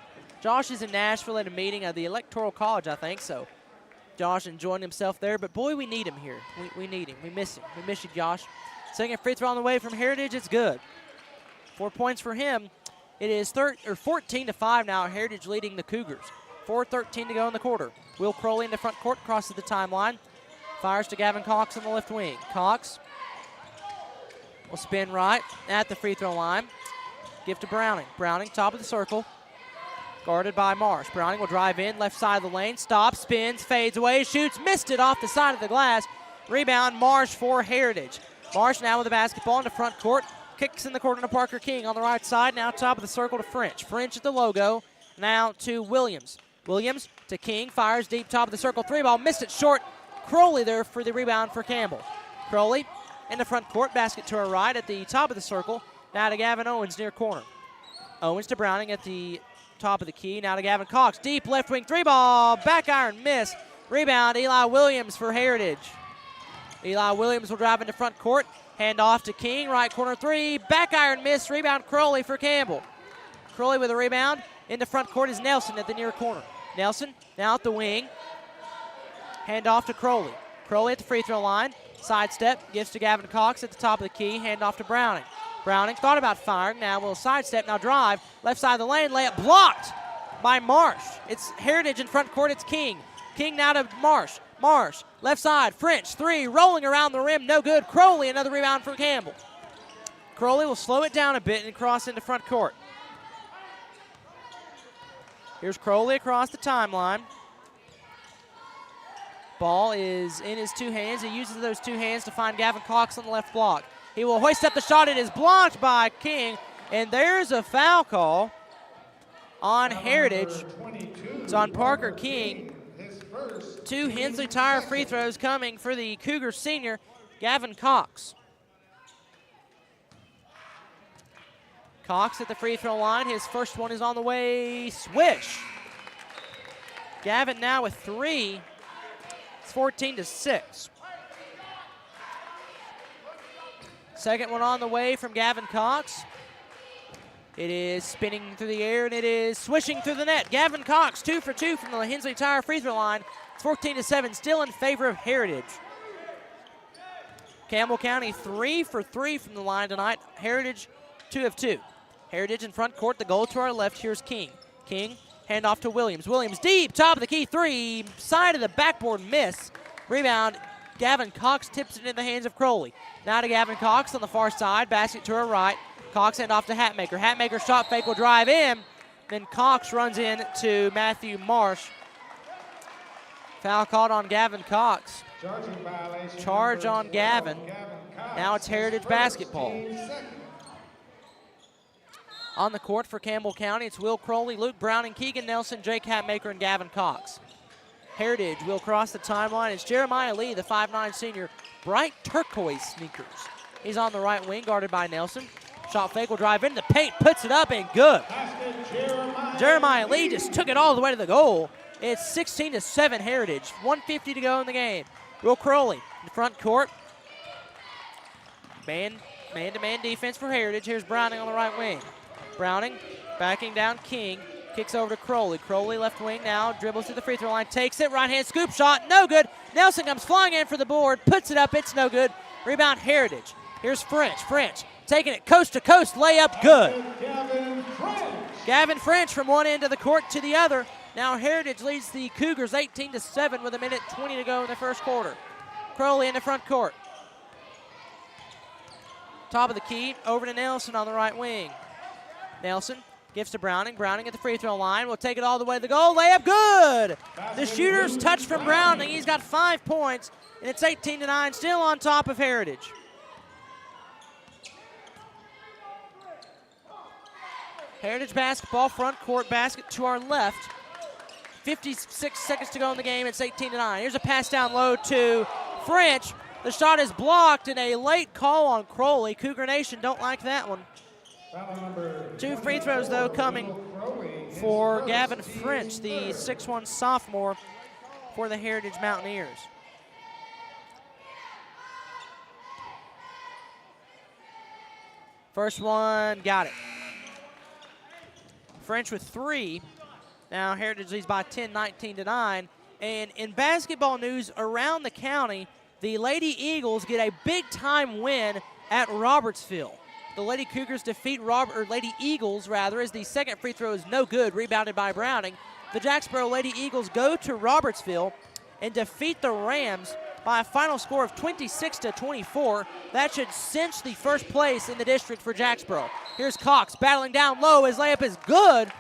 Josh is in Nashville at a meeting of the Electoral College, I think, so Josh enjoying himself there, but boy, we need him here. We need him. We miss him. We miss you, Josh. Second free throw on the way from Heritage. It's good. 4 points for him. It is 14-5 now. Heritage leading the Cougars. 4:13 to go in the quarter. Will Crowley in the front court, crosses the timeline. Fires to Gavin Cox on the left wing. Cox will spin right at the free throw line. Give to Browning. Browning, top of the circle. Guarded by Marsh. Browning will drive in, left side of the lane. Stops, spins, fades away, shoots, missed it off the side of the glass. Rebound, Marsh for Heritage. Marsh now with the basketball in the front court. Kicks in the corner to Parker King on the right side. Now top of the circle to French. French at the logo. Now to Williams. Williams to King. Fires deep top of the circle. Three ball. Missed it short. Crowley there for the rebound for Campbell. Crowley in the front court. Basket to her right at the top of the circle. Now to Gavin Owens near corner. Owens to Browning at the top of the key. Now to Gavin Cox. Deep left wing 3-ball. Back iron miss. Rebound Eli Williams for Heritage. Eli Williams will drive into front court. Hand off to King. Right corner 3. Back iron miss. Rebound Crowley for Campbell. Crowley with a rebound. Into front court is Nelson at the near corner. Nelson now at the wing. Hand off to Crowley. Crowley at the free throw line. Sidestep. Gives to Gavin Cox at the top of the key. Hand off to Browning. Browning thought about firing. Now will sidestep. Now drive. Left side of the lane. Layup blocked by Marsh. It's Heritage in front court. It's King. King now to Marsh. Marsh. Left side. French. 3. Rolling around the rim. No good. Crowley. Another rebound for Campbell. Crowley will slow it down a bit and cross into front court. Here's Crowley across the timeline. Ball is in his 2 hands. He uses those 2 hands to find Gavin Cox on the left block. He will hoist up the shot. It is blocked by King. And there's a foul call on Heritage. It's on Parker King. 2 Hensley Tire free throws coming for the Cougar senior, Gavin Cox. Cox at the free throw line. His first one is on the way. Swish. Gavin now with 3. It's 14-6. Second one on the way from Gavin Cox. It is spinning through the air, and it is swishing through the net. Gavin Cox, 2 for 2 from the Hensley Tire free throw line. It's 14-7, still in favor of Heritage. Campbell County 3 for 3 from the line tonight. Heritage 2 of 2. Heritage in front court, the goal to our left. Here's King. King, hand off to Williams. Williams deep, top of the key, 3. Side of the backboard miss. Rebound, Gavin Cox tips it in the hands of Crowley. Now to Gavin Cox on the far side, basket to her right. Cox hand off to Hatmaker. Hatmaker shot fake will drive in. Then Cox runs in to Matthew Marsh. Foul called on Gavin Cox. Charge on Gavin. Now it's Heritage basketball. On the court for Campbell County, it's Will Crowley, Luke Browning, Keegan Nelson, Jake Hatmaker, and Gavin Cox. Heritage will cross the timeline. It's Jeremiah Lee, the 5'9 senior, bright turquoise sneakers. He's on the right wing, guarded by Nelson. Shot fake will drive into the paint, puts it up, and good. Jeremiah Lee just took it all the way to the goal. It's 16-7 Heritage, 1:50 to go in the game. Will Crowley in front court. Man-to-man defense for Heritage. Here's Browning on the right wing. Browning backing down King. Kicks over to Crowley. Crowley left wing now. Dribbles to the free throw line. Takes it. Right hand scoop shot. No good. Nelson comes flying in for the board. Puts it up. It's no good. Rebound Heritage. Here's French. French taking it coast to coast. Layup good. Gavin French from one end of the court to the other. Now Heritage leads the Cougars 18-7 with 1:20 to go in the first quarter. Crowley in the front court. Top of the key. Over to Nelson on the right wing. Nelson gives to Browning. Browning at the free throw line. Will take it all the way to the goal. Layup good. The shooter's touch from Browning. He's got 5 points, and it's 18-9. Still on top of Heritage. Heritage basketball, front court basket to our left. 56 seconds to go in the game. It's 18-9. Here's a pass down low to French. The shot is blocked, and a late call on Crowley. Cougar Nation don't like that one. 2 free throws, though, coming for Gavin French, the 6'1 sophomore for the Heritage Mountaineers. First one, got it. French with 3. Now Heritage leads by 10, 19-9. And in basketball news around the county, the Lady Eagles get a big-time win at Robertsville. The Lady Cougars defeat Lady Eagles, as the second free throw is no good, rebounded by Browning. The Jacksboro Lady Eagles go to Robertsville and defeat the Rams by a final score of 26-24. That should cinch the first place in the district for Jacksboro. Here's Cox battling down low. His layup is good.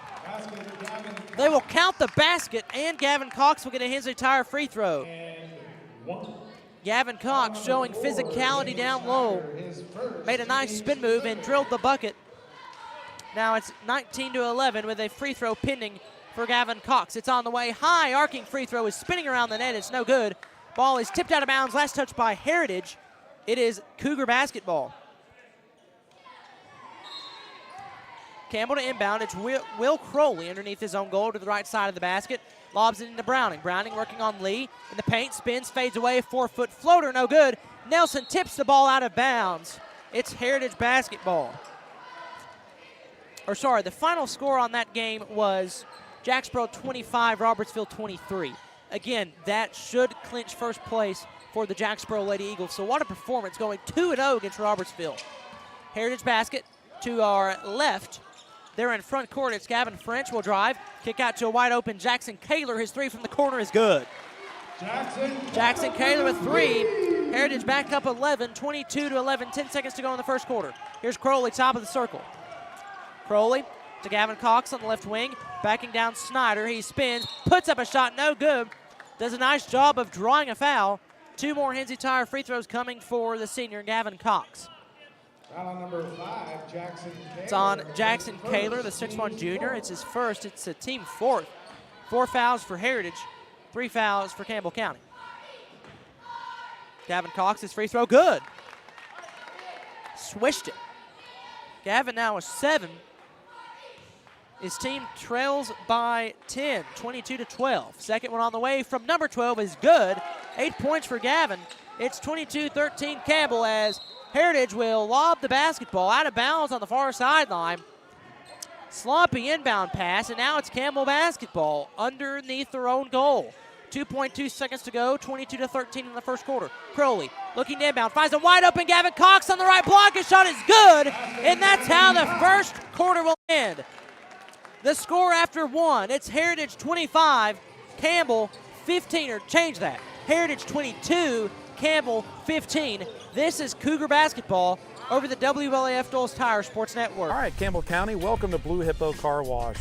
They will count the basket, and Gavin Cox will get a Hensley Tire free throw. Gavin Cox showing physicality down low. Made a nice spin move and drilled the bucket. Now it's 19-11 with a free throw pending for Gavin Cox. It's on the way. High arcing free throw is spinning around the net. It's no good. Ball is tipped out of bounds. Last touch by Heritage. It is Cougar basketball. Campbell to inbound. It's Will Crowley underneath his own goal to the right side of the basket. Lobs it into Browning. Browning working on Lee. In the paint, spins, fades away. 4-foot floater, no good. Nelson tips the ball out of bounds. It's Heritage basketball. The final score on that game was Jacksboro 25, Robertsville 23. Again, that should clinch first place for the Jacksboro Lady Eagles. So what a performance, going 2-0 against Robertsville. Heritage basket to our left. They're in front court. It's Gavin French will drive. Kick out to a wide open Jackson Kaler. His three from the corner is good. Jackson Kaler with three. Heritage back up 11, 22-11, 10 seconds to go in the first quarter. Here's Crowley, top of the circle. Crowley to Gavin Cox on the left wing. Backing down Snyder. He spins, puts up a shot, no good. Does a nice job of drawing a foul. Two more Hensley Tire free throws coming for the senior, Gavin Cox. Foul on number 5, Jackson Kaler. It's on Jackson Kaler, the 6'1 junior. It's his first. It's a team fourth. 4 fouls for Heritage, 3 fouls for Campbell County. Gavin Cox, his free throw, good. Swished it. Gavin now with 7. His team trails by 10, 22-12. Second one on the way from number 12 is good. 8 points for Gavin. It's 22-13 Campbell as Heritage will lob the basketball out of bounds on the far sideline. Sloppy inbound pass, and now it's Campbell basketball underneath their own goal. 2.2 seconds to go, 22-13 in the first quarter. Crowley looking to inbound, finds a wide open Gavin Cox on the right block. His shot is good, and that's how the first quarter will end. The score after 1, it's Heritage 25, Campbell 15, or change that. Heritage 22, Campbell 15. This is Cougar basketball over the WLAF Dulles Tire Sports Network. All right, Campbell County, welcome to Blue Hippo Car Wash.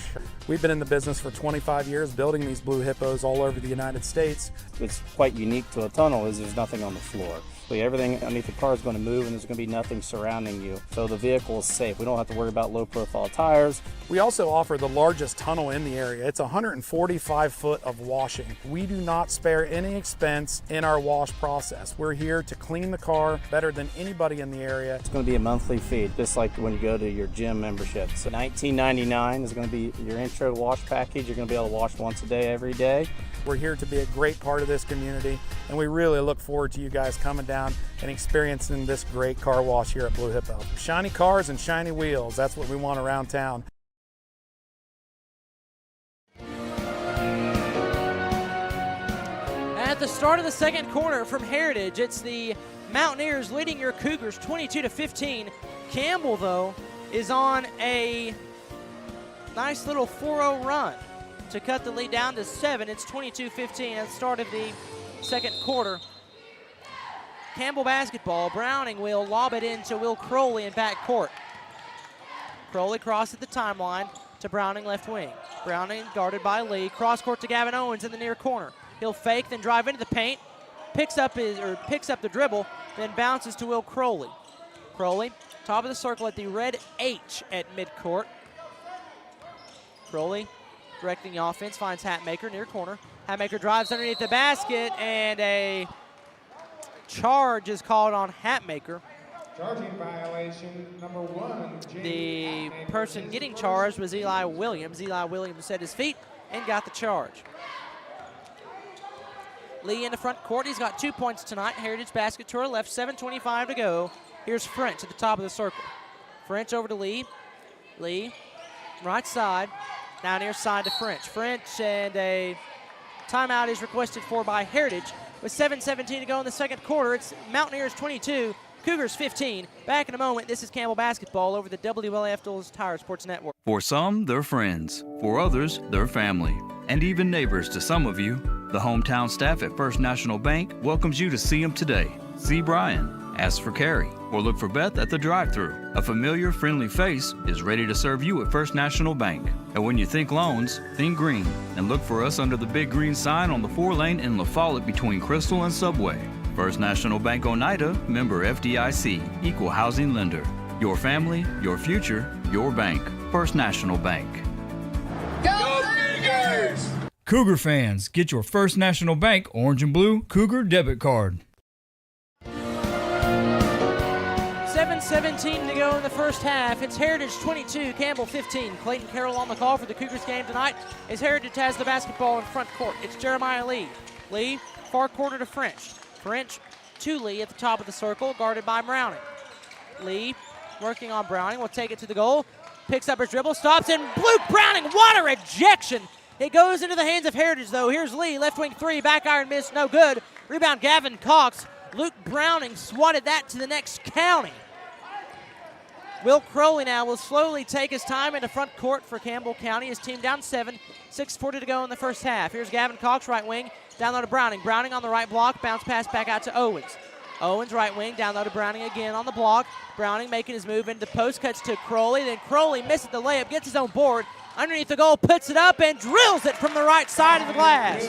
We've been in the business for 25 years building these Blue Hippos all over the United States. What's quite unique to a tunnel is there's nothing on the floor. So everything underneath the car is going to move and there's going to be nothing surrounding you. So the vehicle is safe. We don't have to worry about low profile tires. We also offer the largest tunnel in the area. It's 145 foot of washing. We do not spare any expense in our wash process. We're here to clean the car better than anybody in the area. It's going to be a monthly fee, just like when you go to your gym membership. So $19.99 is going to be your intro wash package. You're going to be able to wash once a day, every day. We're here to be a great part of this community, and we really look forward to you guys coming down and experiencing this great car wash here at Blue Hippo. Shiny cars and shiny wheels, that's what we want around town. At the start of the second quarter from Heritage, it's the Mountaineers leading your Cougars 22-15. Campbell, though, is on a nice little 4-0 run to cut the lead down to 7. It's 22-15 at the start of the second quarter. Campbell basketball. Browning will lob it into Will Crowley in back court. Crowley crosses the timeline to Browning left wing. Browning guarded by Lee. Cross court to Gavin Owens in the near corner. He'll fake, then drive into the paint. Picks up the dribble, then bounces to Will Crowley. Crowley, top of the circle at the red H at midcourt. Crowley directing the offense, finds Hatmaker near corner. Hatmaker drives underneath the basket, and a charge is called on Hatmaker. Charging violation number 1. The person getting charged was Eli Williams. Eli Williams set his feet and got the charge. Lee in the front court. He's got 2 points tonight. Heritage basket to her left, 7:25 to go. Here's French at the top of the circle. French over to Lee. Lee, right side. Now near side to French. French, and a timeout is requested for by Heritage. With 7:17 to go in the second quarter, it's Mountaineers 22, Cougars 15. Back in a moment, this is Campbell basketball over the WLAF Dulles Tire Sports Network. For some, they're friends. For others, they're family. And even neighbors to some of you. The hometown staff at First National Bank welcomes you to see them today. See Brian, ask for Carrie, or look for Beth at the drive-thru. A familiar, friendly face is ready to serve you at First National Bank. And when you think loans, think green, and look for us under the big green sign on the 4-lane in La Follette between Crystal and Subway. First National Bank Oneida, member FDIC, equal housing lender. Your family, your future, your bank. First National Bank. Go Cougars! Cougar fans, get your First National Bank orange and blue Cougar debit card. 7 22-17 to go in the first half. It's Heritage 22, Campbell 15. Clayton Carroll on the call for the Cougars game tonight as Heritage has the basketball in front court. It's Jeremiah Lee. Lee, far corner to French. French to Lee at the top of the circle, guarded by Browning. Lee working on Browning, will take it to the goal. Picks up his dribble, stops, and Luke Browning, what a rejection! It goes into the hands of Heritage, though. Here's Lee, left wing three, back iron miss, no good. Rebound, Gavin Cox. Luke Browning swatted that to the next county. Will Crowley now will slowly take his time into front court for Campbell County. His team down 7, 6:40 to go in the first half. Here's Gavin Cox, right wing, down low to Browning. Browning on the right block, bounce pass back out to Owens. Owens, right wing, down low to Browning again on the block. Browning making his move into post, cuts to Crowley. Then Crowley misses the layup, gets his own board. Underneath the goal, puts it up, and drills it from the right side of the glass.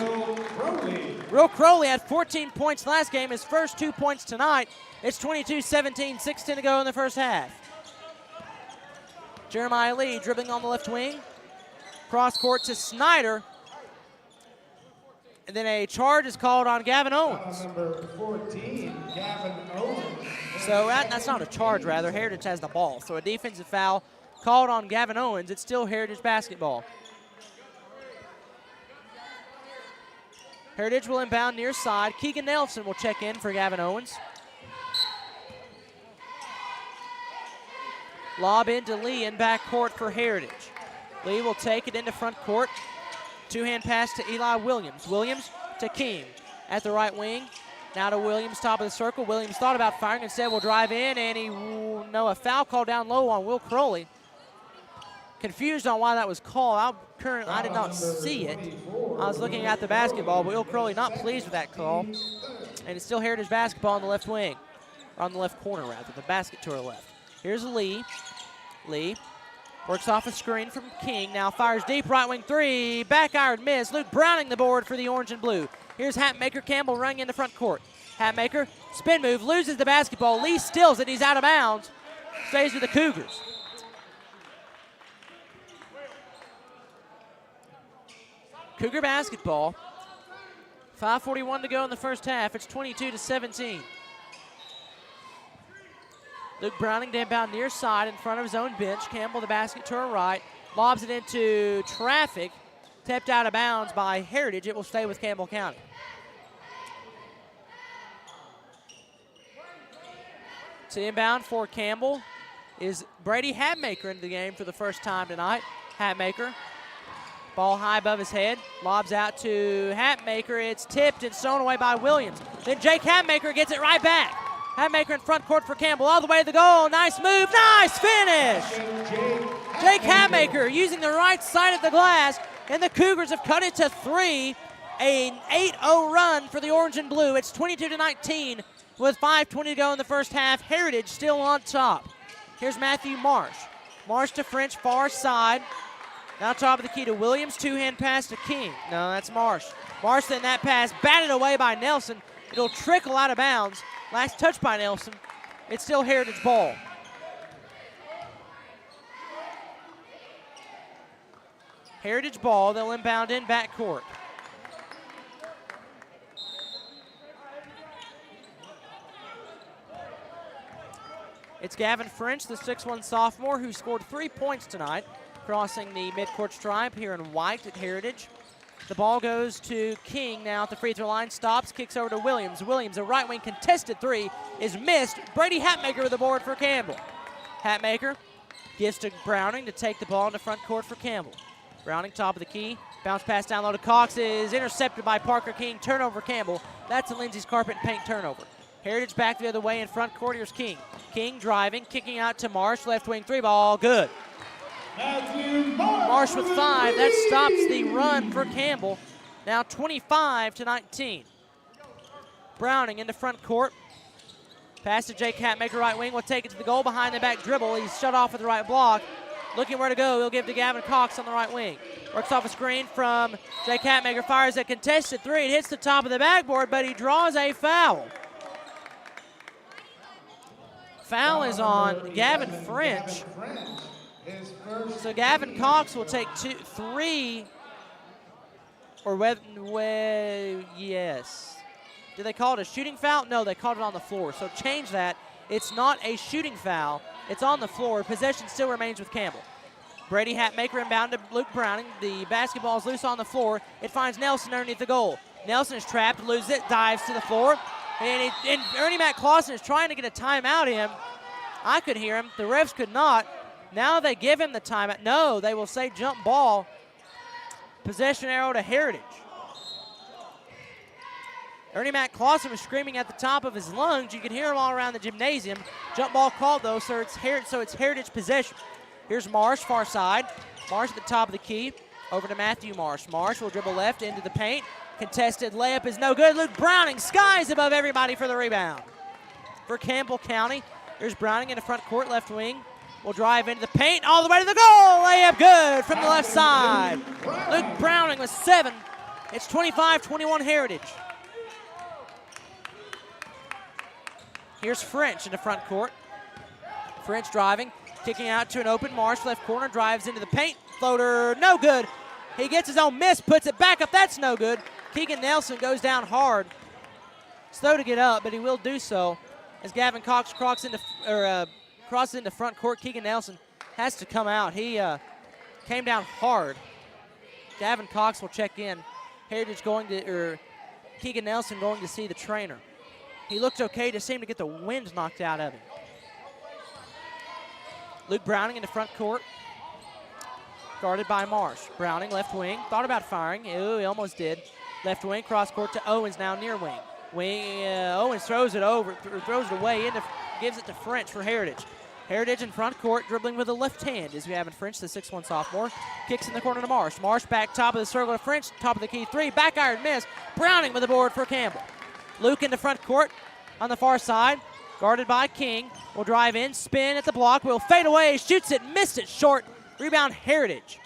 Will Crowley had 14 points last game, his first 2 points tonight. It's 22-17, 6:10 to go in the first half. Jeremiah Lee dribbling on the left wing. Cross court to Snyder. And then a charge is called on Gavin Owens. Number 14, Gavin Owens. So that's not a charge, rather. Heritage has the ball. So a defensive foul called on Gavin Owens. It's still Heritage basketball. Heritage will inbound near side. Keegan Nelson will check in for Gavin Owens. Lob into Lee in back court for Heritage. Lee will take it into front court. Two-hand pass to Eli Williams. Williams to King at the right wing. Now to Williams, top of the circle. Williams thought about firing, instead will drive in, and a foul call down low on Will Crowley. Confused on why that was called. I did not see it. I was looking at the basketball, but Will Crowley not pleased with that call. And it's still Heritage basketball on the left wing. Or on the left corner, rather. The basket to her left. Here's Lee. Lee works off a screen from King. Now fires deep, right wing three. Back iron miss. Luke Browning the board for the orange and blue. Here's Hatmaker Campbell running into front court. Hatmaker, spin move, loses the basketball. Lee steals it. He's out of bounds. Stays with the Cougars. Cougar basketball. 5:41 to go in the first half. It's 22-17. Luke Browning to inbound near side in front of his own bench. Campbell the basket to her right. Lobs it into traffic. Tapped out of bounds by Heritage. It will stay with Campbell County. To inbound for Campbell is Brady Hatmaker into the game for the first time tonight. Hatmaker. Ball high above his head. Lobs out to Hatmaker. It's tipped and stolen away by Williams. Then Jake Hatmaker gets it right back. Hatmaker in front court for Campbell. All the way to the goal. Nice move. Nice finish. Jake Hatmaker using the right side of the glass. And the Cougars have cut it to 3. An 8-0 run for the orange and blue. It's 22-19 with 5:20 to go in the first half. Heritage still on top. Here's Matthew Marsh. Marsh to French, far side. Now top of the key to Williams. Two-hand pass to King. No, that's Marsh. Marsh then that pass batted away by Nelson. It'll trickle out of bounds. Last touch by Nelson. It's still Heritage ball. Heritage ball. They'll inbound in backcourt. It's Gavin French, the 6'1 sophomore, who scored 3 points tonight, crossing the midcourt stripe here in white at Heritage. The ball goes to King now at the free throw line. Stops, kicks over to Williams. Williams, a right wing contested three, is missed. Brady Hatmaker with the board for Campbell. Hatmaker gives to Browning to take the ball into front court for Campbell. Browning, top of the key. Bounce pass down low to Cox is intercepted by Parker King. Turnover Campbell. That's a Lindsay's carpet and paint turnover. Heritage back the other way in front court. Here's King. King driving, kicking out to Marsh. Left wing three ball, good. Marsh with 5. That stops the run for Campbell. Now 25-19. Browning into front court. Pass to Jake Hatmaker, right wing. Will take it to the goal behind the back dribble. He's shut off with the right block. Looking where to go. He'll give to Gavin Cox on the right wing. Works off a screen from Jake Hatmaker. Fires a contested three. It hits the top of the backboard, but he draws a foul. Foul is on Gavin French. So Gavin Cox will take 3, or yes. Did they call it a shooting foul? No, they called it on the floor. So change that. It's not a shooting foul. It's on the floor. Possession still remains with Campbell. Brady Hatmaker inbound to Luke Browning. The basketball is loose on the floor. It finds Nelson underneath the goal. Nelson is trapped, loses it, dives to the floor. And Ernie Mac Clausen is trying to get a timeout in. I could hear him. The refs could not. Now they give him the timeout. No, they will say jump ball. Possession arrow to Heritage. Ernie Mac Clausen was screaming at the top of his lungs. You can hear him all around the gymnasium. Jump ball called, though, so it's Heritage possession. Here's Marsh, far side. Marsh at the top of the key. Over to Matthew Marsh. Marsh will dribble left into the paint. Contested layup is no good. Luke Browning skies above everybody for the rebound. For Campbell County, there's Browning in the front court, left wing. Will drive into the paint all the way to the goal. Layup good from the left side. Luke Browning with 7. It's 25-21 Heritage. Here's French in the front court. French driving, kicking out to an open Marsh. Left corner, drives into the paint. Floater, no good. He gets his own miss, puts it back up. That's no good. Keegan Nelson goes down hard. Slow to get up, but he will do so. As Gavin Cox crosses into front court, Keegan Nelson has to come out. He came down hard. Gavin Cox will check in. Heritage Keegan Nelson going to see the trainer. He looked okay, just seemed to get the wind knocked out of him. Luke Browning in the front court. Guarded by Marsh. Browning, left wing, thought about firing. Ooh, he almost did. Left wing, cross court to Owens, now near wing. Owens throws it away, gives it to French for Heritage. Heritage in front court, dribbling with the left hand as we have in French, the 6'1 sophomore. Kicks in the corner to Marsh. Marsh back top of the circle to French, top of the key 3, back iron miss. Browning with the board for Campbell. Luke in the front court on the far side, guarded by King. Will drive in, spin at the block, will fade away, shoots it, missed it short. Rebound Heritage.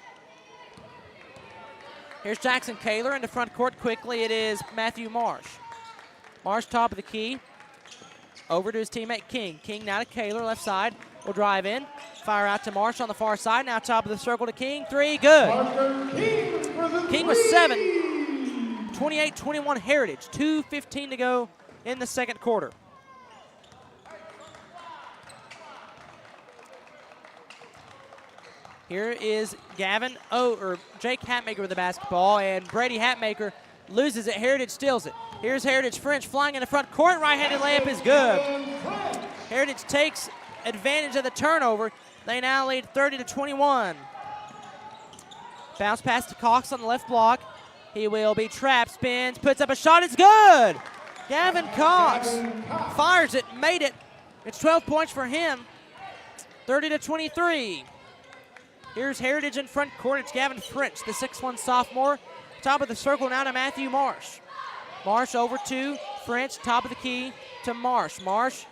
Here's Jackson Kaler in the front court quickly. It is Matthew Marsh. Marsh top of the key. Over to his teammate King. King now to Kaler, left side. Will drive in. Fire out to Marsh on the far side. Now top of the circle to King. 3, good. King with 7. 28-21 Heritage. 2:15 to go in the second quarter. Here is Jake Hatmaker with the basketball, and Brady Hatmaker loses it. Heritage steals it. Here's Heritage French flying in the front court. Right-handed layup is good. Heritage takes advantage of the turnover. They now lead 30-21. Bounce pass to Cox on the left block. He will be trapped, spins, puts up a shot. It's good. Gavin Cox fires it, made it. It's 12 points for him. 30-23. Here's Heritage in front court. It's Gavin French, the 6'1 sophomore. Top of the circle now to Matthew Marsh. Marsh over to French, top of the key to Marsh. Marsh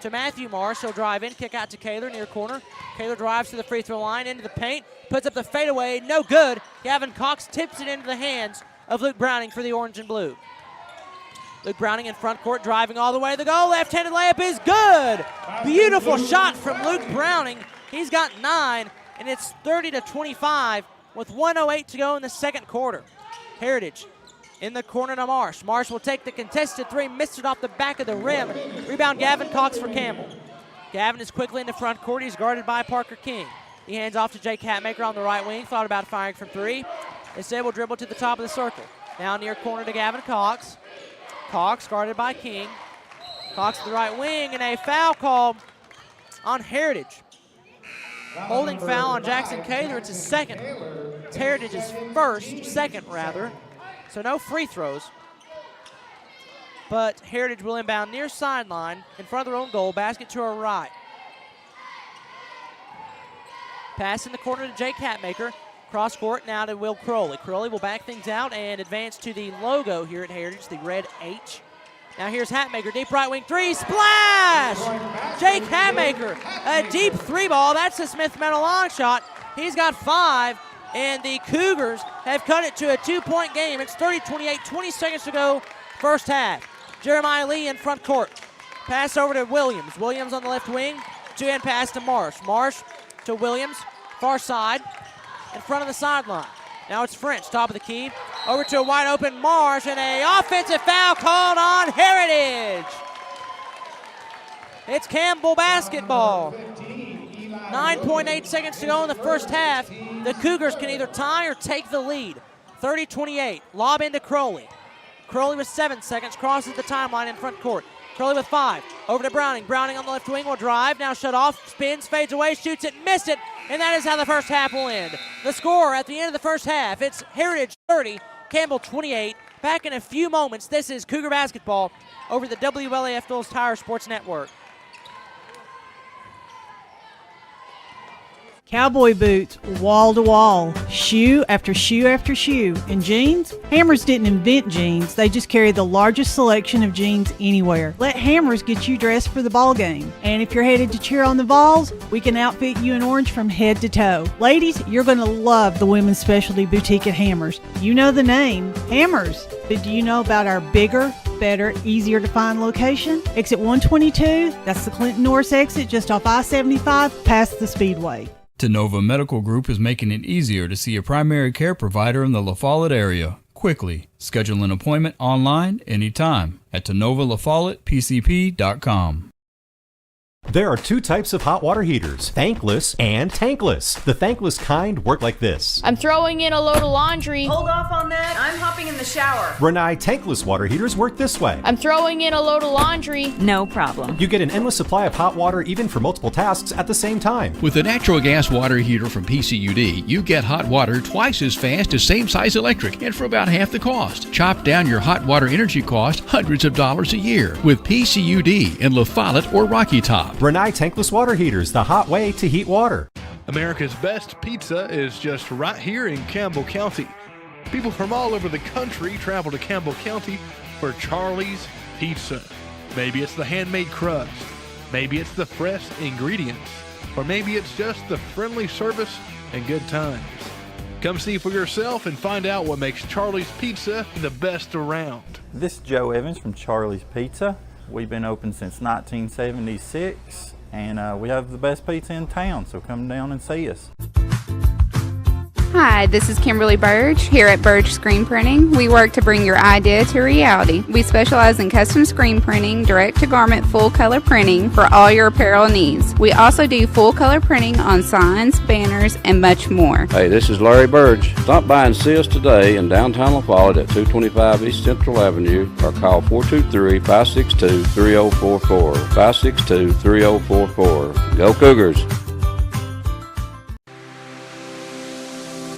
to Matthew Marsh. He'll drive in, kick out to Kaler, near corner. Kaler drives to the free throw line, into the paint, puts up the fadeaway, no good. Gavin Cox tips it into the hands of Luke Browning for the orange and blue. Luke Browning in front court, driving all the way to the goal. Left-handed layup is good. Beautiful shot from Luke Browning. He's got 9, and it's 30-25 with 1:08 to go in the second quarter. Heritage in the corner to Marsh. Marsh will take the contested 3, missed it off the back of the rim. Rebound Gavin Cox for Campbell. Gavin is quickly in the front court. He's guarded by Parker King. He hands off to Jake Hatmaker on the right wing. Thought about firing from 3. Instead will dribble to the top of the circle. Now near corner to Gavin Cox. Cox guarded by King. Cox to the right wing, and a foul call on Heritage. Holding foul on Jackson Kaler. It's his second. It's Heritage's second rather. So no free throws. But Heritage will inbound near sideline in front of their own goal. Basket to our right. Pass in the corner to Jake Hatmaker. Cross court now to Will Crowley. Crowley will back things out and advance to the logo here at Heritage, the red H. Now here's Hatmaker, deep right wing 3, splash! Jake Hatmaker, a deep 3 ball. That's a Smith Meadow long shot. He's got 5, and the Cougars have cut it to a 2-point game. It's 30-28, 20 seconds to go, first half. Jeremiah Lee in front court. Pass over to Williams. Williams on the left wing. 2-hand pass to Marsh. Marsh to Williams, far side, in front of the sideline. Now it's French, top of the key. Over to a wide open Marsh, and an offensive foul called on Heritage. It's Campbell basketball. 9.8 seconds to go in the first half. The Cougars can either tie or take the lead. 30-28. Lob into Crowley. Crowley with 7 seconds crosses the timeline in front court. Crowley with 5. Over to Browning. Browning on the left wing will drive. Now shut off. Spins, fades away, shoots it, missed it. And that is how the first half will end. The score at the end of the first half, it's Heritage 30, Campbell 28. Back in a few moments. This is Cougar basketball over the WLAF Phillips Tire Sports Network. Cowboy boots, wall to wall, shoe after shoe after shoe. And jeans? Hammers didn't invent jeans, they just carry the largest selection of jeans anywhere. Let Hammers get you dressed for the ball game. And if you're headed to cheer on the Vols, we can outfit you in orange from head to toe. Ladies, you're going to love the women's specialty boutique at Hammers. You know the name, Hammers. But do you know about our bigger, better, easier to find location? Exit 122, that's the Clinton Norris exit just off I-75 past the Speedway. Tenova Medical Group is making it easier to see a primary care provider in the La Follette area quickly. Schedule an appointment online anytime at TenovaLaFollettePCP.com. There are 2 types of hot water heaters, thankless and tankless. The thankless kind work like this. I'm throwing in a load of laundry. Hold off on that. I'm hopping in the shower. Rinnai tankless water heaters work this way. I'm throwing in a load of laundry. No problem. You get an endless supply of hot water even for multiple tasks at the same time. With a natural gas water heater from PCUD, you get hot water twice as fast as same size electric and for about half the cost. Chop down your hot water energy cost hundreds of dollars a year with PCUD in La Follette or Rocky Top. Rinnai tankless water heaters, the hot way to heat water. America's best pizza is just right here in Campbell County. People from all over the country travel to Campbell County for Charlie's Pizza. Maybe it's the handmade crust, maybe it's the fresh ingredients, or maybe it's just the friendly service and good times. Come see for yourself and find out what makes Charlie's Pizza the best around. This is Joe Evans from Charlie's Pizza. We've been open since 1976, and we have the best pizza in town, so come down and see us. Hi, this is Kimberly Burge here at Burge Screen Printing. We work to bring your idea to reality. We specialize in custom screen printing, direct-to-garment full-color printing for all your apparel needs. We also do full-color printing on signs, banners, and much more. Hey, this is Larry Burge. Stop by and see us today in downtown La Follette at 225 East Central Avenue or call 423-562-3044. 562-3044. Go Cougars!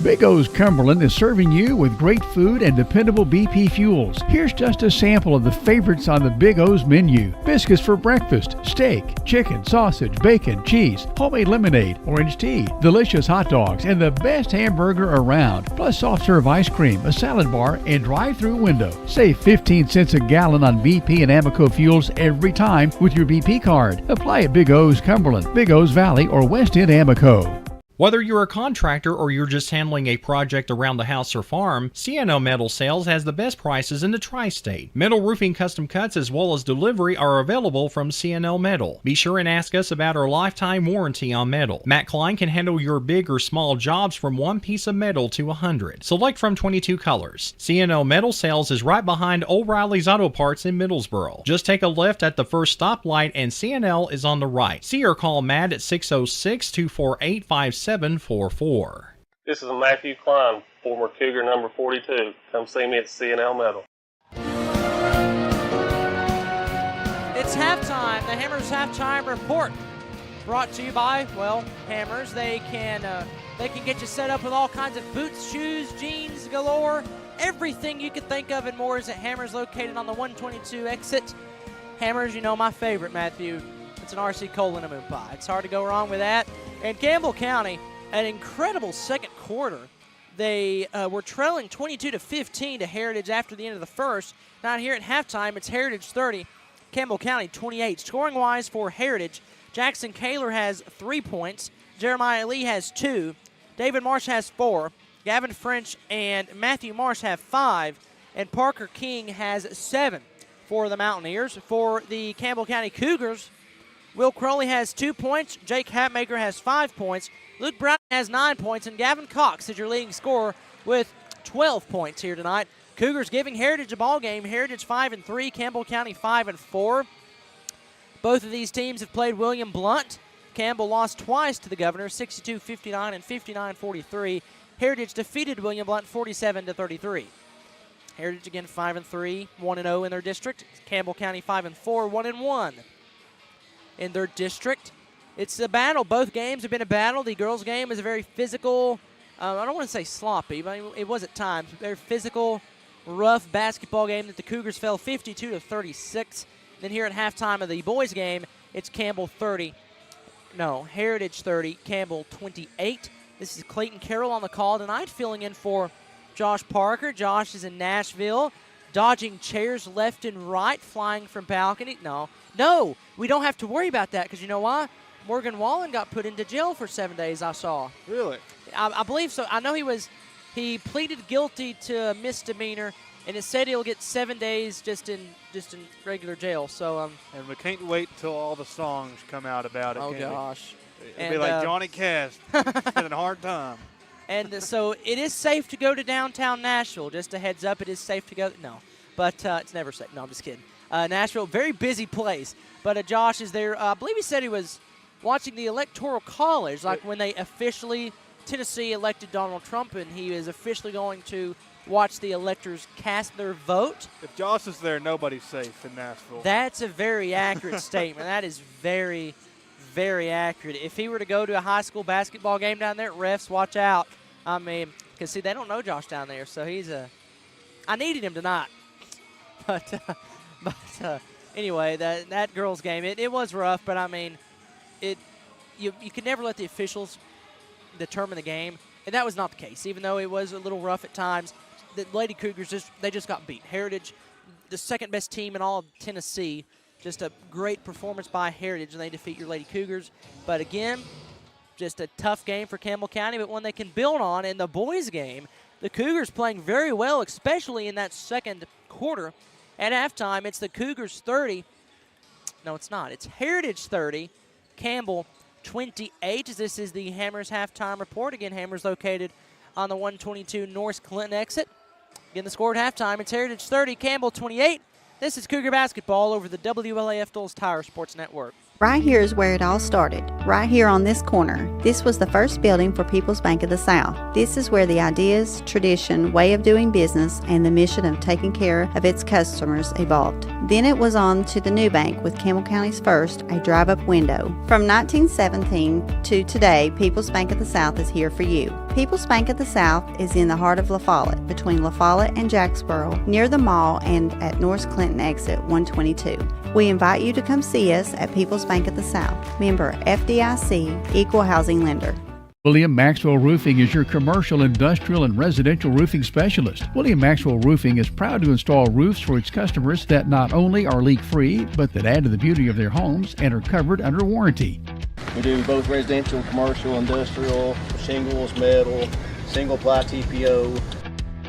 Big O's Cumberland is serving you with great food and dependable BP fuels. Here's just a sample of the favorites on the Big O's menu. Biscuits for breakfast, steak, chicken, sausage, bacon, cheese, homemade lemonade, orange tea, delicious hot dogs, and the best hamburger around. Plus soft serve ice cream, a salad bar, and drive-through window. Save 15 cents a gallon on BP and Amoco fuels every time with your BP card. Apply at Big O's Cumberland, Big O's Valley, or West End Amoco. Whether you're a contractor or you're just handling a project around the house or farm, C&L Metal Sales has the best prices in the tri-state. Metal roofing custom cuts as well as delivery are available from C&L Metal. Be sure and ask us about our lifetime warranty on metal. Matt Klein can handle your big or small jobs from 1 piece of metal to 100. Select from 22 colors. C&L Metal Sales is right behind O'Reilly's Auto Parts in Middlesboro. Just take a left at the first stoplight and C&L is on the right. See or call Matt at 606-248-5744. This is Matthew Klein, former Cougar number 42. Come see me at C&L Metal. It's halftime. The Hammers halftime report brought to you by, well, Hammers. They can get you set up with all kinds of boots, shoes, jeans galore. Everything you could think of and more is at Hammers, located on the 122 exit. Hammers, you know my favorite, Matthew. It's an RC Cola and a moon pie. It's hard to go wrong with that. And Campbell County, an incredible second quarter. They were trailing 22-15 to Heritage after the end of the first. Now here at halftime, it's Heritage 30, Campbell County 28. Scoring-wise for Heritage, Jackson Kaler has 3 points. Jeremiah Lee has 2. David Marsh has 4. Gavin French and Matthew Marsh have 5. And Parker King has 7 for the Mountaineers. For the Campbell County Cougars, Will Crowley has 2 points. Jake Hatmaker has 5 points. Luke Brown has 9 points. And Gavin Cox is your leading scorer with 12 points here tonight. Cougars giving Heritage a ball game. Heritage 5-3, Campbell County 5-4. Both of these teams have played William Blount. Campbell lost twice to the Governor, 62-59 and 59-43. Heritage defeated William Blount 47-33. Heritage again 5-3, 1-0 in their district. Campbell County 5-4, 1-1 in their district. It's a battle. Both games have been a battle. The girls' game is a very physical, I don't want to say sloppy, but it was at times. Very physical, rough basketball game that the Cougars fell 52-36. Then here at halftime of the boys' game, it's Heritage 30, Campbell 28. This is Clayton Carroll on the call tonight, filling in for Josh Parker. Josh is in Nashville, dodging chairs left and right, flying from balcony. No, we don't have to worry about that because you know why? Morgan Wallen got put into jail for 7 days, I saw. Really? I believe so. I know he pleaded guilty to a misdemeanor, and it said he'll get 7 days just in regular jail. So and we can't wait till all the songs come out about it. Oh gosh. It'll be like Johnny Cash having a hard time. And so it is safe to go to downtown Nashville. Just a heads up, it is safe to go. No, but it's never safe. No, I'm just kidding. Nashville, very busy place. But Josh is there. I believe he said he was watching the Electoral College, like when they officially, Tennessee elected Donald Trump, and he is officially going to watch the electors cast their vote. If Josh is there, nobody's safe in Nashville. That's a very accurate statement. That is very, very accurate. If he were to go to a high school basketball game down there, refs, watch out. I mean, because, see, they don't know Josh down there, so I needed him tonight. But anyway, that girls' game, it was rough, but, I mean, you could never let the officials determine the game, and that was not the case. Even though it was a little rough at times, the Lady Cougars, just got beat. Heritage, the second-best team in all of Tennessee, just a great performance by Heritage, and they defeat your Lady Cougars. But, again, just a tough game for Campbell County, but one they can build on. In the boys' game, the Cougars playing very well, especially in that second quarter. At halftime, it's the Cougars 30. No, it's not. It's Heritage 30, Campbell 28. This is the Hammers halftime report. Again, Hammers located on the 122 North Clinton exit. Again, the score at halftime, it's Heritage 30, Campbell 28. This is Cougar basketball over the WLAF Dulles Tire Sports Network. Right here is where it all started, right here on this corner. This was the first building for People's Bank of the South. This is where the ideas, tradition, way of doing business, and the mission of taking care of its customers evolved. Then it was on to the new bank with Campbell County's first, a drive-up window. From 1917 to today, People's Bank of the South is here for you. People's Bank of the South is in the heart of La Follette, between La Follette and Jacksboro, near the mall and at North Clinton exit 122. We invite you to come see us at People's Bank of the South, member FDIC, equal housing lender. William Maxwell Roofing is your commercial, industrial, and residential roofing specialist. William Maxwell Roofing is proud to install roofs for its customers that not only are leak-free, but that add to the beauty of their homes and are covered under warranty. We do both residential, commercial, industrial, shingles, metal, single-ply TPO.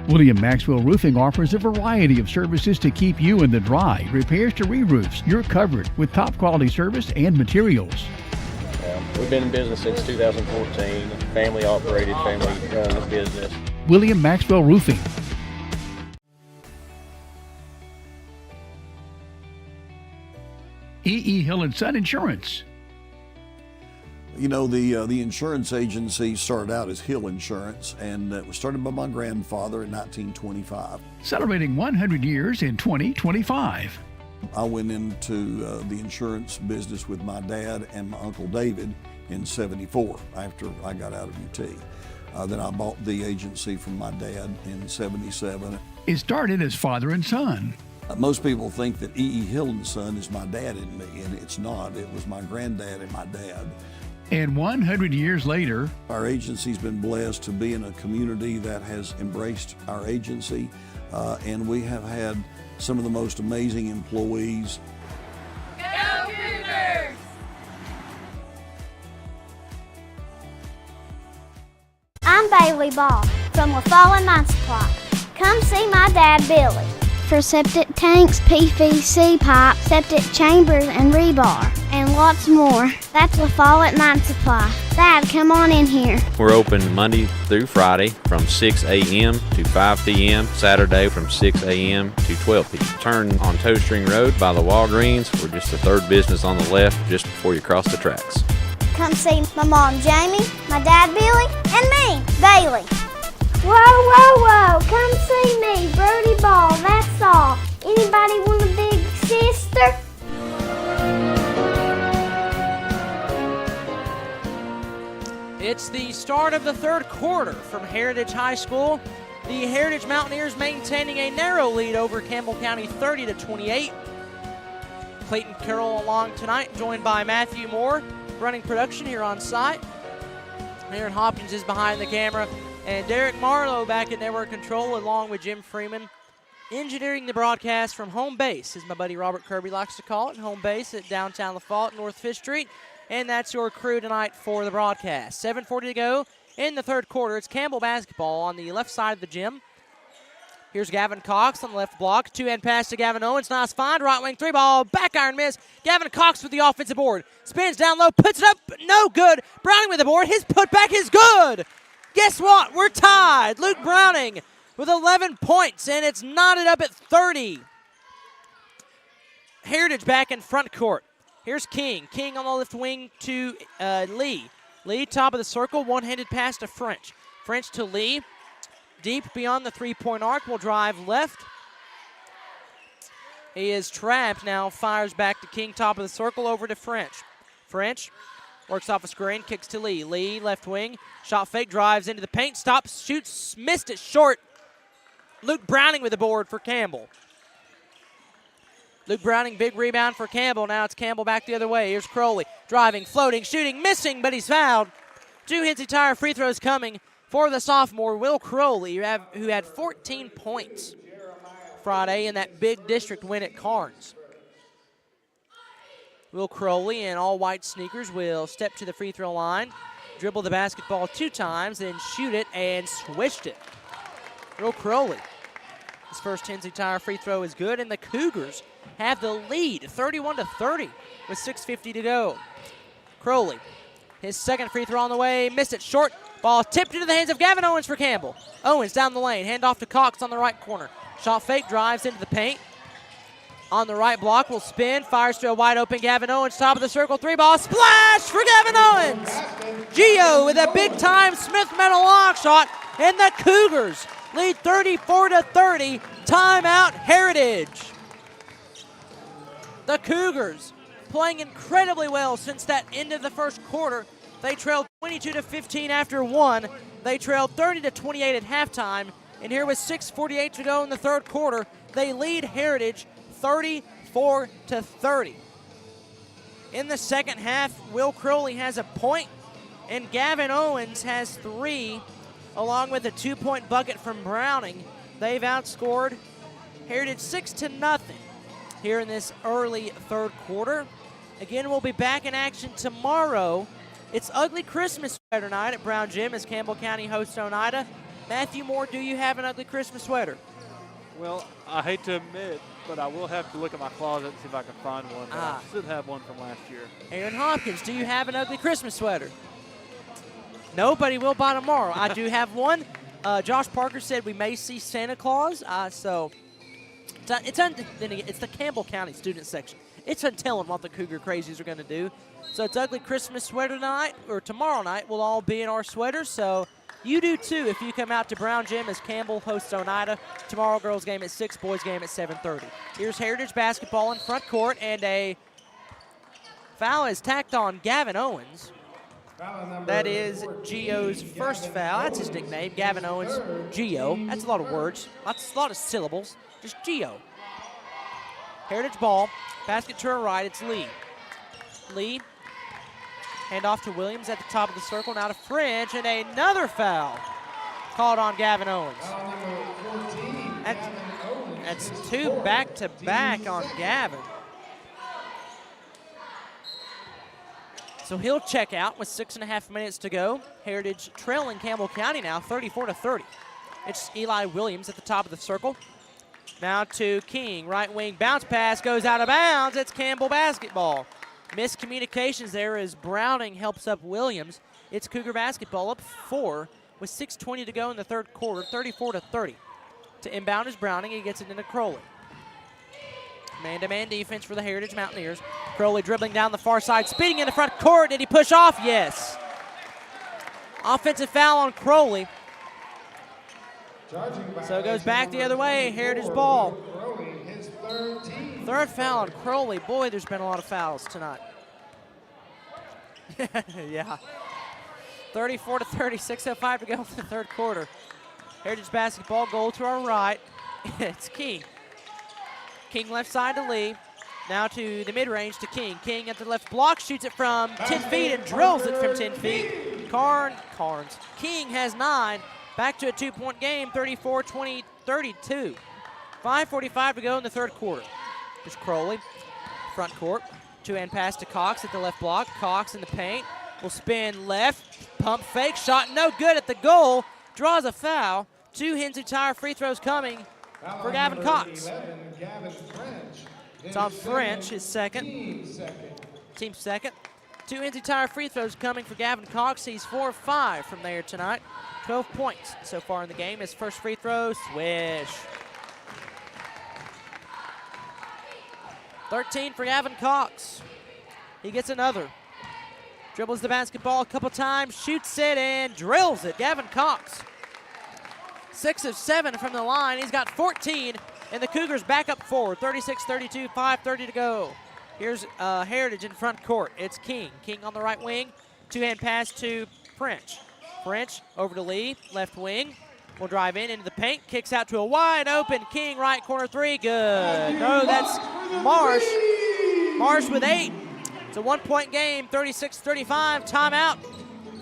William Maxwell Roofing offers a variety of services to keep you in the dry. Repairs to re-roofs. You're covered with top quality service and materials. We've been in business since 2014. Family operated, family run business. William Maxwell Roofing. E.E. Hill & Son Insurance. You know, the insurance agency started out as Hill Insurance, and it was started by my grandfather in 1925. Celebrating 100 years in 2025. I went into the insurance business with my dad and my Uncle David in '74 after I got out of UT. Then I bought the agency from my dad in '77. It started as father and son. Most people think that E.E. Hill & Son is my dad and me, and it's not. It was my granddad and my dad. And 100 years later, our agency's been blessed to be in a community that has embraced our agency, and we have had some of the most amazing employees. Go Cougars! I'm Bailey Ball from La Follette Mine Supply. Come see my dad, Billy. For septic tanks, PVC pipe, septic chambers, and rebar, and lots more. That's La Follette Mine Supply. Dad, come on in here. We're open Monday through Friday from 6 a.m. to 5 p.m., Saturday from 6 a.m. to 12 p.m. Turn on Toe String Road by the Walgreens. We're just the third business on the left just before you cross the tracks. Come see my mom, Jamie, my dad, Billy, and me, Bailey. Whoa, whoa, whoa, come see me, Brody Ball, that's all. Anybody want a big sister? It's the start of the third quarter from Heritage High School. The Heritage Mountaineers maintaining a narrow lead over Campbell County 30-28. Clayton Carroll along tonight, joined by Matthew Moore, running production here on site. Aaron Hopkins is behind the camera, and Derek Marlowe back at network control along with Jim Freeman. Engineering the broadcast from home base, as my buddy Robert Kirby likes to call it, home base at downtown La Follette, North 5th Street. And that's your crew tonight for the broadcast. 7:40 to go in the third quarter. It's Campbell basketball on the left side of the gym. Here's Gavin Cox on the left block. Two-hand pass to Gavin Owens. Nice find. Right wing three ball. Back iron miss. Gavin Cox with the offensive board. Spins down low. Puts it up. No good. Browning with the board. His putback is good. Guess what? We're tied. Luke Browning with 11 points, and it's knotted up at 30. Heritage back in front court. Here's King. King on the left wing to Lee. Lee, top of the circle, one-handed pass to French. French to Lee. Deep beyond the three-point arc, will drive left. He is trapped now, fires back to King, top of the circle, over to French. French works off a screen, kicks to Lee. Lee, left wing, shot fake, drives into the paint, stops, shoots, missed it short. Luke Browning with the board for Campbell. Luke Browning, big rebound for Campbell. Now it's Campbell back the other way. Here's Crowley, driving, floating, shooting, missing, but he's fouled. Two Hinsey Tire free throws coming for the sophomore, Will Crowley, who had 14 points Friday in that big district win at Carnes. Will Crowley in all white sneakers will step to the free throw line, dribble the basketball 2 times, then shoot it and swished it. Will Crowley. His first Hinsey Tire free throw is good, and the Cougars have the lead, 31-30, with 6:50 to go. Crowley, his second free throw on the way, missed it short. Ball tipped into the hands of Gavin Owens for Campbell. Owens down the lane, hand off to Cox on the right corner. Shot fake, drives into the paint. On the right block, will spin, fires to a wide open Gavin Owens, top of the circle, three ball, splash for Gavin Owens. Gio with a big time Smith Metal lock shot, and the Cougars lead 34-30, timeout Heritage. The Cougars playing incredibly well since that end of the first quarter. They trailed 22-15 after one. They trailed 30-28 at halftime. And here with 6:48 to go in the third quarter, they lead Heritage 34-30. In the second half, Will Crowley has a point, and Gavin Owens has 3, along with a 2-point bucket from Browning. They've outscored Heritage 6-0 here in this early third quarter. Again, we'll be back in action tomorrow. It's Ugly Christmas Sweater Night at Brown Gym as Campbell County hosts Oneida. Matthew Moore, do you have an ugly Christmas sweater? Well, I hate to admit, but I will have to look at my closet and see if I can find one. But I should have one from last year. Aaron Hopkins, do you have an ugly Christmas sweater? Nobody will by tomorrow. I do have one. Josh Parker said we may see Santa Claus, so it's the Campbell County student section. It's untelling what the Cougar Crazies are going to do. So it's Ugly Christmas Sweater Night, or tomorrow night we'll all be in our sweaters. So you do too if you come out to Brown Gym as Campbell hosts Oneida. Tomorrow girls game at 6, boys game at 7:30. Here's Heritage basketball in front court, and a foul is tacked on Gavin Owens. That is Gio's first foul. That's his nickname, Gavin Owens, Gio. That's a lot of words. That's a lot of syllables. Just Gio. Heritage ball. Basket to her right. It's Lee. Lee. Hand off to Williams at the top of the circle. Now to French, and another foul called on Gavin Owens. That's 2 back-to-back on Gavin. So he'll check out with 6.5 minutes to go. Heritage trailing Campbell County now, 34-30. It's Eli Williams at the top of the circle. Now to King, right wing bounce pass goes out of bounds. It's Campbell basketball. Miscommunications there as Browning helps up Williams. It's Cougar basketball up 4 with 6:20 to go in the third quarter, 34-30. To inbound is Browning. He gets it into Crowley. Man-to-man defense for the Heritage Mountaineers. Crowley dribbling down the far side, speeding in the front court. Did he push off? Yes. Offensive foul on Crowley. So it goes back the other way. Heritage ball. Third foul on Crowley. Boy, there's been a lot of fouls tonight. Yeah. 34-30, 6:05 to go in the third quarter. Heritage basketball, goal to our right. It's King. King left side to Lee. Now to the mid-range to King. King at the left block, shoots it from 10 feet and drills it from 10 feet. Carnes. King has 9. Back to a 2-point game, 34-20, 32. 5:45 to go in the third quarter. There's Crowley, front court. Two-hand pass to Cox at the left block. Cox in the paint. Will spin left. Pump fake. Shot no good at the goal. Draws a foul. 2 Hensley Tire free throws coming for Gavin Cox. It's on French, his second. Team second. 2 Hensley Tire free throws coming for Gavin Cox. He's 4 of 5 from there tonight. 12 points so far in the game. His first free throw, swish. 13 for Gavin Cox. He gets another. Dribbles the basketball a couple times, shoots it, and drills it. Gavin Cox, 6 of 7 from the line. He's got 14, and the Cougars back up 4. 36-32, 5:30 to go. Here's Heritage in front court. It's King. King on the right wing. Two-hand pass to French. French over to Lee, left wing. Will drive in into the paint, kicks out to a wide open King, right corner 3, good. No, that's Marsh. Marsh with 8. It's a 1-point game, 36-35, timeout.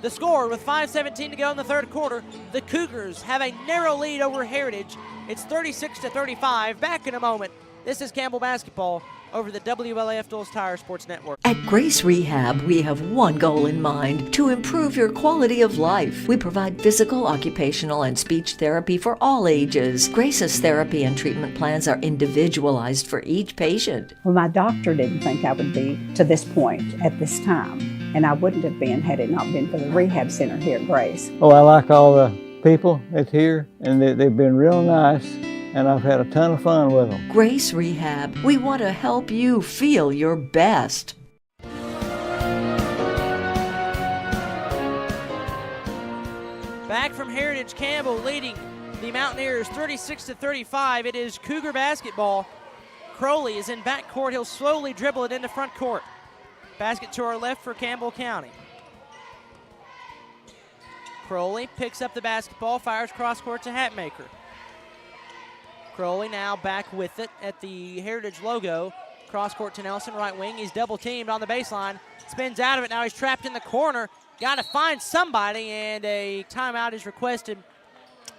The score with 5:17 to go in the third quarter. The Cougars have a narrow lead over Heritage. It's 36-35. Back in a moment. This is Campbell basketball over the WLAF Dulles Tire Sports Network. At Grace Rehab, we have one goal in mind: to improve your quality of life. We provide physical, occupational, and speech therapy for all ages. Grace's therapy and treatment plans are individualized for each patient. Well, my doctor didn't think I would be to this point at this time, and I wouldn't have been had it not been for the rehab center here at Grace. Oh, I like all the people that's here, and they've been real nice. And I've had a ton of fun with them. Grace Rehab, we want to help you feel your best. Back from Heritage, Campbell leading the Mountaineers 36-35. It is Cougar basketball. Crowley is in backcourt. He'll slowly dribble it into front court. Basket to our left for Campbell County. Crowley picks up the basketball, fires cross court to Hatmaker. Crowley now back with it at the Heritage logo. Cross court to Nelson, right wing. He's double teamed on the baseline. Spins out of it. Now he's trapped in the corner. Got to find somebody, and a timeout is requested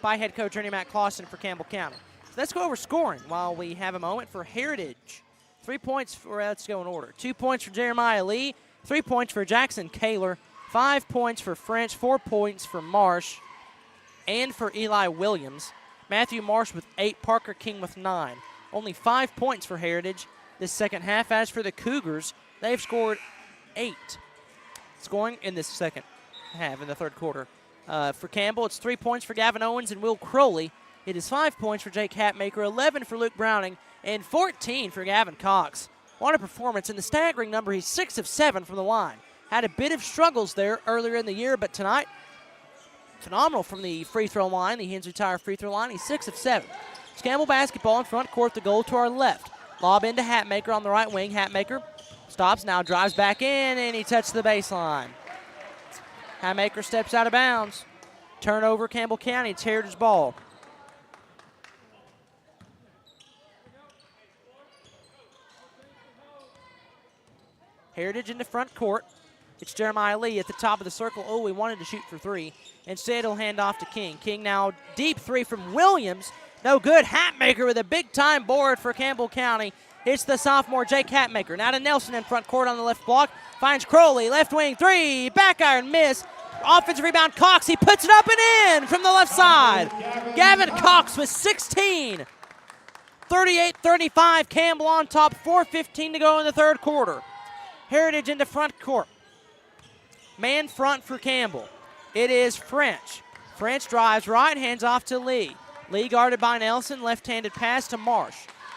by head coach Ernie Matt Clausen for Campbell County. So let's go over scoring while we have a moment for Heritage. 3 points for, let's go in order. 2 points for Jeremiah Lee. 3 points for Jackson Kaler. 5 points for French. 4 points for Marsh and for Eli Williams. Matthew Marsh with 8, Parker King with 9. Only 5 points for Heritage this second half. As for the Cougars, they've scored 8. Scoring in this second half, in the third quarter. For Campbell, it's 3 points for Gavin Owens and Will Crowley. It is 5 points for Jake Hatmaker, 11 for Luke Browning, and 14 for Gavin Cox. What a performance, and the staggering number, he's 6 of 7 from the line. Had a bit of struggles there earlier in the year, but tonight, phenomenal from the free throw line, the Hensley Tire free throw line. He's 6 of 7. It's Campbell basketball in front court, the goal to our left. Lob into Hatmaker on the right wing. Hatmaker stops, now drives back in, and he touched the baseline. Hatmaker steps out of bounds. Turnover, Campbell County. It's Heritage ball. Heritage into front court. It's Jeremiah Lee at the top of the circle. Oh, he wanted to shoot for 3. Instead, he'll hand off to King. King now deep 3 from Williams. No good. Hatmaker with a big-time board for Campbell County. It's the sophomore Jake Hatmaker. Now to Nelson in front court on the left block. Finds Crowley, left wing 3. Back iron miss. Offensive rebound, Cox. He puts it up and in from the left side. Gavin Cox with 16. 38-35. Campbell on top. 4:15 to go in the third quarter. Heritage into front court. Man front for Campbell. It is French. French drives right, hands off to Lee. Lee guarded by Nelson, left-handed pass to Marsh.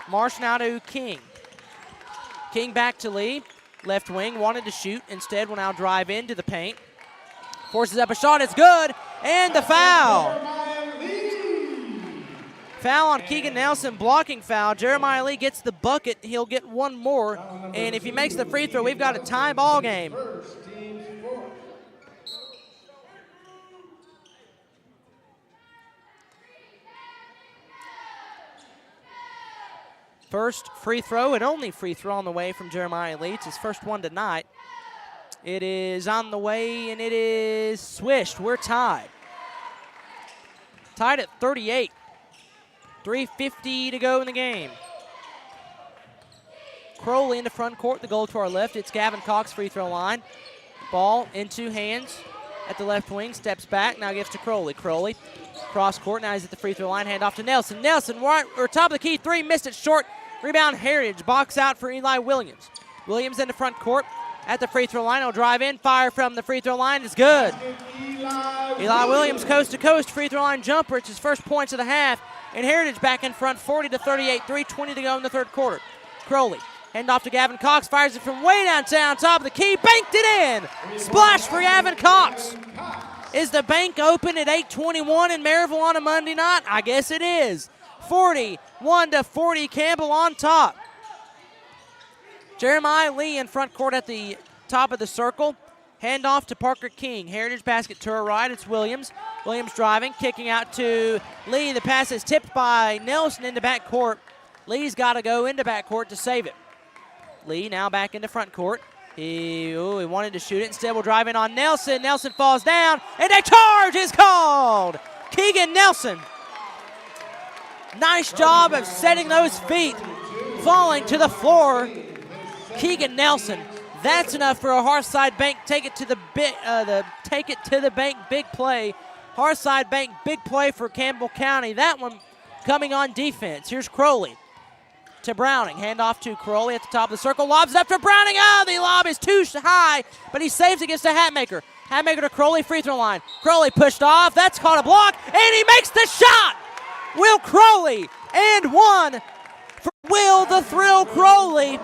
Marsh now to King. King back to Lee. Left wing, wanted to shoot. Instead will now drive into the paint. Forces up a shot, it's good, and the foul. Foul on Keegan Nelson, blocking foul. Jeremiah Lee gets the bucket. He'll get one more, and if he makes the free throw, we've got a tie ball game. First free throw and only free throw on the way from Jeremiah Lee. It's his first one tonight. It is on the way, and it is swished. We're tied. Tied at 38. 3:50 to go in the game. Crowley into front court, the goal to our left. It's Gavin Cox, free throw line. Ball into hands at the left wing, steps back, now gives to Crowley. Crowley, cross court, now he's at the free throw line, hand off to Nelson. Nelson, right, or top of the key, three, missed it short. Rebound Heritage, box out for Eli Williams. Williams into front court at the free throw line. He'll drive in, fire from the free throw line is good. Eli Williams, coast to coast, free throw line jumper. It's his first points of the half. And Heritage back in front, 40-38, 3:20 to go in the third quarter. Crowley, hand off to Gavin Cox, fires it from way downtown, top of the key, banked it in. Splash for Gavin Cox. Is the bank open at 8:21 in Maryville on a Monday night? I guess it is. 41-40, Campbell on top. Jeremiah Lee in front court at the top of the circle. Hand off to Parker King. Heritage basket to her right. It's Williams. Williams driving, kicking out to Lee. The pass is tipped by Nelson into backcourt. Lee's got to go into backcourt to save it. Lee now back into front court. He wanted to shoot it. Instead, will drive in on Nelson. Nelson falls down, and a charge is called. Keegan Nelson. Nice job of setting those feet. Falling to the floor. Keegan Nelson. That's enough for a Hearthside Bank take it to the bank big play. Hearthside Bank big play for Campbell County. That one coming on defense. Here's Crowley to Browning. Hand off to Crowley at the top of the circle. Lobs it up to Browning. Oh, the lob is too high, but he saves against the Hatmaker. Hatmaker to Crowley, free throw line. Crowley pushed off. That's caught a block, and he makes the shot. Will Crowley, and one for Will the Thrill Crowley.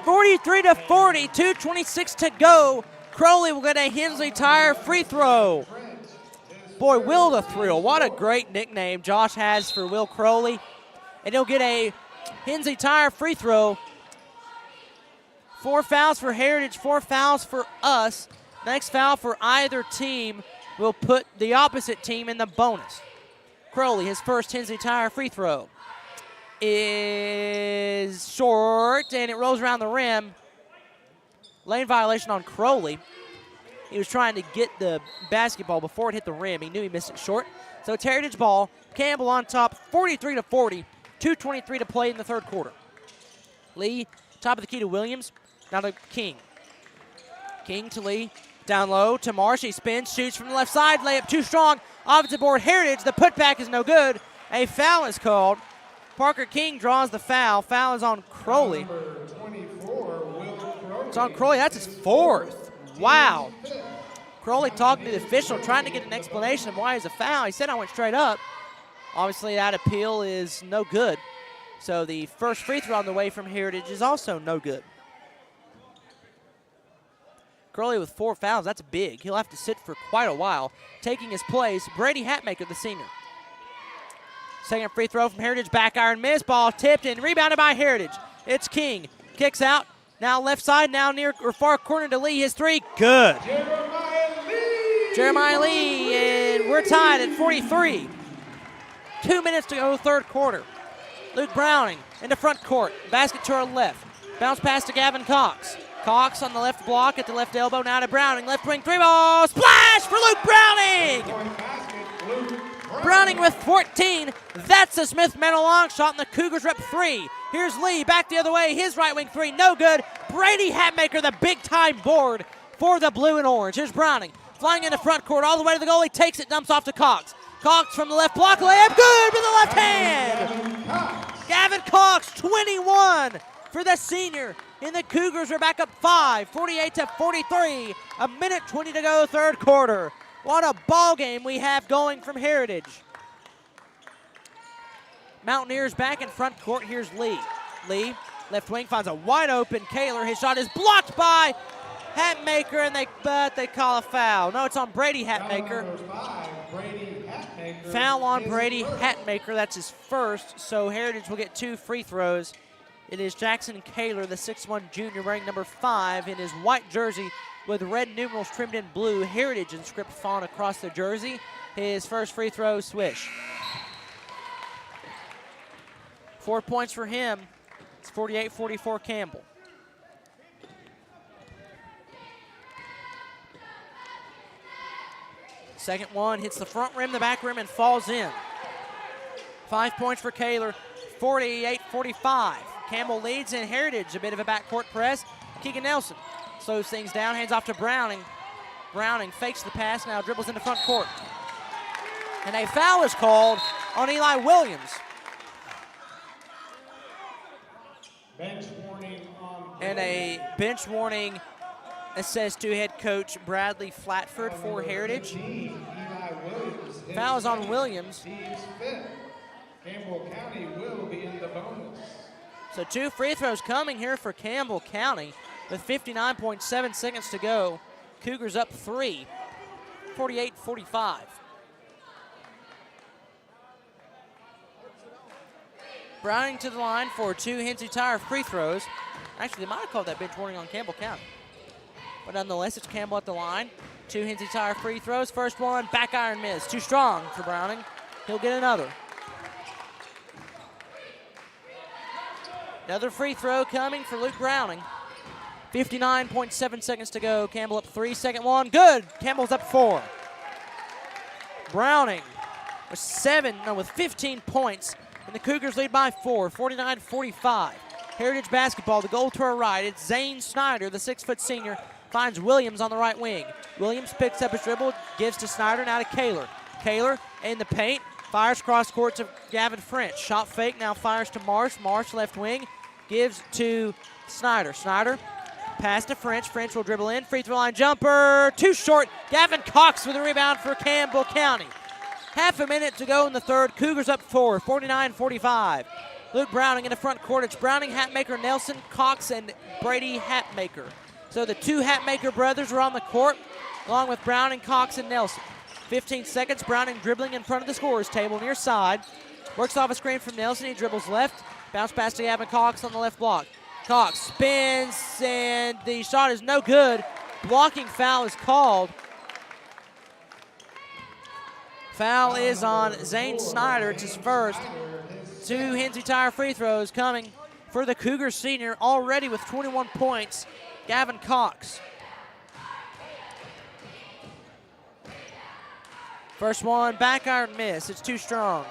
43-40, 2:26 to go. Crowley will get a Hensley Tire free throw. Boy, Will the Thrill, what a great nickname Josh has for Will Crowley. And he'll get a Hensley Tire free throw. 4 fouls for Heritage, 4 fouls for us. Next foul for either team will put the opposite team in the bonus. Crowley, his first Hensley Tire free throw is short, and it rolls around the rim. Lane violation on Crowley. He was trying to get the basketball before it hit the rim. He knew he missed it short. So it's Heritage ball. Campbell on top, 43-40. 2:23 to play in the third quarter. Lee, top of the key to Williams. Now to King. King to Lee. Down low to Marsh. He spins, shoots from the left side. Layup too strong. Offensive board Heritage. The putback is no good. A foul is called. Parker King draws the foul. Foul is on Crowley. It's on Crowley. That's his fourth. Wow. Crowley talking to the official, trying to get an explanation of why it's a foul. He said I went straight up. Obviously, that appeal is no good. So the first free throw on the way from Heritage is also no good. Crowley with 4 fouls. That's big. He'll have to sit for quite a while. Taking his place, Brady Hatmaker, the senior. Second free throw from Heritage, back iron miss. Ball tipped and rebounded by Heritage. It's King. Kicks out. Now left side, now near or far corner to Lee. His three, good. Jeremiah Lee, and we're tied at 43. 2 minutes to go, third quarter. Luke Browning into front court. Basket to our left. Bounce pass to Gavin Cox. Cox on the left block at the left elbow. Now to Browning. Left wing 3-ball. Splash for Luke Browning! Browning with 14. That's a Smith Meadow long shot, and the Cougars rep 3. Here's Lee back the other way. His right wing 3, no good. Brady Hatmaker, the big time board for the blue and orange. Here's Browning flying into front court all the way to the goal. He takes it, dumps off to Cox. Cox from the left block, layup good with the left hand. Gavin Cox, 21 for the senior. and the Cougars are back up 5, 48-43. A minute 20 to go, third quarter. What a ball game we have going from Heritage. Mountaineers back in front court. Here's Lee. Lee, left wing, finds a wide open Kaler. His shot is blocked by Hatmaker, and they call a foul. No, it's on Brady Hatmaker. Foul on Brady Hatmaker. That's his first, so Heritage will get 2 free throws. It is Jackson Kaler, the 6'1 junior, wearing number 5 in his white jersey with red numerals trimmed in blue. Heritage inscript font across the jersey. His first free throw, swish. 4 points for him. It's 48-44 Campbell. Second one hits the front rim, the back rim, and falls in. 5 points for Kaler, 48-45. Campbell leads in Heritage, a bit of a backcourt press. Keegan Nelson slows things down, hands off to Browning. Browning fakes the pass, now dribbles into front court. And a foul is called on Eli Williams. Bench warning on. And a bench warning, it says to head coach Bradley Flatford for Heritage. Foul is on Williams. Campbell County will be in the bonus. So 2 free throws coming here for Campbell County with 59.7 seconds to go. Cougars up 3, 48-45. Browning to the line for 2 Hensley Tire free throws. Actually, they might have called that bench warning on Campbell County. But nonetheless, it's Campbell at the line. 2 Hensley Tire free throws. First one, back iron miss. Too strong for Browning. He'll get another. Another free throw coming for Luke Browning. 59.7 seconds to go. Campbell up 3. Second one, good. Campbell's up 4. Browning with 15 points. And the Cougars lead by 4, 49-45. Heritage basketball, the goal to our right. It's Zane Snyder, the 6' senior, finds Williams on the right wing. Williams picks up his dribble, gives to Snyder, now to Kaler. Kaler in the paint, fires cross court to Gavin French. Shot fake, now fires to Marsh. Marsh left wing, gives to Snyder. Snyder, pass to French. French will dribble in, free throw line jumper, too short. Gavin Cox with a rebound for Campbell County. Half a minute to go in the third. Cougars up 4, 49-45. Luke Browning in the front court. It's Browning, Hatmaker, Nelson, Cox, and Brady Hatmaker. So the 2 Hatmaker brothers are on the court, along with Browning, Cox, and Nelson. 15 seconds. Browning dribbling in front of the scorer's table near side. Works off a screen from Nelson. He dribbles left. Bounce pass to Gavin Cox on the left block. Cox spins, and the shot is no good. Blocking foul is called. Foul is on Zane Snyder. It's his first. 2 Hensley Tire free throws coming for the Cougar senior, already with 21 points, Gavin Cox. First one, back iron miss. It's too strong.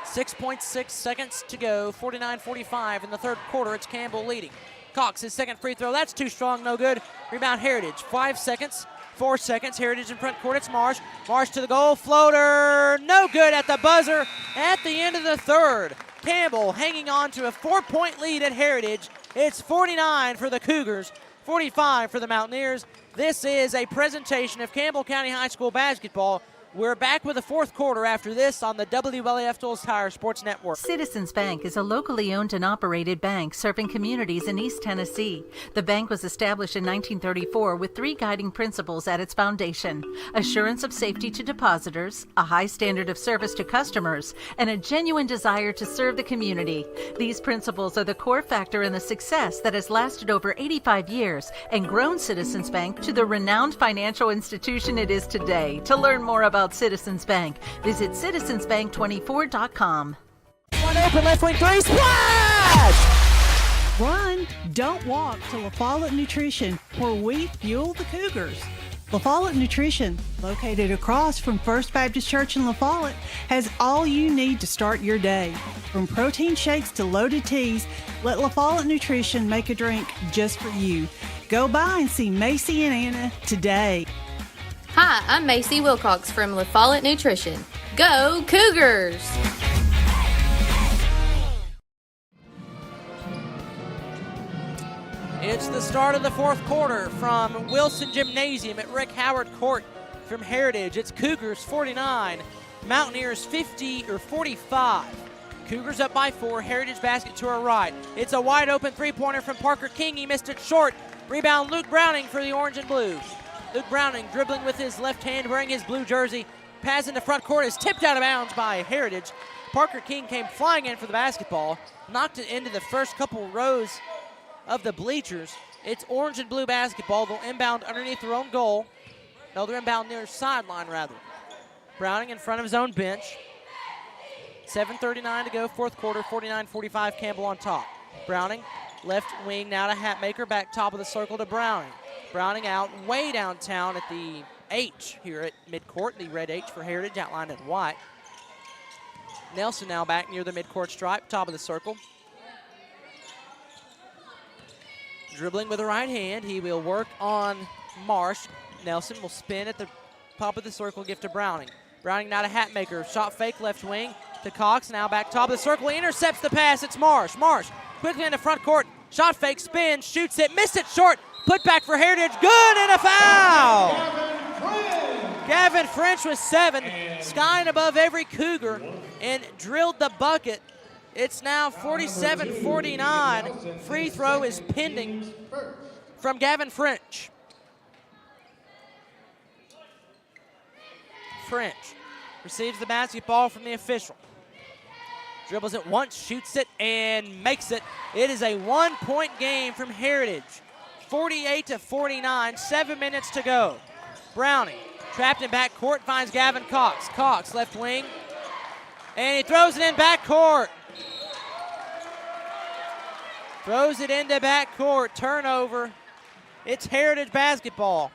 6.6 seconds to go, 49-45 in the third quarter. It's Campbell leading. Cox, his second free throw. That's too strong, no good. Rebound Heritage. 5 seconds. 4 seconds. Heritage in front court. It's Marsh. Marsh to the goal. Floater. No good at the buzzer at the end of the third. Campbell hanging on to a 4-point lead at Heritage. It's 49 for the Cougars, 45 for the Mountaineers. This is a presentation of Campbell County High School basketball. We're back with the fourth quarter after this on the WLAF Tools Tire Sports Network. Citizens Bank is a locally owned and operated bank serving communities in East Tennessee. The bank was established in 1934 with 3 guiding principles at its foundation: assurance of safety to depositors, a high standard of service to customers, and a genuine desire to serve the community. These principles are the core factor in the success that has lasted over 85 years and grown Citizens Bank to the renowned financial institution it is today. To learn more about Citizens Bank, visit citizensbank24.com. One open left wing 3, splash! Run, don't walk to La Follette Nutrition, where we fuel the Cougars. La Follette Nutrition, located across from First Baptist Church in La Follette, has all you need to start your day. From protein shakes to loaded teas, let La Follette Nutrition make a drink just for you. Go by and see Macy and Anna today. Hi, I'm Macy Wilcox from La Follette Nutrition. Go Cougars! It's the start of the fourth quarter from Wilson Gymnasium at Rick Howard Court from Heritage. It's Cougars 49, Mountaineers 45. Cougars up by 4, Heritage basket to our right. It's a wide open three-pointer from Parker King. He missed it short. Rebound Luke Browning for the orange and blue. Luke Browning dribbling with his left hand, wearing his blue jersey. Pass into front court is tipped out of bounds by Heritage. Parker King came flying in for the basketball, knocked it into the first couple rows of the bleachers. It's orange and blue basketball. They'll inbound underneath their own goal. No, they're inbound near sideline, rather. Browning in front of his own bench. 7:39 to go, fourth quarter, 49-45, Campbell on top. Browning, left wing now to Hatmaker, back top of the circle to Browning. Browning out way downtown at the H here at midcourt, the red H for Heritage, outlined in white. Nelson now back near the midcourt stripe, top of the circle. Dribbling with the right hand, he will work on Marsh. Nelson will spin at the top of the circle, give to Browning. Browning now to Hatmaker, shot fake left wing to Cox, now back top of the circle. He intercepts the pass, it's Marsh. Marsh quickly into front court, shot fake, spin, shoots it, missed it short. Put back for Heritage, good, and a foul! Gavin French with 7, skying above every Cougar, and drilled the bucket. It's now 47-49. Free throw is pending from Gavin French. French receives the basketball from the official. Dribbles it once, shoots it, and makes it. It is a 1-point game from Heritage. 48-49, 7 minutes to go. Browning, trapped in backcourt, finds Gavin Cox. Cox, left wing, and he throws it in backcourt. Throws it into backcourt, turnover. It's Heritage basketball.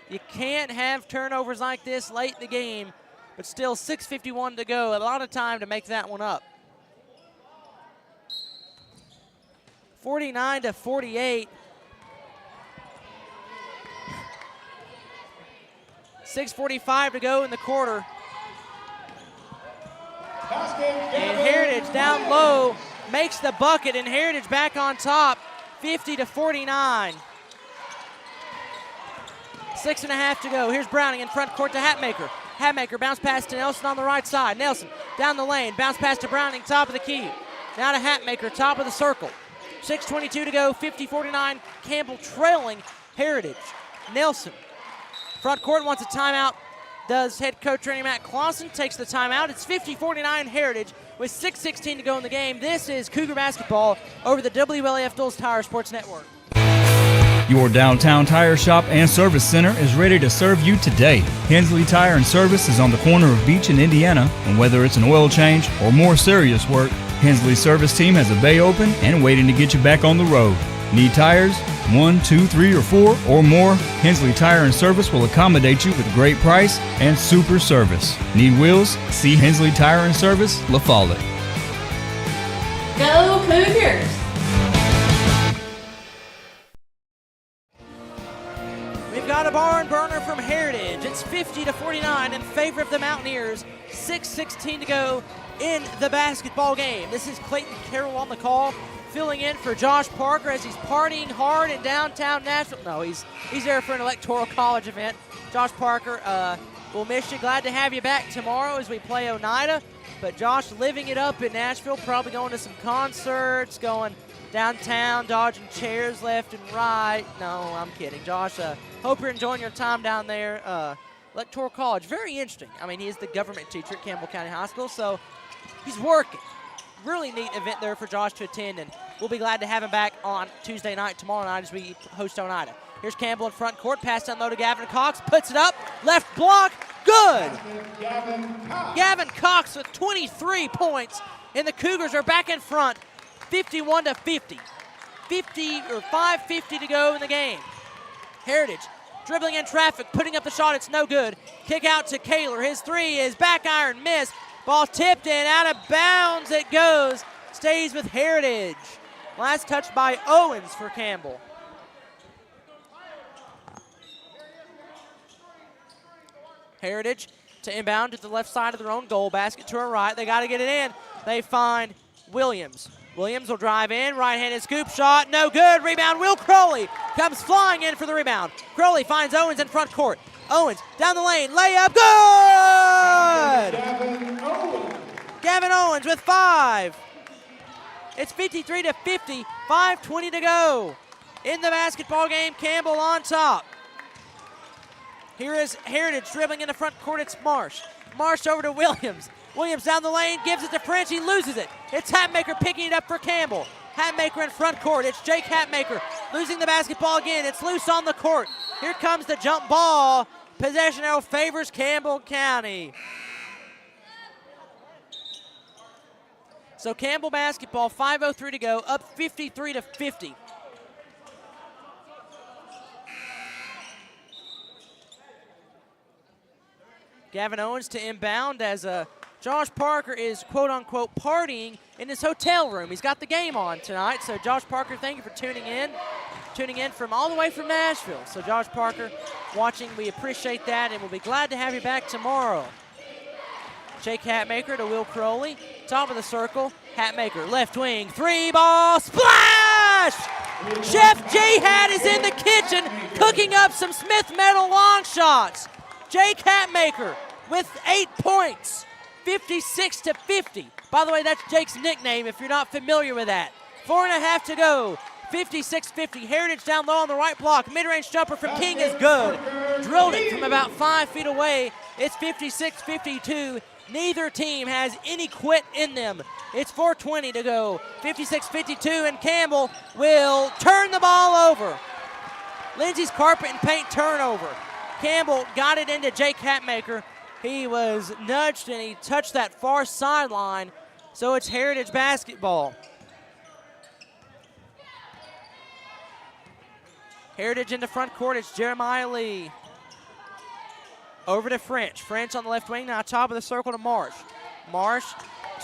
You can't have turnovers like this late in the game, but still 6:51 to go. A lot of time to make that one up. 49-48. 6:45 to go in the quarter. And Heritage down low makes the bucket, and Heritage back on top, 50-49. 6.5 to go. Here's Browning in front court to Hatmaker. Hatmaker bounce pass to Nelson on the right side. Nelson down the lane, bounce pass to Browning, top of the key. Now to Hatmaker, top of the circle. 6:22 to go, 50-49. Campbell trailing Heritage. Nelson, front court wants a timeout. Does head coach Randy Matt Clausen, takes the timeout. It's 50-49 Heritage with 6:16 to go in the game. This is Cougar basketball over the WLAF Dulles Tire Sports Network. Your downtown tire shop and service center is ready to serve you today. Hensley Tire and Service is on the corner of Beach and Indiana, and whether it's an oil change or more serious work, Hensley Service Team has a bay open and waiting to get you back on the road. Need tires? 1, 2, 3, or 4 or more? Hensley Tire and Service will accommodate you with great price and super service. Need wheels? See Hensley Tire and Service, La Follette. Go Cougars! We've got a barn burner from Heritage. It's 50-49 in favor of the Mountaineers. 6:16 to go in the basketball game. This is Clayton Carroll on the call, filling in for Josh Parker as he's partying hard in downtown Nashville. No, he's there for an electoral college event. Josh Parker, we'll miss you. Glad to have you back tomorrow as we play Oneida. But Josh living it up in Nashville, probably going to some concerts, going downtown, dodging chairs left and right. No, I'm kidding. Josh, hope you're enjoying your time down there. Electoral college, very interesting. I mean, he is the government teacher at Campbell County High School, so he's working. Really neat event there for Josh to attend, and we'll be glad to have him back on Tuesday night, tomorrow night, as we host Oneida. Here's Campbell in front court, pass down low to Gavin Cox, puts it up, left block, good! Gavin Cox with 23 points, and the Cougars are back in front, 51-50. 5:50 to go in the game. Heritage dribbling in traffic, putting up the shot, it's no good. Kick out to Kaler, his three is back iron, miss. Ball tipped in, out of bounds it goes. Stays with Heritage. Last touch by Owens for Campbell. Heritage to inbound to the left side of their own goal basket to our right. They got to get it in. They find Williams. Williams will drive in, right-handed scoop shot, no good. Rebound, Will Crowley comes flying in for the rebound. Crowley finds Owens in front court. Owens down the lane, layup, good! Gavin Owens with 5. It's 53-50, 5:20 to go. In the basketball game, Campbell on top. Here is Heritage dribbling in the front court. It's Marsh. Marsh over to Williams. Williams down the lane, gives it to French. He loses it. It's Hatmaker picking it up for Campbell. Hatmaker in front court. It's Jake Hatmaker losing the basketball again. It's loose on the court. Here comes the jump ball. Possession arrow favors Campbell County. So Campbell basketball, 5:03 to go, up 53-50. Gavin Owens to inbound as Josh Parker is quote-unquote partying in his hotel room. He's got the game on tonight, so Josh Parker, thank you for tuning in from all the way from Nashville. So Josh Parker watching, we appreciate that, and we'll be glad to have you back tomorrow. Jake Hatmaker to Will Crowley, top of the circle. Hatmaker, left wing, 3-ball, splash! Chef J-Hat is in the kitchen cooking up some Smith Metal long shots. Jake Hatmaker with 8 points, 56-50. By the way, that's Jake's nickname if you're not familiar with that. 4.5 to go, 56-50. Heritage down low on the right block. Mid-range jumper from King is good. Drilled it from about 5 feet away. It's 56-52. Neither team has any quit in them. It's 4:20 to go, 56-52, and Campbell will turn the ball over. Lindsay's carpet and paint turnover. Campbell got it into Jake Hatmaker. He was nudged and he touched that far sideline, so it's Heritage basketball. Heritage in the front court, it's Jeremiah Lee. Over to French. French on the left wing, now top of the circle to Marsh. Marsh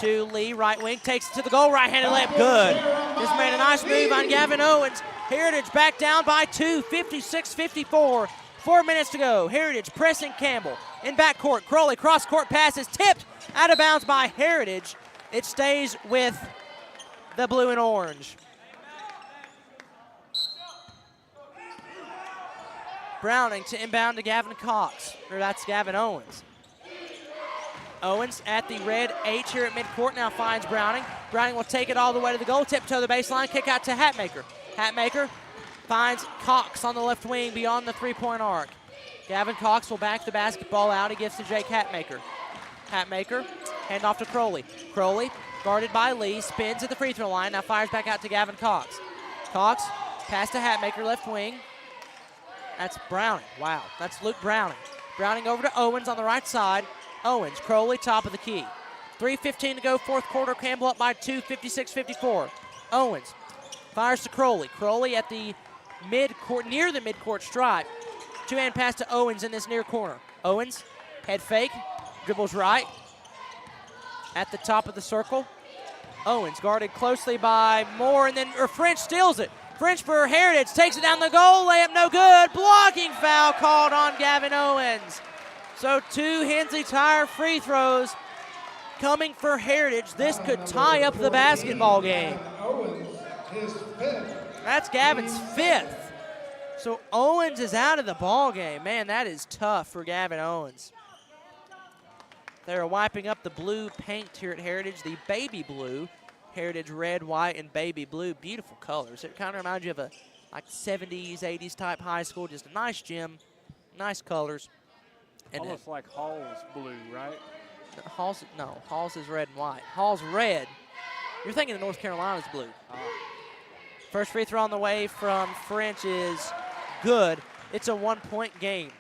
to Lee, right wing, takes it to the goal, right-handed layup, good. Just made a nice move on Gavin Owens. Heritage back down by 2, 56-54. 4 minutes to go. Heritage pressing Campbell. In backcourt, Crowley, cross-court pass is tipped out of bounds by Heritage. It stays with the blue and orange. Browning to inbound to Gavin Cox, or that's Gavin Owens. Owens at the red H here at midcourt, now finds Browning. Browning will take it all the way to the goal, tiptoe the baseline, kick out to Hatmaker. Hatmaker finds Cox on the left wing beyond the three-point arc. Gavin Cox will back the basketball out. He gives to Jake Hatmaker. Hatmaker, hand off to Crowley. Crowley, guarded by Lee, spins at the free throw line, now fires back out to Gavin Cox. Cox, pass to Hatmaker, left wing. That's Browning. Wow, that's Luke Browning. Browning over to Owens on the right side. Owens, Crowley, top of the key. 3:15 to go, fourth quarter. Campbell up by 2, 56-54. Owens fires to Crowley. Crowley at the mid-court, near the mid-court stripe. Two-hand pass to Owens in this near corner. Owens, head fake, dribbles right. At the top of the circle. Owens guarded closely by Moore, and then French steals it. French for Heritage, takes it down the goal, layup no good. Blocking foul called on Gavin Owens. So 2 Hensley Tire free throws coming for Heritage. This could tie up the basketball game. That's Gavin's 5th. So Owens is out of the ball game. Man, that is tough for Gavin Owens. They're wiping up the blue paint here at Heritage, the baby blue. Heritage red, white, and baby blue. Beautiful colors. It kind of reminds you of a like 70s, 80s type high school. Just a nice gym, nice colors. And almost like Hall's blue, right? Hall's is red and white. Hall's red. You're thinking of North Carolina's blue. First free throw on the way from French is good. It's a 1-point game.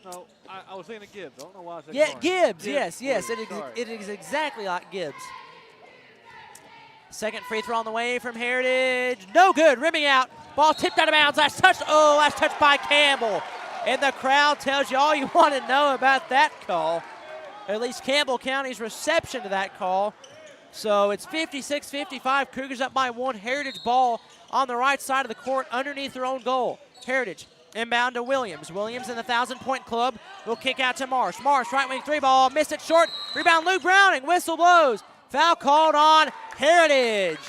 No, I was thinking of Gibbs. I don't know why I said Yeah, Clark. Gibbs, Gibbs, yes. blue. It is exactly like Gibbs. Second free throw on the way from Heritage. No good. Rimming out. Ball tipped out of bounds. Last touch. Oh, last touch by Campbell. And the crowd tells you all you want to know about that call. At least Campbell County's reception to that call. So it's 56-55. Cougars up by 1. Heritage ball on the right side of the court underneath their own goal. Heritage inbound to Williams. Williams in the 1,000-point club will kick out to Marsh. Marsh, right wing 3-ball. Missed it short. Rebound Luke Browning. Whistle blows. Foul called on Heritage.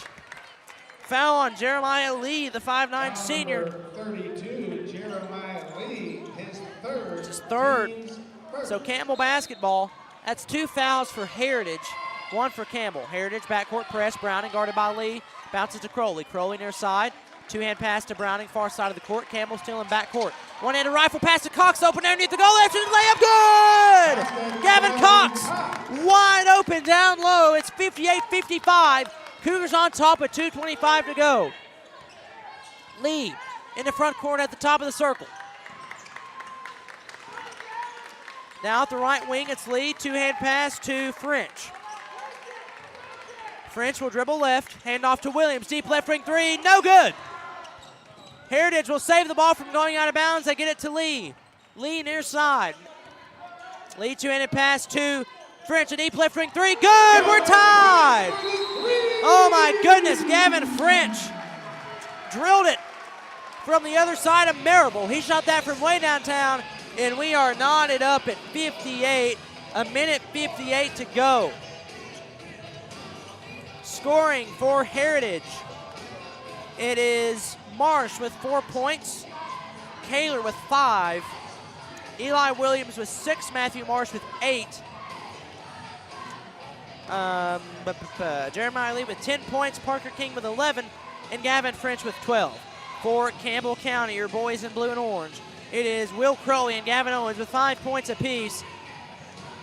Foul on Jeremiah Lee, the 5'9 senior. Number 32, Jeremiah Lee, his third. His third. team's So Campbell basketball. That's 2 fouls for Heritage, 1 for Campbell. Heritage backcourt press. Browning guarded by Lee. Bounces to Crowley. Crowley near side. Two-hand pass to Browning, far side of the court. Campbell still in backcourt. One-handed rifle pass to Cox, open underneath the goal. After the layup, good! Gavin Cox, wide open down low. It's 58-55. Cougars on top with 2:25 to go. Lee in the front court at the top of the circle. Now at the right wing, it's Lee. Two-hand pass to French. French will dribble left, hand off to Williams. Deep left wing three, no good. Heritage will save the ball from going out of bounds. They get it to Lee. Lee near side. Lee two-handed pass to French. A deep left wing three, good, we're tied. Oh my goodness, Gavin French drilled it from the other side of Marable. He shot that from way downtown, and we are knotted up at 58, a minute 58 to go. Scoring for Heritage, it is Marsh with 4 points, Kaler with 5, Eli Williams with 6, Matthew Marsh with 8, Jeremiah Lee with 10 points, Parker King with 11, and Gavin French with 12. For Campbell County, your boys in blue and orange, it is Will Crowley and Gavin Owens with 5 points apiece,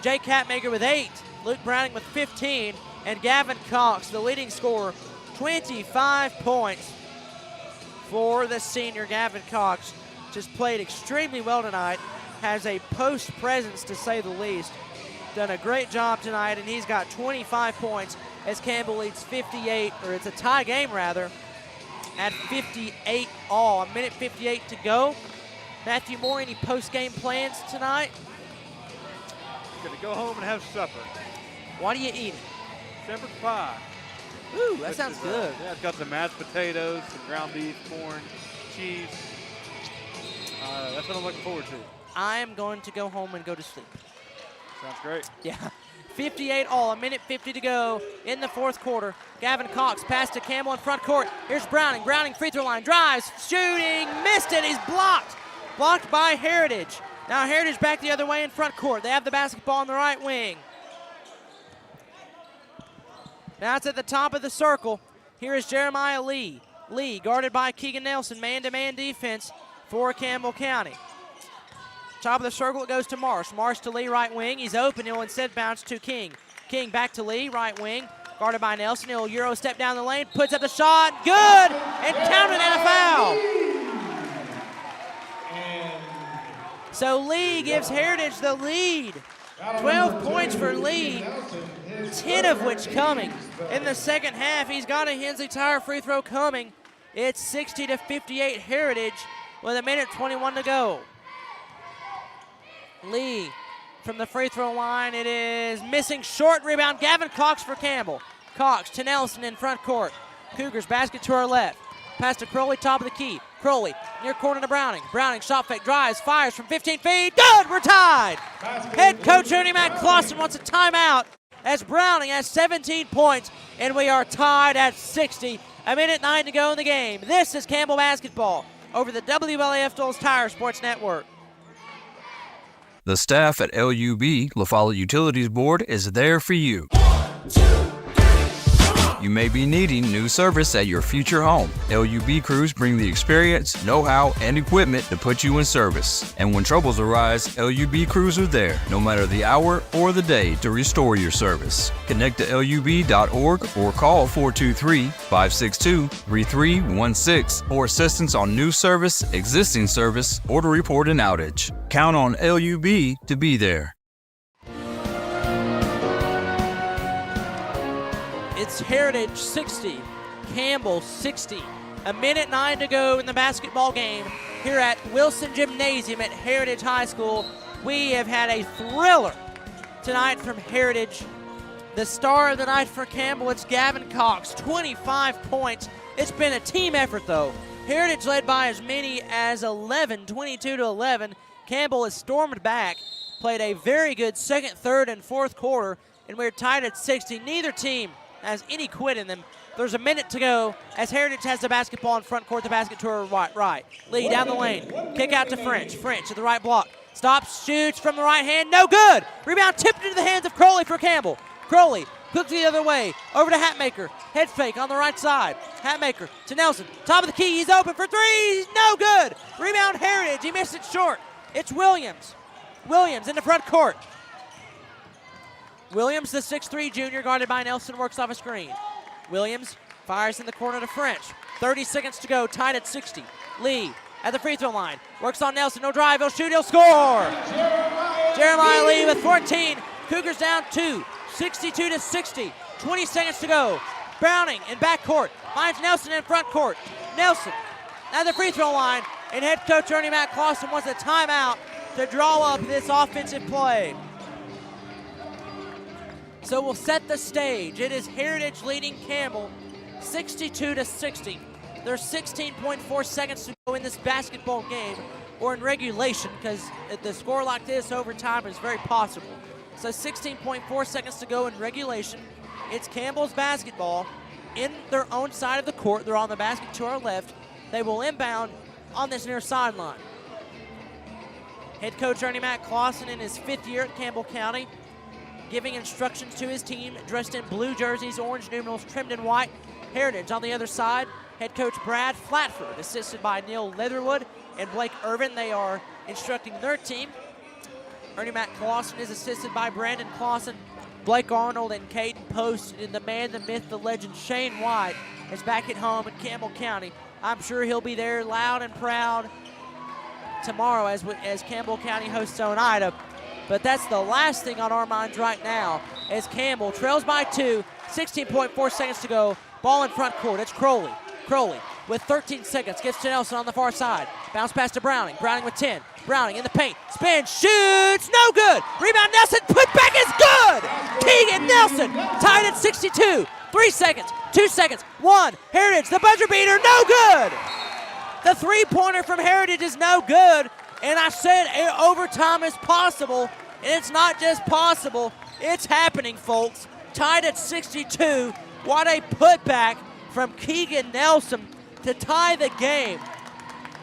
Jake Catmaker with 8, Luke Browning with 15, and Gavin Cox, the leading scorer, 25 points for the senior. Gavin Cox just played extremely well tonight, has a post presence to say the least. Done a great job tonight, and he's got 25 points as Campbell leads 58, or it's a tie game rather, at 58 all. A minute 58 to go. Matthew Moore, any post-game plans tonight? Gonna go home and have supper. What are you eating? Shepherd's pie. Ooh, that sounds good. Yeah, it's got some mashed potatoes, some ground beef, corn, cheese. That's what I'm looking forward to. I am going to go home and go to sleep. Sounds great. Yeah. 58 all, a minute 50 to go in the fourth quarter. Gavin Cox pass to Campbell in front court. Here's Browning. Browning free throw line, drives, shooting, missed it. He's blocked. Blocked by Heritage. Now Heritage back the other way in front court. They have the basketball on the right wing. Now it's at the top of the circle. Here is Jeremiah Lee. Lee guarded by Keegan Nelson, man-to-man defense for Campbell County. Top of the circle, it goes to Marsh. Marsh to Lee, right wing. He's open. He'll instead bounce to King. King back to Lee, right wing. Guarded by Nelson. He'll Euro step down the lane, puts up the shot. Good! And counted and a foul. So Lee gives Heritage the lead. 12 points for Lee, 10 of which coming in the second half. He's got a Hensley Tire free throw coming. It's 60-58 Heritage with a minute 21 to go. Lee from the free throw line. It is missing, short rebound. Gavin Cox for Campbell. Cox to Nelson in front court. Cougars basket to our left. Pass to Crowley, top of the key. Crowley near corner to Browning. Browning shot fake, drives, fires from 15 feet. Good, we're tied. Head coach Ernie Matt Clausen wants a timeout as Browning has 17 points, and we are tied at 60. A minute 9 to go in the game. This is Campbell basketball over the WLAF Dulles Tire Sports Network. The staff at LUB, La Follette Utilities Board, is there for you. You may be needing new service at your future home. LUB crews bring the experience, know-how, and equipment to put you in service. And when troubles arise, LUB crews are there, no matter the hour or the day, to restore your service. Connect to LUB.org or call 423-562-3316 for assistance on new service, existing service, or to report an outage. Count on LUB to be there. It's Heritage 60, Campbell 60. A minute 9 to go in the basketball game here at Wilson Gymnasium at Heritage High School. We have had a thriller tonight from Heritage. The star of the night for Campbell, it's Gavin Cox, 25 points. It's been a team effort though. Heritage led by as many as 11, 22-11. Campbell has stormed back, played a very good second, third, and fourth quarter, and we're tied at 60. Neither team has any quit in them. There's a minute to go as Heritage has the basketball in front court, the basket to her right. Lee down the lane. Kick out to French. French at the right block. Stops, shoots from the right hand. No good. Rebound tipped into the hands of Crowley for Campbell. Crowley quickly the other way. Over to Hatmaker. Head fake on the right side. Hatmaker to Nelson. Top of the key. He's open for three. No good. Rebound Heritage. He missed it short. It's Williams. Williams in the front court. Williams, the 6'3 junior, guarded by Nelson, works off a screen. Williams fires in the corner to French. 30 seconds to go, tied at 60. Lee at the free throw line. Works on Nelson, no drive, he'll shoot, he'll score! Jeremiah Lee with 14. Cougars down 2, 62-60. 20 seconds to go. Browning in back court. Finds Nelson in front court. Nelson at the free throw line. And head coach Ernie Matt Clausen wants a timeout to draw up this offensive play. So we'll set the stage. It is Heritage leading Campbell 62-60. There's 16.4 seconds to go in this basketball game, or in regulation, because at the score like this, overtime is very possible. So 16.4 seconds to go in regulation. It's Campbell's basketball in their own side of the court. They're on the basket to our left. They will inbound on this near sideline. Head coach Ernie Matt Clausen in his 5th year at Campbell County, giving instructions to his team, dressed in blue jerseys, orange numerals, trimmed in white. Heritage on the other side. Head coach Brad Flatford, assisted by Neil Leatherwood and Blake Irvin. They are instructing their team. Ernie Matt Clausen is assisted by Brandon Clausen, Blake Arnold, and Caden Post. And the man, the myth, the legend, Shane White is back at home in Campbell County. I'm sure he'll be there loud and proud tomorrow as Campbell County hosts Oneida. But that's the last thing on our minds right now as Campbell trails by 2, 16.4 seconds to go. Ball in front court. It's Crowley. Crowley with 13 seconds gets to Nelson on the far side. Bounce pass to Browning. Browning with 10. Browning in the paint. Spin, shoots, no good. Rebound Nelson, put back is good. Keegan Nelson tied at 62. 3 seconds, 2 seconds, 1. Heritage, the buzzer beater, no good. The three-pointer from Heritage is no good. And I said overtime is possible, and it's not just possible, it's happening, folks. Tied at 62. What a putback from Keegan Nelson to tie the game.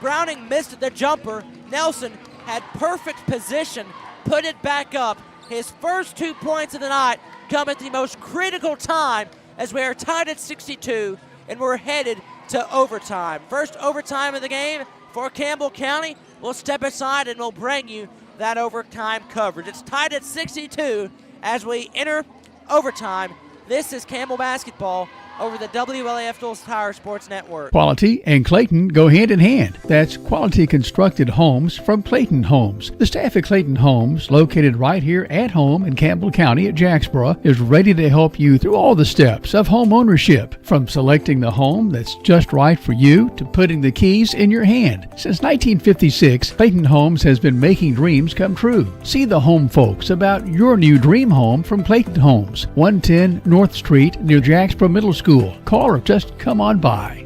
Browning missed the jumper. Nelson had perfect position, put it back up. His first 2 points of the night come at the most critical time as we are tied at 62, and we're headed to overtime. First overtime of the game for Campbell County. We'll step aside and we'll bring you that overtime coverage. It's tied at 62 as we enter overtime. This is Campbell basketball over the WLAF Duals Tire Sports Network. Quality and Clayton go hand in hand. That's quality constructed homes from Clayton Homes. The staff at Clayton Homes, located right here at home in Campbell County at Jacksboro, is ready to help you through all the steps of home ownership, from selecting the home that's just right for you to putting the keys in your hand. Since 1956, Clayton Homes has been making dreams come true. See the home folks about your new dream home from Clayton Homes, 110 North Street near Jacksboro Middle School. Call or just come on by.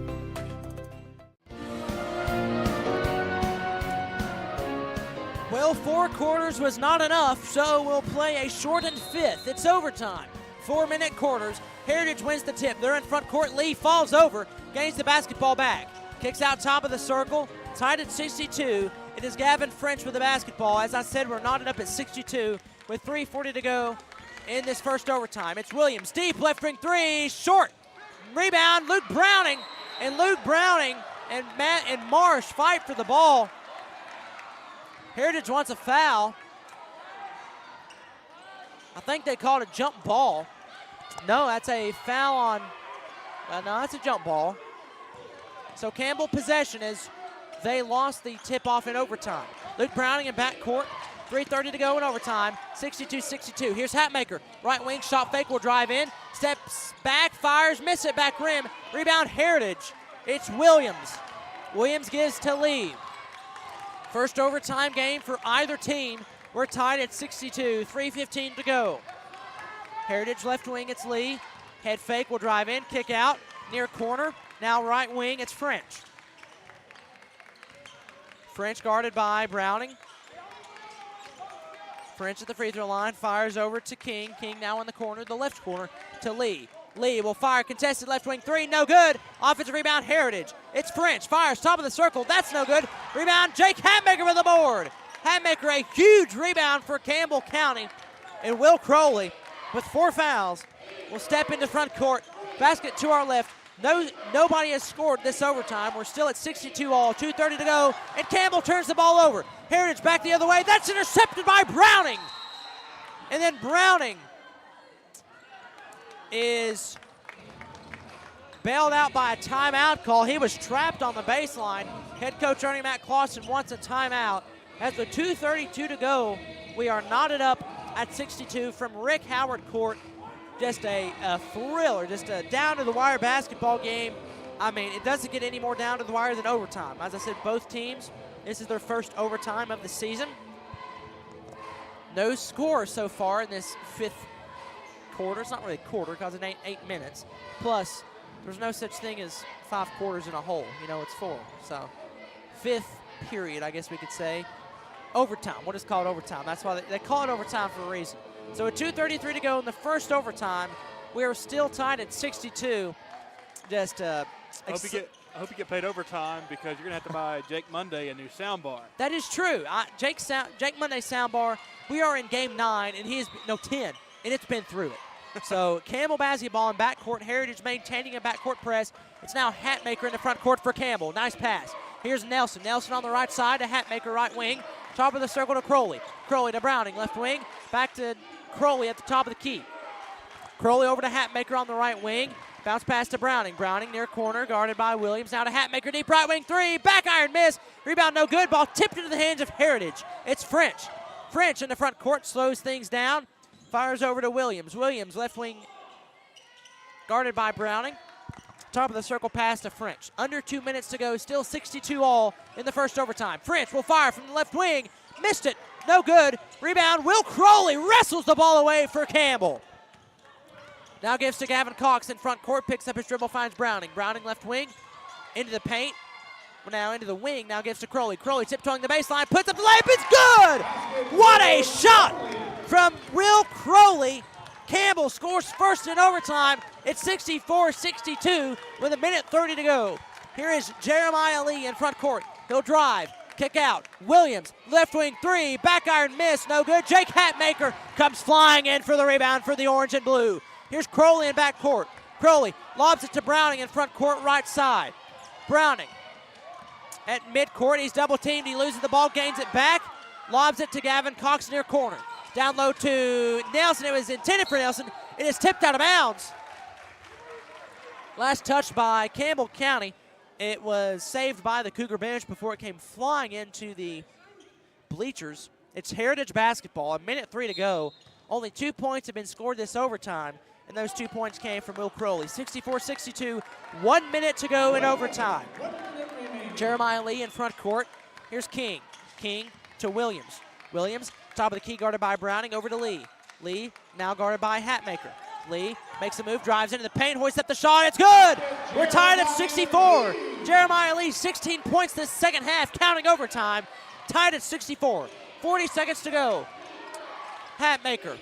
Well, 4 quarters was not enough, so we'll play a shortened 5th. It's overtime. 4-minute quarters. Heritage wins the tip. They're in front court. Lee falls over, gains the basketball back. Kicks out top of the circle. Tied at 62. It is Gavin French with the basketball. As I said, we're knotted up at 62 with 3:40 to go in this first overtime. It's Williams. Deep left wing 3. Short. Rebound, Luke Browning. And Luke Browning and Matt and Marsh fight for the ball. Heritage wants a foul. I think they called a jump ball. No, that's a foul on, no, that's a jump ball. So Campbell possession as they lost the tip-off in overtime. Luke Browning in backcourt. 3:30 to go in overtime, 62-62. Here's Hatmaker, right wing, shot fake, will drive in, steps back, fires, miss it, back rim, rebound Heritage. It's Williams. Williams gives to Lee. First overtime game for either team. We're tied at 62, 3:15 to go. Heritage left wing, it's Lee. Head fake, will drive in, kick out, near corner. Now right wing, it's French. French guarded by Browning. French at the free throw line, fires over to King. King now in the corner, the left corner to Lee. Lee will fire contested left wing three, no good. Offensive rebound, Heritage. It's French, fires top of the circle, that's no good. Rebound, Jake Hatmaker with the board. Hatmaker, a huge rebound for Campbell County. And Will Crowley, with 4 fouls, will step into front court. Basket to our left. Nobody has scored this overtime. We're still at 62 all, 2:30 to go, and Campbell turns the ball over. Heritage back the other way. That's intercepted by Browning. And then Browning is bailed out by a timeout call. He was trapped on the baseline. Head coach Ernie Matt Clausen wants a timeout. As with 2:32 to go, we are knotted up at 62 from Rick Howard Court. Just a thriller, just a down-to-the-wire basketball game. I mean, it doesn't get any more down to the wire than overtime. As I said, both teams, this is their first overtime of the season. No score so far in this 5th quarter. It's not really a quarter because it ain't 8 minutes. Plus, there's no such thing as 5 quarters in a whole. You know, it's 4. So, 5th period, I guess we could say. Overtime. What is called overtime? That's why they call it overtime for a reason. So with 2:33 to go in the first overtime, we are still tied at 62. Just I hope you get paid overtime because you're gonna have to buy Jake Monday a new soundbar. That is true. Jake Monday soundbar. We are in game 9, and he is 10, and it's been through it. So Campbell basketball in backcourt. Heritage maintaining a backcourt press. It's now Hatmaker in the front court for Campbell. Nice pass. Here's Nelson. Nelson on the right side to Hatmaker right wing. Top of the circle to Crowley. Crowley to Browning, left wing. Back to Crowley at the top of the key. Crowley over to Hatmaker on the right wing. Bounce pass to Browning. Browning near corner, guarded by Williams. Now to Hatmaker, deep right wing three. Back iron miss. Rebound no good. Ball tipped into the hands of Heritage. It's French. French in the front court slows things down. Fires over to Williams. Williams, left wing, guarded by Browning. Top of the circle pass to French. Under 2 minutes to go. Still 62 all in the first overtime. French will fire from the left wing. Missed it. No good. Rebound. Will Crowley wrestles the ball away for Campbell. Now gives to Gavin Cox in front court. Picks up his dribble. Finds Browning. Browning left wing. Into the paint. Now into the wing. Now gives to Crowley. Crowley tiptoeing the baseline. Puts up the layup. It's good. What a shot from Will Crowley. Campbell scores first in overtime. It's 64-62 with 1:30 to go. Here is Jeremiah Lee in front court. He'll drive, kick out. Williams, left wing three, back iron miss, no good. Jake Hatmaker comes flying in for the rebound for the orange and blue. Here's Crowley in back court. Crowley lobs it to Browning in front court right side. Browning at midcourt, he's double teamed, he loses the ball, gains it back, lobs it to Gavin Cox near corner. Down low to Nelson. It was intended for Nelson. It is tipped out of bounds. Last touch by Campbell County. It was saved by the Cougar bench before it came flying into the bleachers. It's Heritage basketball. 1:03 to go. Only 2 points have been scored this overtime, and those 2 points came from Will Crowley. 64-62, 1 minute to go in overtime. Jeremiah Lee in front court. Here's King. King to Williams. Williams, top of the key, guarded by Browning, over to Lee. Lee, now guarded by Hatmaker. Lee makes a move, drives into the paint, hoists up the shot, it's good! We're tied at 64. Jeremiah Lee, 16 points this second half, counting overtime. Tied at 64. 40 seconds to go. Hatmaker.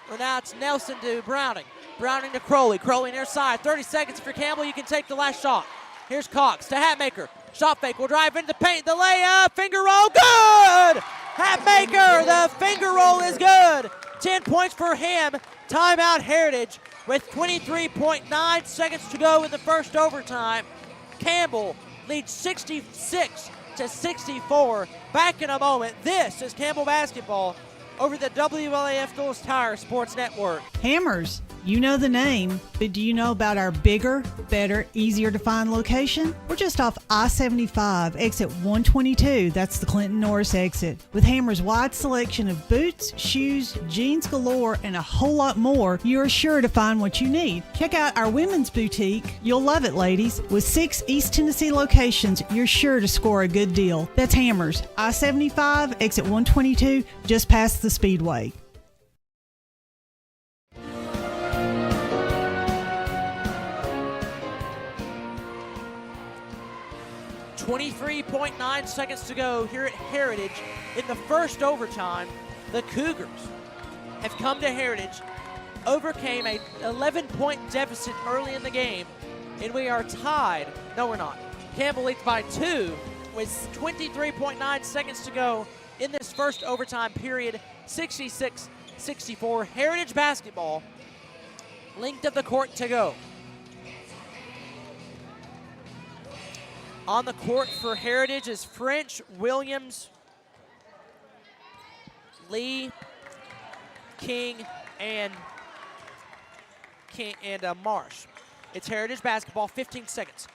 Well, now it's Nelson to Browning. Browning to Crowley. Crowley near side. 30 seconds for Campbell. You can take the last shot. Here's Cox to Hatmaker. Shot fake will drive into the paint. The layup. Finger roll. Good! Hatmaker. The finger roll is good. 10 points for him. Timeout Heritage with 23.9 seconds to go in the first overtime. Campbell leads 66-64. Back in a moment. This is Campbell basketball over the WLAF Phillips Tire Sports Network. Hammers, you know the name, but do you know about our bigger, better, easier to find location? We're just off I-75, exit 122. That's the Clinton Norris exit. With Hammers' wide selection of boots, shoes, jeans galore, and a whole lot more, you're sure to find what you need. Check out our women's boutique. You'll love it, ladies. With 6 East Tennessee locations, you're sure to score a good deal. That's Hammers, I-75, exit 122, just past the Speedway. 23.9 seconds to go here at Heritage in the first overtime. The Cougars have come to Heritage overcame a 11-point deficit early in the game, and we are tied. No, we're not. Campbell leads by 2 with 23.9 seconds to go in this first overtime period. 66-64. Heritage basketball. Length of the court to go. On the court for Heritage is French, Williams, Lee, King, and Marsh. It's Heritage basketball, 15 seconds.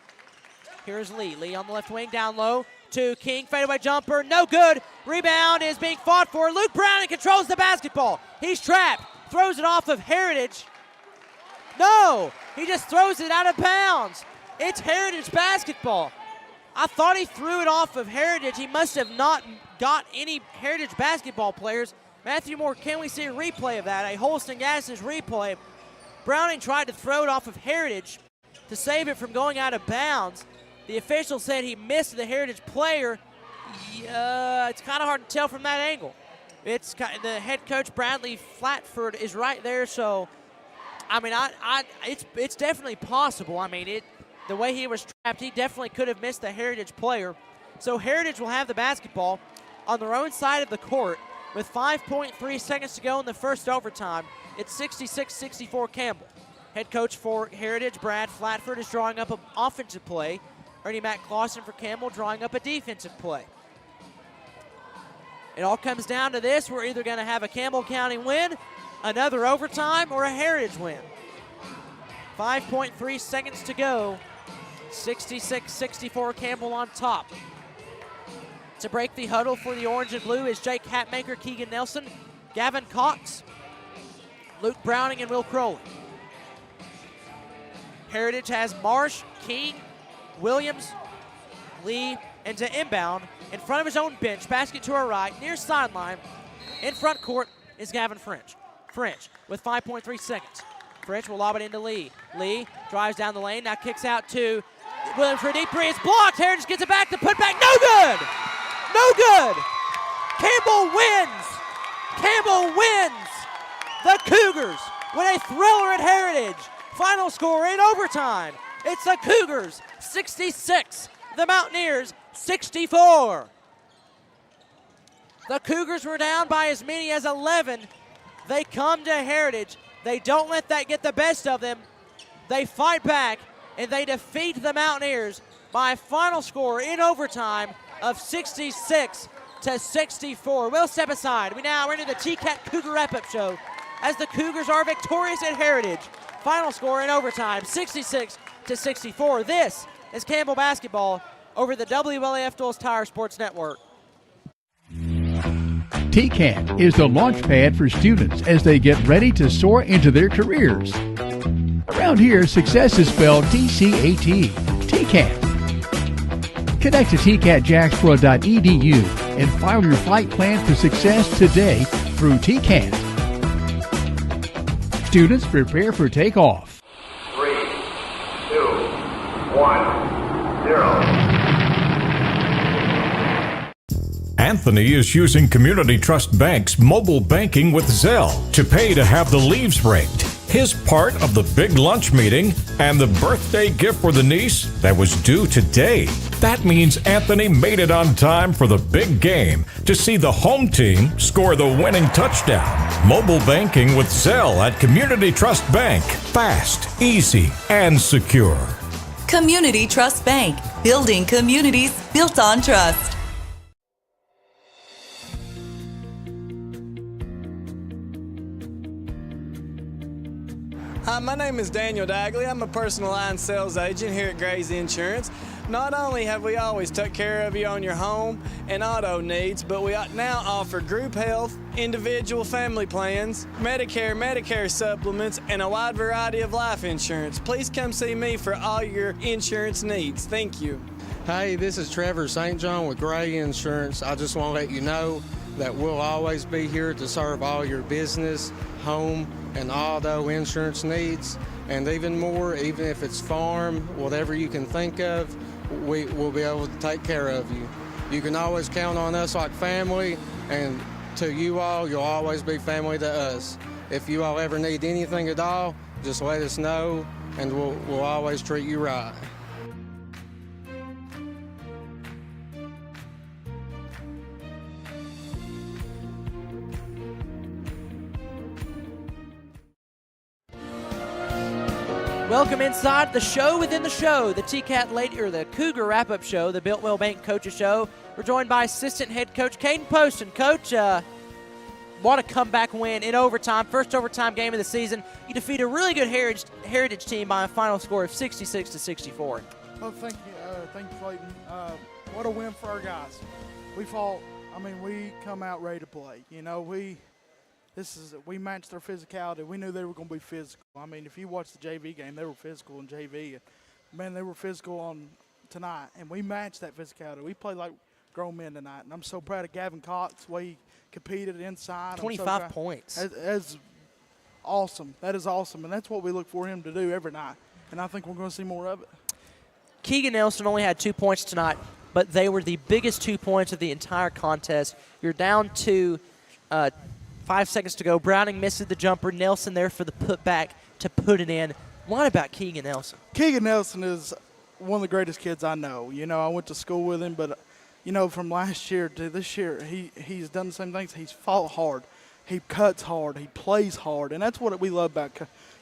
Here's Lee. Lee on the left wing, down low to King. Fadeaway jumper, no good. Rebound is being fought for. Luke Browning controls the basketball. He's trapped. Throws it off of Heritage. No, he just throws it out of bounds. It's Heritage basketball. I thought he threw it off of Heritage. He must have not got any Heritage basketball players. Matthew Moore, can we see a replay of that? A Holston Gases replay. Browning tried to throw it off of Heritage to save it from going out of bounds. The official said he missed the Heritage player. It's kind of hard to tell from that angle. It's the head coach, Bradley Flatford, is right there. So, I mean, it's definitely possible. I mean, the way he was trapped, he definitely could have missed the Heritage player. So Heritage will have the basketball on their own side of the court with 5.3 seconds to go in the first overtime. It's 66-64 Campbell. Head coach for Heritage, Brad Flatford, is drawing up an offensive play. Ernie Matt Clausen for Campbell drawing up a defensive play. It all comes down to this. We're either going to have a Campbell County win, another overtime, or a Heritage win. 5.3 seconds to go. 66-64 Campbell on top. To break the huddle for the orange and blue is Jake Hatmaker, Keegan Nelson, Gavin Cox, Luke Browning, and Will Crowley. Heritage has Marsh, King, Williams, Lee, and to inbound in front of his own bench. Basket to our right, near sideline. In front court is Gavin French. French with 5.3 seconds. French will lob it into Lee. Lee drives down the lane, now kicks out to Williams for a deep three. It's blocked. Heritage gets it back to put back. No good! No good! Campbell wins! Campbell wins! The Cougars with a thriller at Heritage. Final score in overtime. It's the Cougars 66, the Mountaineers 64. The Cougars were down by as many as 11. They come to Heritage. They don't let that get the best of them. They fight back, and they defeat the Mountaineers by a final score in overtime of 66-64. We'll step aside. We're into the TCAT Cougar Wrap-Up Show as the Cougars are victorious at Heritage. Final score in overtime, 66-64. This is Campbell basketball over the WLAF Duals Tire Sports Network. TCAT is the launch pad for students as they get ready to soar into their careers. Around here, success is spelled TCAT. TCAT. Connect to tcatjacksboro.edu and file your flight plan for success today through TCAT. Students prepare for takeoff. 3, 2, 1, 0. Anthony is using Community Trust Bank's mobile banking with Zelle to pay to have the leaves raked. His part of the big lunch meeting and the birthday gift for the niece that was due today. That means Anthony made it on time for the big game to see the home team score the winning touchdown. Mobile banking with Zelle at Community Trust Bank. Fast, easy, and secure. Community Trust Bank. Building communities built on trust. Hi, my name is Daniel Dagley. I'm a personal line sales agent here at Gray's Insurance. Not only have we always took care of you on your home and auto needs, but we now offer group health, individual family plans, Medicare supplements, and a wide variety of life insurance. Please come see me for all your insurance needs. Thank you. Hey, this is Trevor St. John with Gray Insurance. I just want to let you know that we'll always be here to serve all your business, home, and auto insurance needs, and even more, even if it's farm, whatever you can think of, we will be able to take care of you. You can always count on us like family, and to you all, you'll always be family to us. If you all ever need anything at all, just let us know, and we'll always treat you right. Welcome inside the show within the show, the T-Cat Lady, or the Cougar Wrap-Up Show, the Biltwell Bank Coaches Show. We're joined by Assistant Head Coach Caden Poston. Coach, what a comeback win in overtime, first overtime game of the season. You defeat a really good Heritage team by a final score of 66-64. Well, thank you, Clayton. What a win for our guys. We fought. I mean, we come out ready to play. You know, we matched their physicality. We knew they were going to be physical. I mean, if you watch the JV game, they were physical in JV. And, man, they were physical on tonight, and we matched that physicality. We played like grown men tonight, and I'm so proud of Gavin Cox, the way he competed inside. 25 points. That's awesome. That is awesome, and that's what we look for him to do every night, and I think we're going to see more of it. Keegan Nelson only had 2 points tonight, but they were the biggest 2 points of the entire contest. You're down to 5 seconds to go. Browning misses the jumper. Nelson there for the putback to put it in. What about Keegan Nelson? Keegan Nelson is one of the greatest kids I know. You know, I went to school with him, but, you know, from last year to this year, he's done the same things. He's fought hard. He cuts hard. He plays hard, and that's what we love about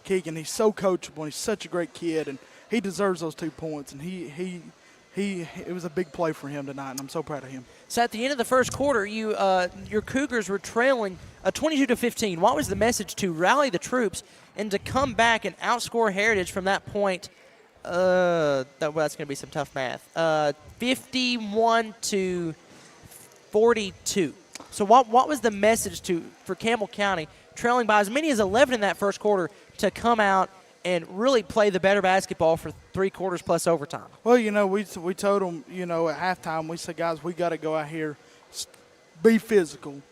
Keegan. He's so coachable. He's such a great kid, and he deserves those 2 points, and it was a big play for him tonight, and I'm so proud of him. So at the end of the first quarter, your Cougars were trailing 22-15. What was the message to rally the troops and to come back and outscore Heritage from that point? That's going to be some tough math. 51-42. So what was the message for Campbell County, trailing by as many as 11 in that first quarter, to come out and really play the better basketball for 3 quarters plus overtime? Well, you know, we told them, you know, at halftime, we said, guys, we got to go out here, be physical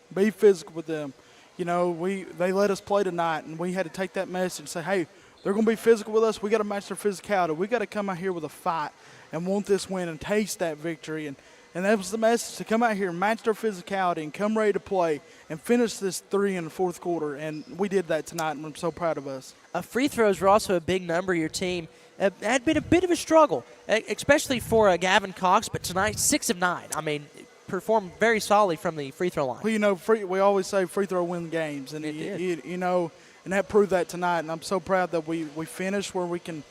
with them. You know, they let us play tonight, and we had to take that message and say, hey, they're going to be physical with us. We got to match their physicality. We got to come out here with a fight and want this win and taste that victory. And that was the message, to come out here and match their physicality and come ready to play and finish this 3 in the fourth quarter. And we did that tonight, and I'm so proud of us. Free throws were also a big number. Your team had been a bit of a struggle, especially for Gavin Cox, but tonight 6 of 9. I mean, performed very solidly from the free throw line. Well, you know, we always say free throw win games, and you know, and that proved that tonight. And I'm so proud that we finished where we can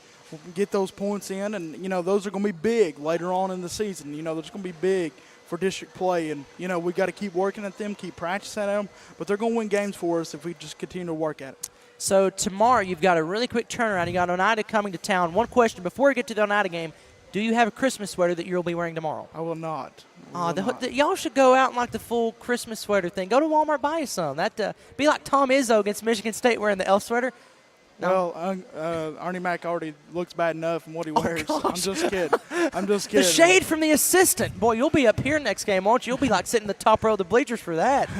get those points in, and you know, those are going to be big later on in the season. You know, those are going to be big for district play, and you know, we got to keep working at them, keep practicing at them. But they're going to win games for us if we just continue to work at it. So tomorrow you've got a really quick turnaround. You got Oneida coming to town. One question before we get to the Oneida game: do you have a Christmas sweater that you'll be wearing tomorrow? I will not. Y'all should go out in like the full Christmas sweater thing. Go to Walmart, buy you some. That be like Tom Izzo against Michigan State wearing the elf sweater. No. Well, Arnie Mack already looks bad enough in what he wears. I'm just kidding. The shade from the assistant. Boy, you'll be up here next game, won't you? You'll be like sitting in the top row of the bleachers for that.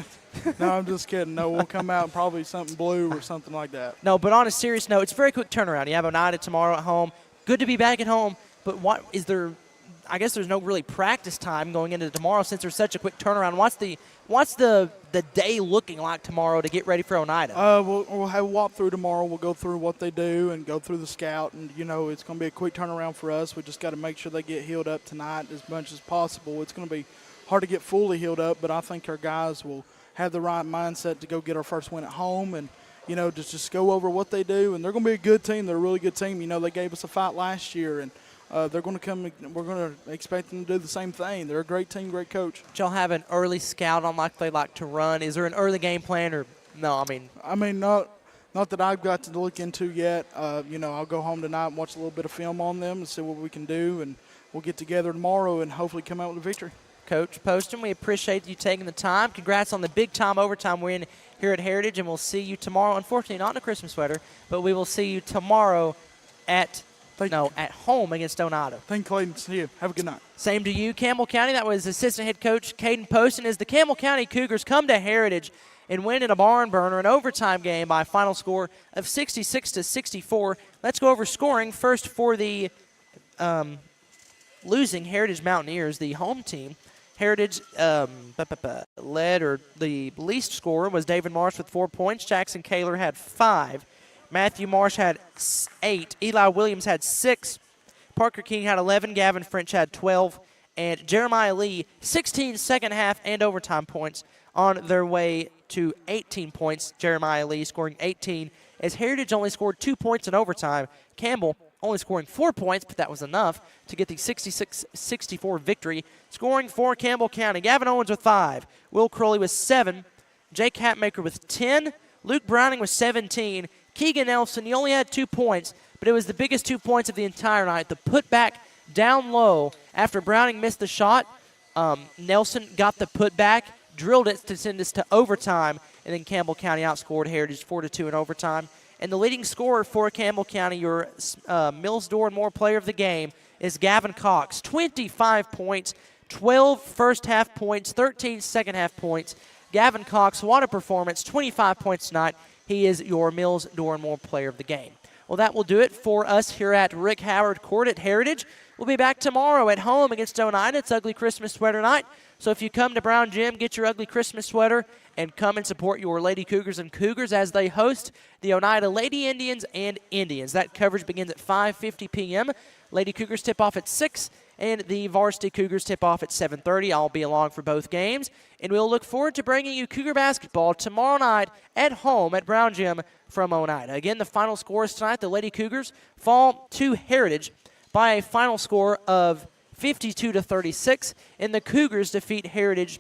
No, I'm just kidding. No, we'll come out in probably something blue or something like that. No, but on a serious note, it's a very quick turnaround. You have Oneida tomorrow at home. Good to be back at home, but what is there? I guess there's no really practice time going into tomorrow since there's such a quick turnaround. What's the day looking like tomorrow to get ready for Oneida? We'll have a walk through tomorrow. We'll go through what they do and go through the scout, and you know, it's going to be a quick turnaround for us. We just got to make sure they get healed up tonight as much as possible. It's going to be hard to get fully healed up, but I think our guys will have the right mindset to go get our first win at home, and you know, just go over what they do. And they're going to be a good team. They're a really good team. You know, they gave us a fight last year, and they're going to come. We're going to expect them to do the same thing. They're a great team, great coach. Did y'all have an early scout on like they like to run? Is there an early game plan, or no? I mean, not that I've got to look into yet. You know, I'll go home tonight and watch a little bit of film on them and see what we can do, and we'll get together tomorrow and hopefully come out with a victory. Coach Poston, we appreciate you taking the time. Congrats on the big-time overtime win here at Heritage, and we'll see you tomorrow. Unfortunately, not in a Christmas sweater, but we will see you tomorrow at home against Oneida. Thank you, Clayton. See you. Have a good night. Same to you, Campbell County. That was Assistant Head Coach Caden Poston. As the Campbell County Cougars come to Heritage and win in a barn burner, an overtime game by a final score of 66-64. Let's go over scoring. First for the losing Heritage Mountaineers, the home team. Heritage led, or the least scorer was David Marsh with 4 points. Jackson Kaler had 5. Matthew Marsh had 8. Eli Williams had 6. Parker King had 11. Gavin French had 12. And Jeremiah Lee, 16 second half and overtime points on their way to 18 points. Jeremiah Lee scoring 18, as Heritage only scored 2 points in overtime. Campbell only scoring 4 points, but that was enough to get the 66-64 victory. Scoring for Campbell County, Gavin Owens with 5. Will Crowley with 7. Jake Hatmaker with 10. Luke Browning with 17. Keegan Nelson, he only had 2 points, but it was the biggest 2 points of the entire night. The putback down low after Browning missed the shot. Nelson got the putback, drilled it to send us to overtime, and then Campbell County outscored Heritage 4-2 in overtime. And the leading scorer for Campbell County, your Mills Door and Moore player of the game, is Gavin Cox. 25 points, 12 first-half points, 13 second-half points. Gavin Cox, what a performance, 25 points tonight. He is your Mills Door and Moore player of the game. Well, that will do it for us here at Rick Howard Court at Heritage. We'll be back tomorrow at home against Oneida. It's Ugly Christmas Sweater Night. So if you come to Brown Gym, get your Ugly Christmas sweater and come and support your Lady Cougars and Cougars as they host the Oneida Lady Indians and Indians. That coverage begins at 5:50 p.m. Lady Cougars tip off at 6, and the Varsity Cougars tip off at 7:30. I'll be along for both games, and we'll look forward to bringing you Cougar basketball tomorrow night at home at Brown Gym from Oneida. Again, the final scores tonight, the Lady Cougars fall to Heritage by a final score of 52-36, and the Cougars defeat Heritage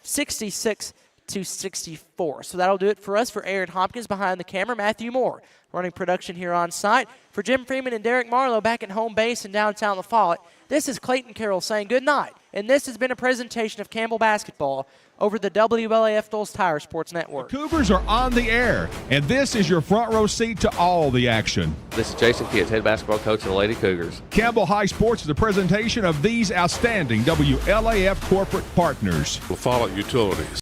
66-64. So that'll do it for us. For Aaron Hopkins behind the camera, Matthew Moore running production here on site. For Jim Freeman and Derek Marlowe back at home base in downtown La Follette, this is Clayton Carroll saying good night. And this has been a presentation of Campbell basketball over the WLAF Dulles Tire Sports Network. The Cougars are on the air, and this is your front row seat to all the action. This is Jason Pitts, head basketball coach of the Lady Cougars. Campbell High Sports is a presentation of these outstanding WLAF corporate partners. La Follette Utilities.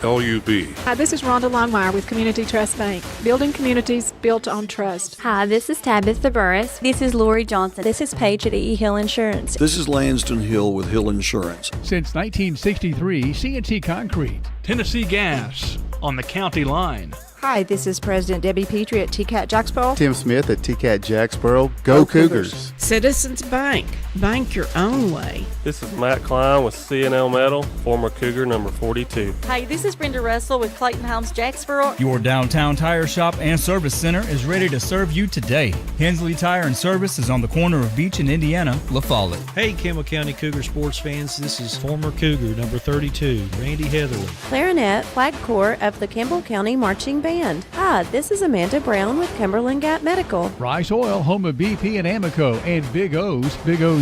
LUB. Hi, this is Rhonda Longmire with Community Trust Bank. Building communities built on trust. Hi, this is Tabitha Burris. This is Lori Johnson. This is Paige at E. Hill Insurance. This is Lanston Hill with Hill Insurance. Since 1963, C&T Concrete. Tennessee Gas on the county line. Hi, this is President Debbie Petrie at TCAT Jacksboro. Tim Smith at TCAT Jacksboro. Go Cougars. Citizens Bank. Bank your own way. This is Matt Klein with C&L Metal, former Cougar number 42. Hi, this is Brenda Russell with Clayton Homes Jacksboro. Your downtown tire shop and service center is ready to serve you today. Hensley Tire and Service is on the corner of Beach and Indiana, La Follette. Hey, Campbell County Cougar sports fans, this is former Cougar number 32, Randy Heatherly. Clarinet, flag corps of the Campbell County Marching Band. Hi, this is Amanda Brown with Cumberland Gap Medical. Rice Oil, home of BP and Amoco, and Big O's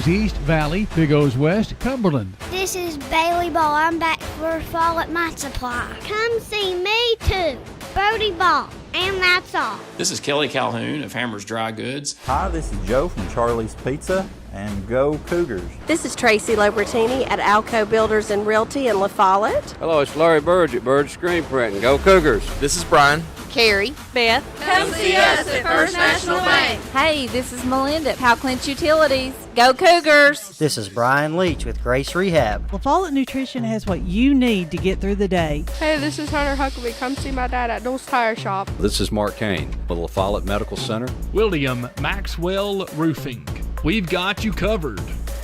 East Valley, Big O's West, Cumberland. This is Bailey Ball. I'm back for Fall at My Supply. Come see me too, Brody Ball, and that's all. This is Kelly Calhoun of Hammers Dry Goods. Hi, this is Joe from Charlie's Pizza, and go Cougars. This is Tracy Lobertini at Alco Builders and Realty in La Follette. Hello, it's Larry Burge at Burge Screen Print, and go Cougars. This is Brian. Carrie, Beth. Come see us at First National Bank. Hey, this is Melinda at Powell Clinch Utilities. Go Cougars! This is Brian Leach with Grace Rehab. La Follette Nutrition has what you need to get through the day. Hey, this is Hunter Huckabee. Come see my dad at Dulles Tire Shop. This is Mark Kane with La Follette Medical Center. William Maxwell Roofing. We've got you covered.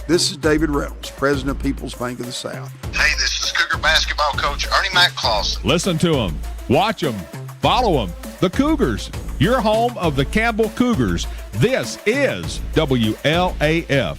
This is David Reynolds, President of People's Bank of the South. Hey, this is Cougar basketball coach Ernie McClawson. Listen to them, watch them, follow them. The Cougars, your home of the Campbell Cougars. This is WLAF.